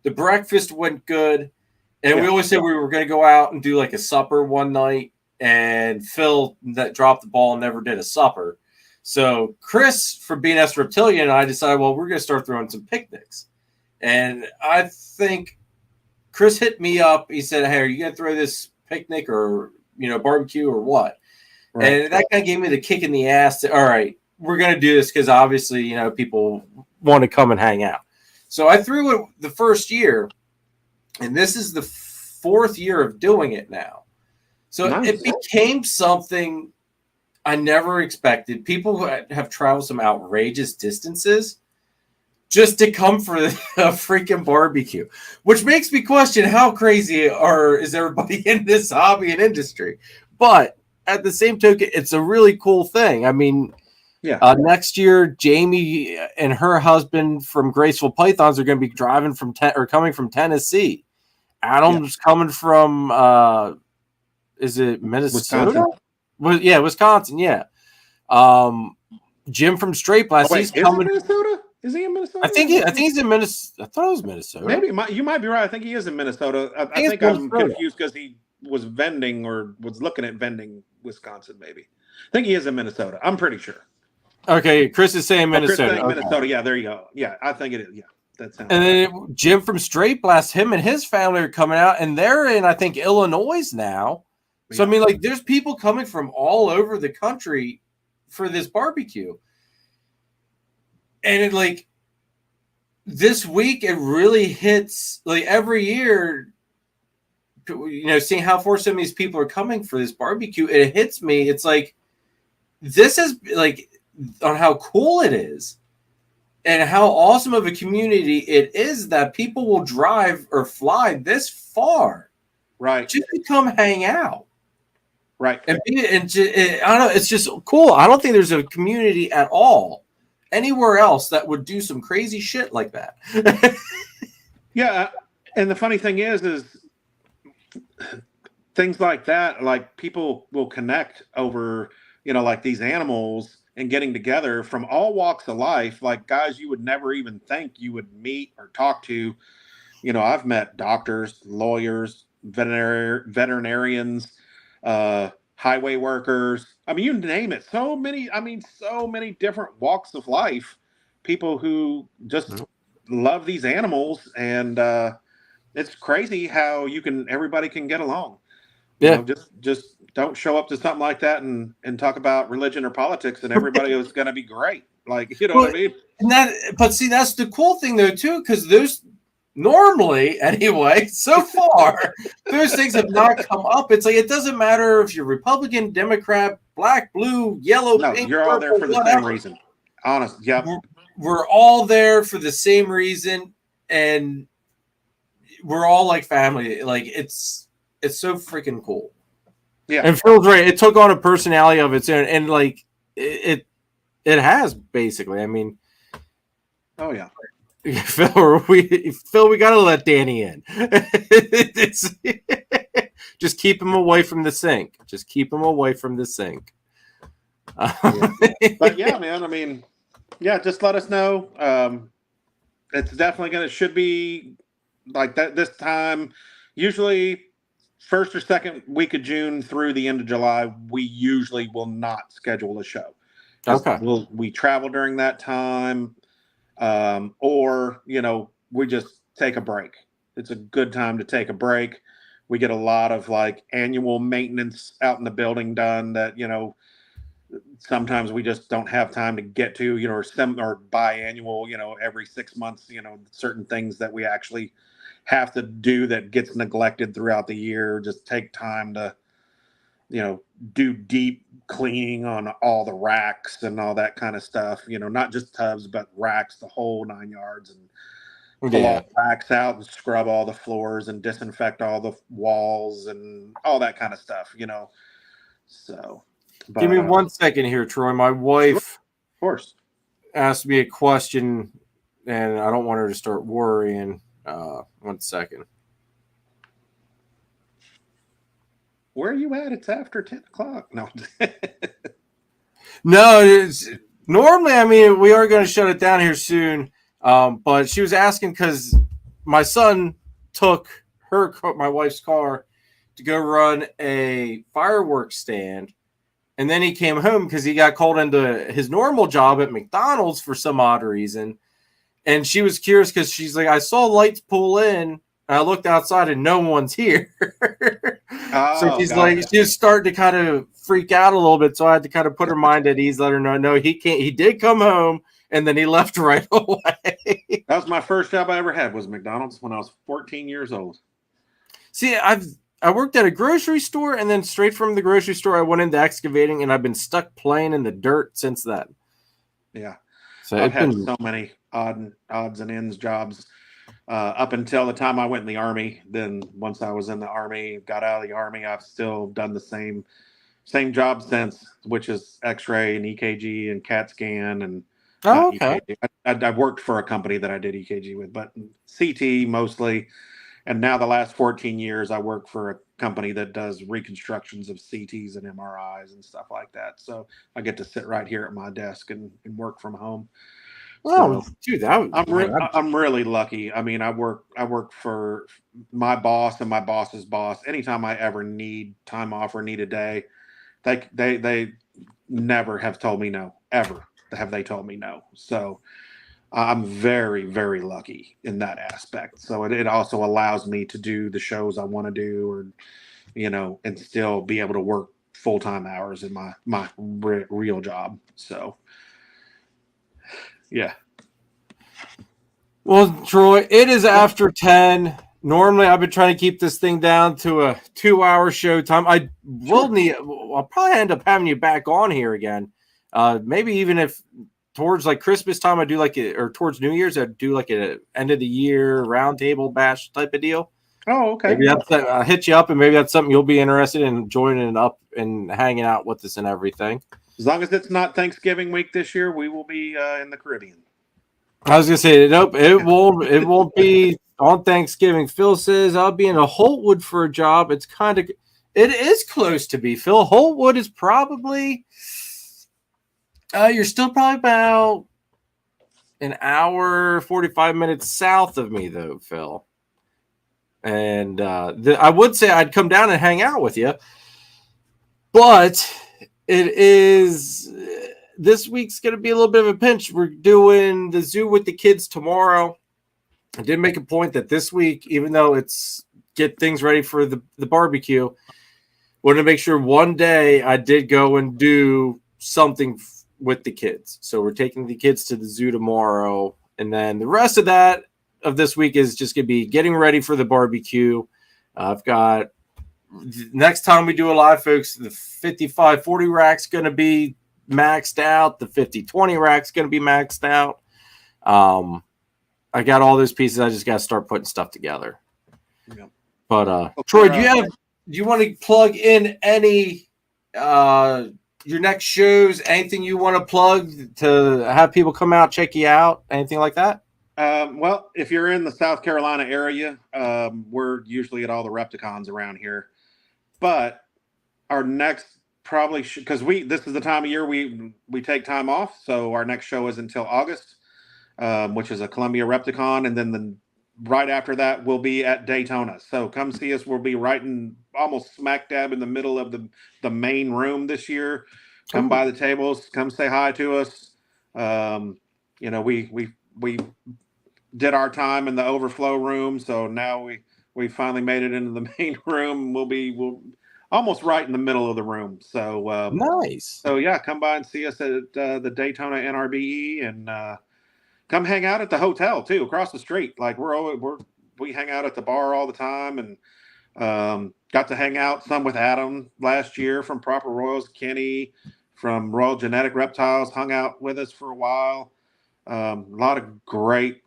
The breakfast went good, and we always said we were going to go out and do like a supper one night, and Phil that dropped the ball and never did a supper. So Chris from being S Reptilia and I decided, well, we're going to start throwing some picnics. And I think Chris hit me up. He said, hey, are you going to throw this picnic or, barbecue or what? Right. And that kind of gave me the kick in the ass to, all right, we're going to do this because obviously, people want to come and hang out. So I threw it the first year, and this is the 4th year of doing it now. So It became something I never expected. People have traveled some outrageous distances just to come for a freaking barbecue, which makes me question how crazy is everybody in this hobby and industry. But at the same token, it's a really cool thing. I mean, next year, Jamie and her husband from Graceful Pythons are going to be driving coming from Tennessee. Adam's coming from, is it Minnesota? Wisconsin. Yeah. Jim from Straight Blast. He's coming. Minnesota? Is he in Minnesota? I think he's in Minnesota. I thought it was Minnesota. Maybe you might be right. I think he is in Minnesota. I think I'm confused because he was vending or was looking at vending Wisconsin. Maybe I think he is in Minnesota. I'm pretty sure. Okay, Chris is saying Minnesota. Chris saying Minnesota. Yeah, there you go. Yeah, I think it is. Yeah, that sounds. And then Jim from Straight Blast, him and his family are coming out, and they're in, I think, Illinois now. So I mean, like, there's people coming from all over the country for this barbecue. And this week, it really hits, like, every year, seeing how far some of these people are coming for this barbecue, it hits me. It's like, this is, like, on how cool it is and how awesome of a community it is that people will drive or fly this far. Right. Just to come hang out. Right. And I don't know, it's just cool. I don't think there's a community at all anywhere else that would do some crazy shit like that. Yeah, and the funny thing is things like that, like people will connect over, like these animals and getting together from all walks of life, like guys you would never even think you would meet or talk to. I've met doctors, lawyers, veterinarians, highway workers. I mean, you name it. So many different walks of life, people who just love these animals. And it's crazy how everybody can get along. Yeah. Just don't show up to something like that and talk about religion or politics and everybody is going to be great. Like, what I mean? But see, that's the cool thing though, too, because there's normally, anyway, so far, those things have not come up. It's like, it doesn't matter if you're Republican, Democrat, black, blue, yellow, pink, you're all there for the same reason. Honest. Yeah. We're all there for the same reason, and we're all like family. Like, it's so freaking cool. Yeah. And Phil's right. It took on a personality of its own, and like it has basically. I mean, oh yeah. Phil, we gotta let Danny in. Just keep him away from the sink. Just keep him away from the sink. But yeah, man. I mean, yeah. Just let us know. It's definitely should be like that this time. Usually, first or second week of June through the end of July, we usually will not schedule a show. Okay. We travel during that time, or we just take a break. It's a good time to take a break. We get a lot of like annual maintenance out in the building done that sometimes we just don't have time to get to, or biannual, every 6 months, certain things that we actually have to do that gets neglected throughout the year. Just take time to, do deep cleaning on all the racks and all that kind of stuff, not just tubs, but racks, the whole 9 yards, and pull all the racks out and scrub all the floors and disinfect all the walls and all that kind of stuff, So, but, give me 1 second here, Troy. My wife, of course, asked me a question, and I don't want her to start worrying. 1 second. Where are you at? It's after 10 o'clock. No. No, normally, I mean, we are going to shut it down here soon. But she was asking because my son took my wife's car to go run a fireworks stand. And then he came home because he got called into his normal job at McDonald's for some odd reason. And she was curious because she's like, I saw lights pull in. And I looked outside and no one's here. So she's like, she was starting to kind of freak out a little bit. So I had to kind of put her mind at ease, let her know, no, he can't. He did come home and then he left right away. That was my first job I ever had, was McDonald's, when I was 14 years old. See, I worked at a grocery store, and then straight from the grocery store, I went into excavating, and I've been stuck playing in the dirt since then. Yeah. So I've had so many odds and ends jobs up until the time I went in the Army. Then once I was in the Army, got out of the Army, I've still done the same job since, which is X-ray and EKG and CAT scan and okay. I worked for a company that I did EKG with, but CT mostly. And now the last 14 years, I work for a company that does reconstructions of CTs and MRIs and stuff like that. So I get to sit right here at my desk and work from home. Well, so, dude, I'm really lucky. I mean, I work for my boss and my boss's boss. Anytime I ever need time off or need a day, they never have told me no. Ever have they told me no. So I'm very, very lucky in that aspect. So it also allows me to do the shows I want to do, or, and still be able to work full-time hours in my real job. So, yeah. Well, Troy, it is after 10. Normally, I've been trying to keep this thing down to a 2-hour show time. I'll probably end up having you back on here again. Maybe even if towards like Christmas time, I do or towards New Year's, I do like a end of the year roundtable bash type of deal. Oh, okay. Maybe I'll hit you up, and maybe that's something you'll be interested in joining up and hanging out with us and everything. As long as it's not Thanksgiving week this year, we will be in the Caribbean. I was gonna say, nope, it won't be on Thanksgiving. Phil says I'll be in a Holtwood for a job. It is close to be. Phil, Holtwood is probably. You're still probably about an hour, 45 minutes south of me, though, Phil. And I would say I'd come down and hang out with you. But this week's going to be a little bit of a pinch. We're doing the zoo with the kids tomorrow. I did make a point that this week, even though it's get things ready for the barbecue, wanted to make sure one day I did go and do something with the kids. So we're taking the kids to the zoo tomorrow, and then the rest of this week is just gonna be getting ready for the barbecue. I've got next time we do a live, folks, the 55-40 rack's gonna be maxed out, the 50-20 rack's gonna be maxed out. I got all those pieces. I just gotta start putting stuff together. Yeah. But Troy, do you want to plug in any your next shows, anything you want to plug to have people come out, check you out, anything like that? Well, if you're in the South Carolina area, we're usually at all the Repticons around here. But our next probably because this is the time of year we take time off, so our next show is until August, which is a Columbia Repticon, and then right after that, we'll be at Daytona. So come see us. We'll be right in almost smack dab in the middle of the main room this year. Come by the tables. Come say hi to us. We did our time in the overflow room, so now we finally made it into the main room. We'll almost right in the middle of the room. So nice. So yeah, come by and see us at the Daytona NRBE, and come hang out at the hotel too, across the street. Like we hang out at the bar all the time, and got to hang out some with Adam last year from Proper Royals. Kenny from Royal Genetic Reptiles hung out with us for a while. A lot of great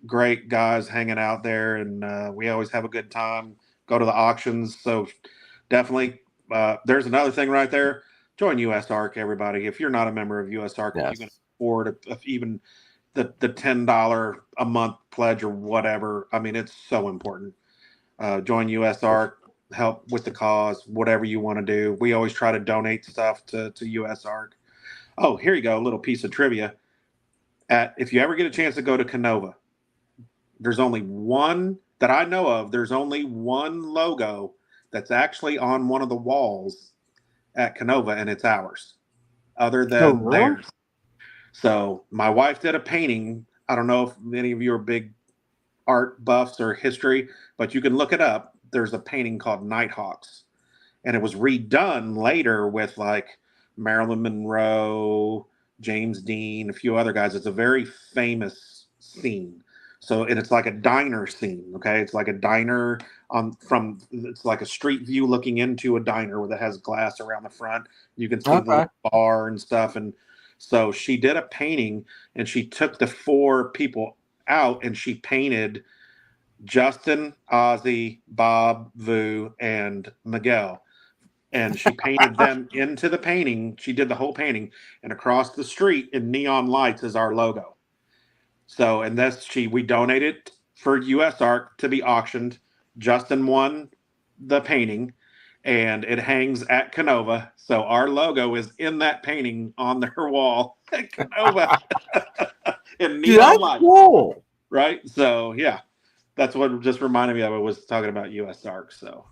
guys hanging out there, and we always have a good time. Go to the auctions, so definitely. There's another thing right there. Join USARC, everybody. If you're not a member of USARC, yes. if you can afford even the $10 a month pledge or whatever, I mean, it's so important. Join USARC, help with the cause, whatever you want to do. We always try to donate stuff to USARC. Oh, here you go, a little piece of trivia. If you ever get a chance to go to Canova, there's only one that I know of. There's only one logo that's actually on one of the walls at Canova, and it's ours, other than theirs. So my wife did a painting. I don't know if any of you are big art buffs or history, but you can look it up. There's a painting called Nighthawks, and it was redone later with like Marilyn Monroe, James Dean, a few other guys. It's a very famous scene. So, and it's like a diner scene. Okay. It's like a diner it's like a street view looking into a diner that has glass around the front. You can see the bar and stuff. And so she did a painting, and she took the 4 people out, and she painted Justin, Ozzy, Bob, Vu, and Miguel. And she painted them into the painting. She did the whole painting, and across the street in neon lights is our logo. So, and we donated for USARC to be auctioned. Justin won the painting, and it hangs at Canova. So our logo is in that painting on their wall at Canova. In neon lights. Cool. Right? So yeah, that's what just reminded me of it, was talking about USARC. So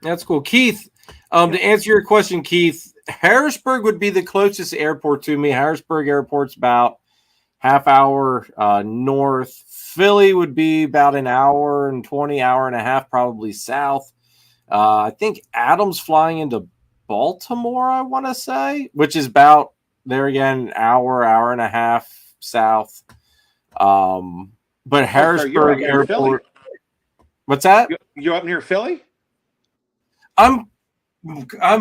that's cool. Keith, to answer your question, Keith, Harrisburg would be the closest airport to me. Harrisburg Airport's about half hour north. Philly would be about an hour and 20, hour and a half, probably south. I think Adam's flying into Baltimore, I want to say, which is about, there again, an hour and a half south. But Harrisburg Airport. What's that? You up near Philly? I'm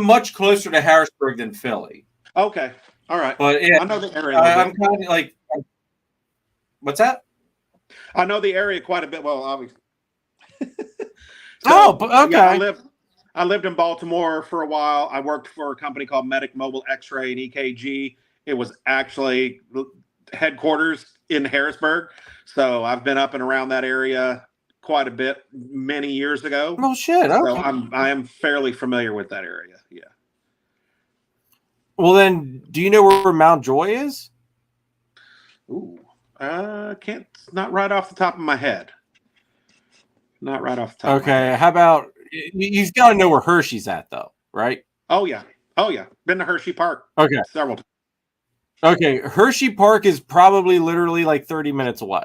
much closer to Harrisburg than Philly. Okay. All right. But yeah, I know the area. I'm kind of like, what's that? I know the area quite a bit. Well, obviously. Okay. Yeah, I lived in Baltimore for a while. I worked for a company called Medic Mobile X-Ray and EKG. It was actually headquarters in Harrisburg. So I've been up and around that area quite a bit many years ago. Oh shit! Okay. So I am fairly familiar with that area. Yeah. Well, then, do you know where Mount Joy is? Ooh, not right off the top of my head. Not right off the top. Okay. How about you've got to know where Hershey's at, though, right? Oh yeah. Been to Hershey Park. Okay. Several times. Okay. Hershey Park is probably literally like 30 minutes away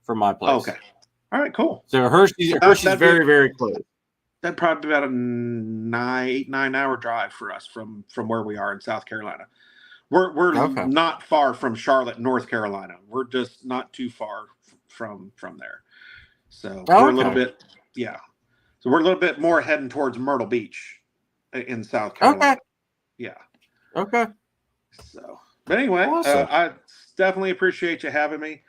from my place. Okay. All right. Cool. So Hershey's very, very close. That'd probably be about a 9-hour drive for us from where we are in South Carolina. We're not far from Charlotte, North Carolina. We're just not too far from there. So we're a little bit, yeah. So we're a little bit more heading towards Myrtle Beach in South Carolina. Okay. Yeah. Okay. So, but anyway, awesome. I definitely appreciate you having me.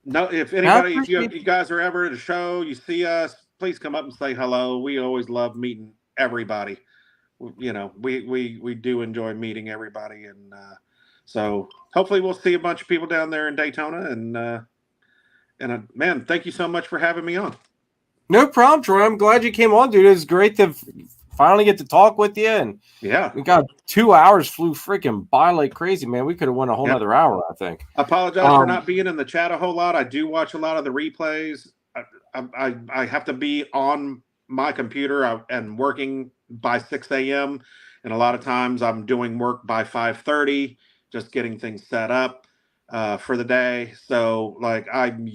No, if anybody, if you guys are ever at a show, you see us, please come up and say hello. We always love meeting everybody. You know, we do enjoy meeting everybody, and so hopefully we'll see a bunch of people down there in Daytona. And man, thank you so much for having me on. No problem, Troy. I'm glad you came on, dude. It was great to finally get to talk with you. And yeah, we got 2 hours flew freaking by like crazy, man. We could have won a whole other hour, I think. I apologize for not being in the chat a whole lot. I do watch a lot of the replays. I have to be on my computer and working by 6 a.m. And a lot of times I'm doing work by 5:30, just getting things set up for the day. So like I'm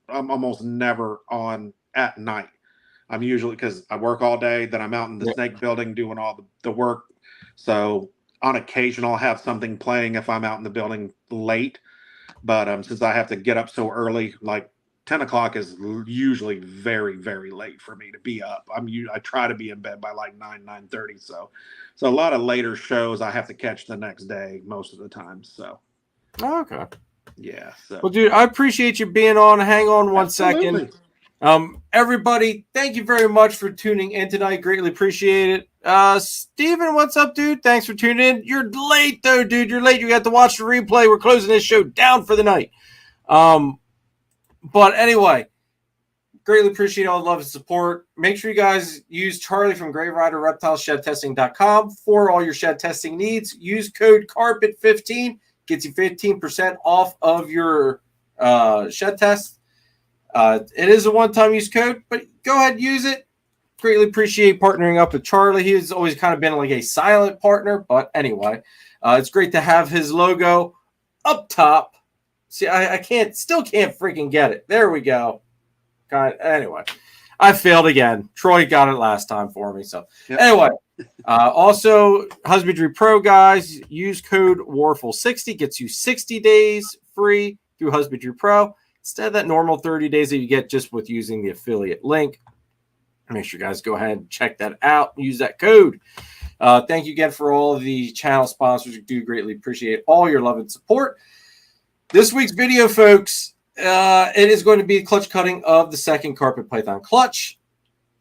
almost never on at night. I'm usually, because I work all day, then I'm out in the snake building doing all the work. So on occasion I'll have something playing if I'm out in the building late. But since I have to get up so early, like 10 o'clock is usually very, very late for me to be up. I try to be in bed by like 9:30. So a lot of later shows I have to catch the next day most of the time. So okay. Yeah. So. Well, dude, I appreciate you being on. Hang on one Absolutely. second. Everybody, thank you very much for tuning in tonight. Greatly appreciate it. Steven, what's up, dude? Thanks for tuning in. You're late, though, dude. You're late. You got to watch the replay. We're closing this show down for the night. But anyway, greatly appreciate all the love and support. Make sure you guys use Charlie from Grey Rider Reptiles ShedTesting.com for all your shed testing needs. Use code CARPET15. Gets you 15% off of your shed test. It is a one-time use code, but go ahead and use it. Greatly appreciate partnering up with Charlie. He's always kind of been like a silent partner, but anyway, it's great to have his logo up top. See, I still can't freaking get it. There we go. Anyway, I failed again. Troy got it last time for me. So Anyway, also Husbandry Pro guys, use code Warfel60, gets you 60 days free through Husbandry Pro instead of that normal 30 days that you get just with using the affiliate link. Make sure you guys go ahead and check that out. Use that code. Thank you again for all of the channel sponsors. We do greatly appreciate all your love and support. This week's video, folks, it is going to be clutch cutting of the second carpet python clutch.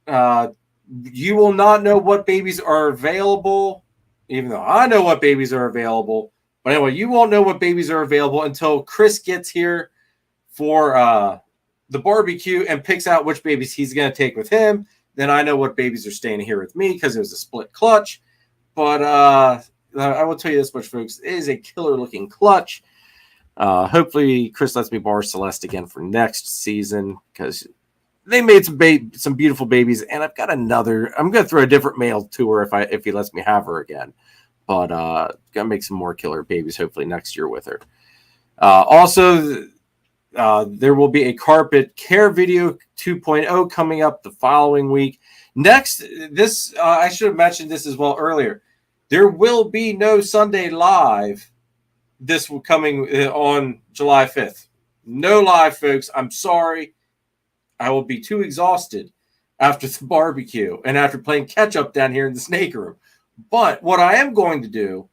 You will not know what babies are available, even though I know what babies are available. But anyway, you won't know what babies are available until Chris gets here for the barbecue and picks out which babies he's going to take with him. Then I know what babies are staying here with me because it was a split clutch. But I will tell you this much, folks. It is a killer-looking clutch. Hopefully Chris lets me borrow Celeste again for next season because they made some beautiful babies, and I've got another. I'm going to throw a different male to her if he lets me have her again. But gonna make some more killer babies hopefully next year with her. Also, there will be a carpet care video 2.0 coming up the following week. Next, I should have mentioned this as well earlier. There will be no Sunday live. This will coming on July 5th. No live, folks. I'm sorry. I will be too exhausted after the barbecue and after playing catch up down here in the snake room. But what I am going to do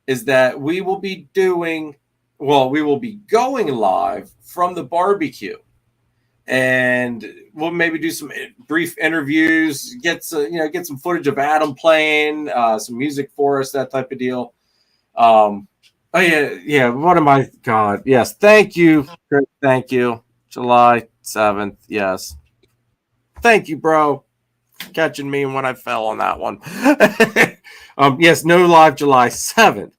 is that we will be going live from the barbecue, and we'll maybe do some brief interviews, get some footage of Adam playing, some music for us, that type of deal. Oh, yeah. What am I? God, yes. Thank you. Chris, thank you. July 7th. Yes. Thank you, bro. Catching me when I fell on that one. Yes, no live July 7th.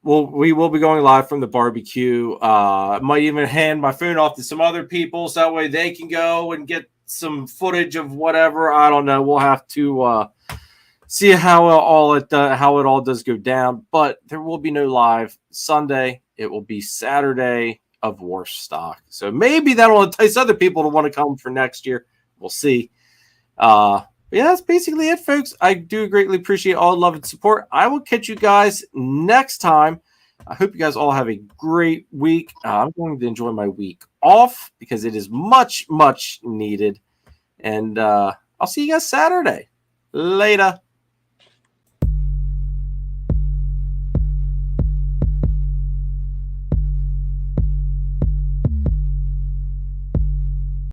Well, we will be going live from the barbecue. Might even hand my phone off to some other people so that way they can go and get some footage of whatever. I don't know. We'll have to see how it all does go down. But there will be no live Sunday. It will be Saturday of War stock. So maybe that'll entice other people to want to come for next year. We'll see. Yeah, that's basically it, folks. I do greatly appreciate all the love and support. I will catch you guys next time. I hope you guys all have a great week. I'm going to enjoy my week off because it is much, much needed. And I'll see you guys Saturday. Later.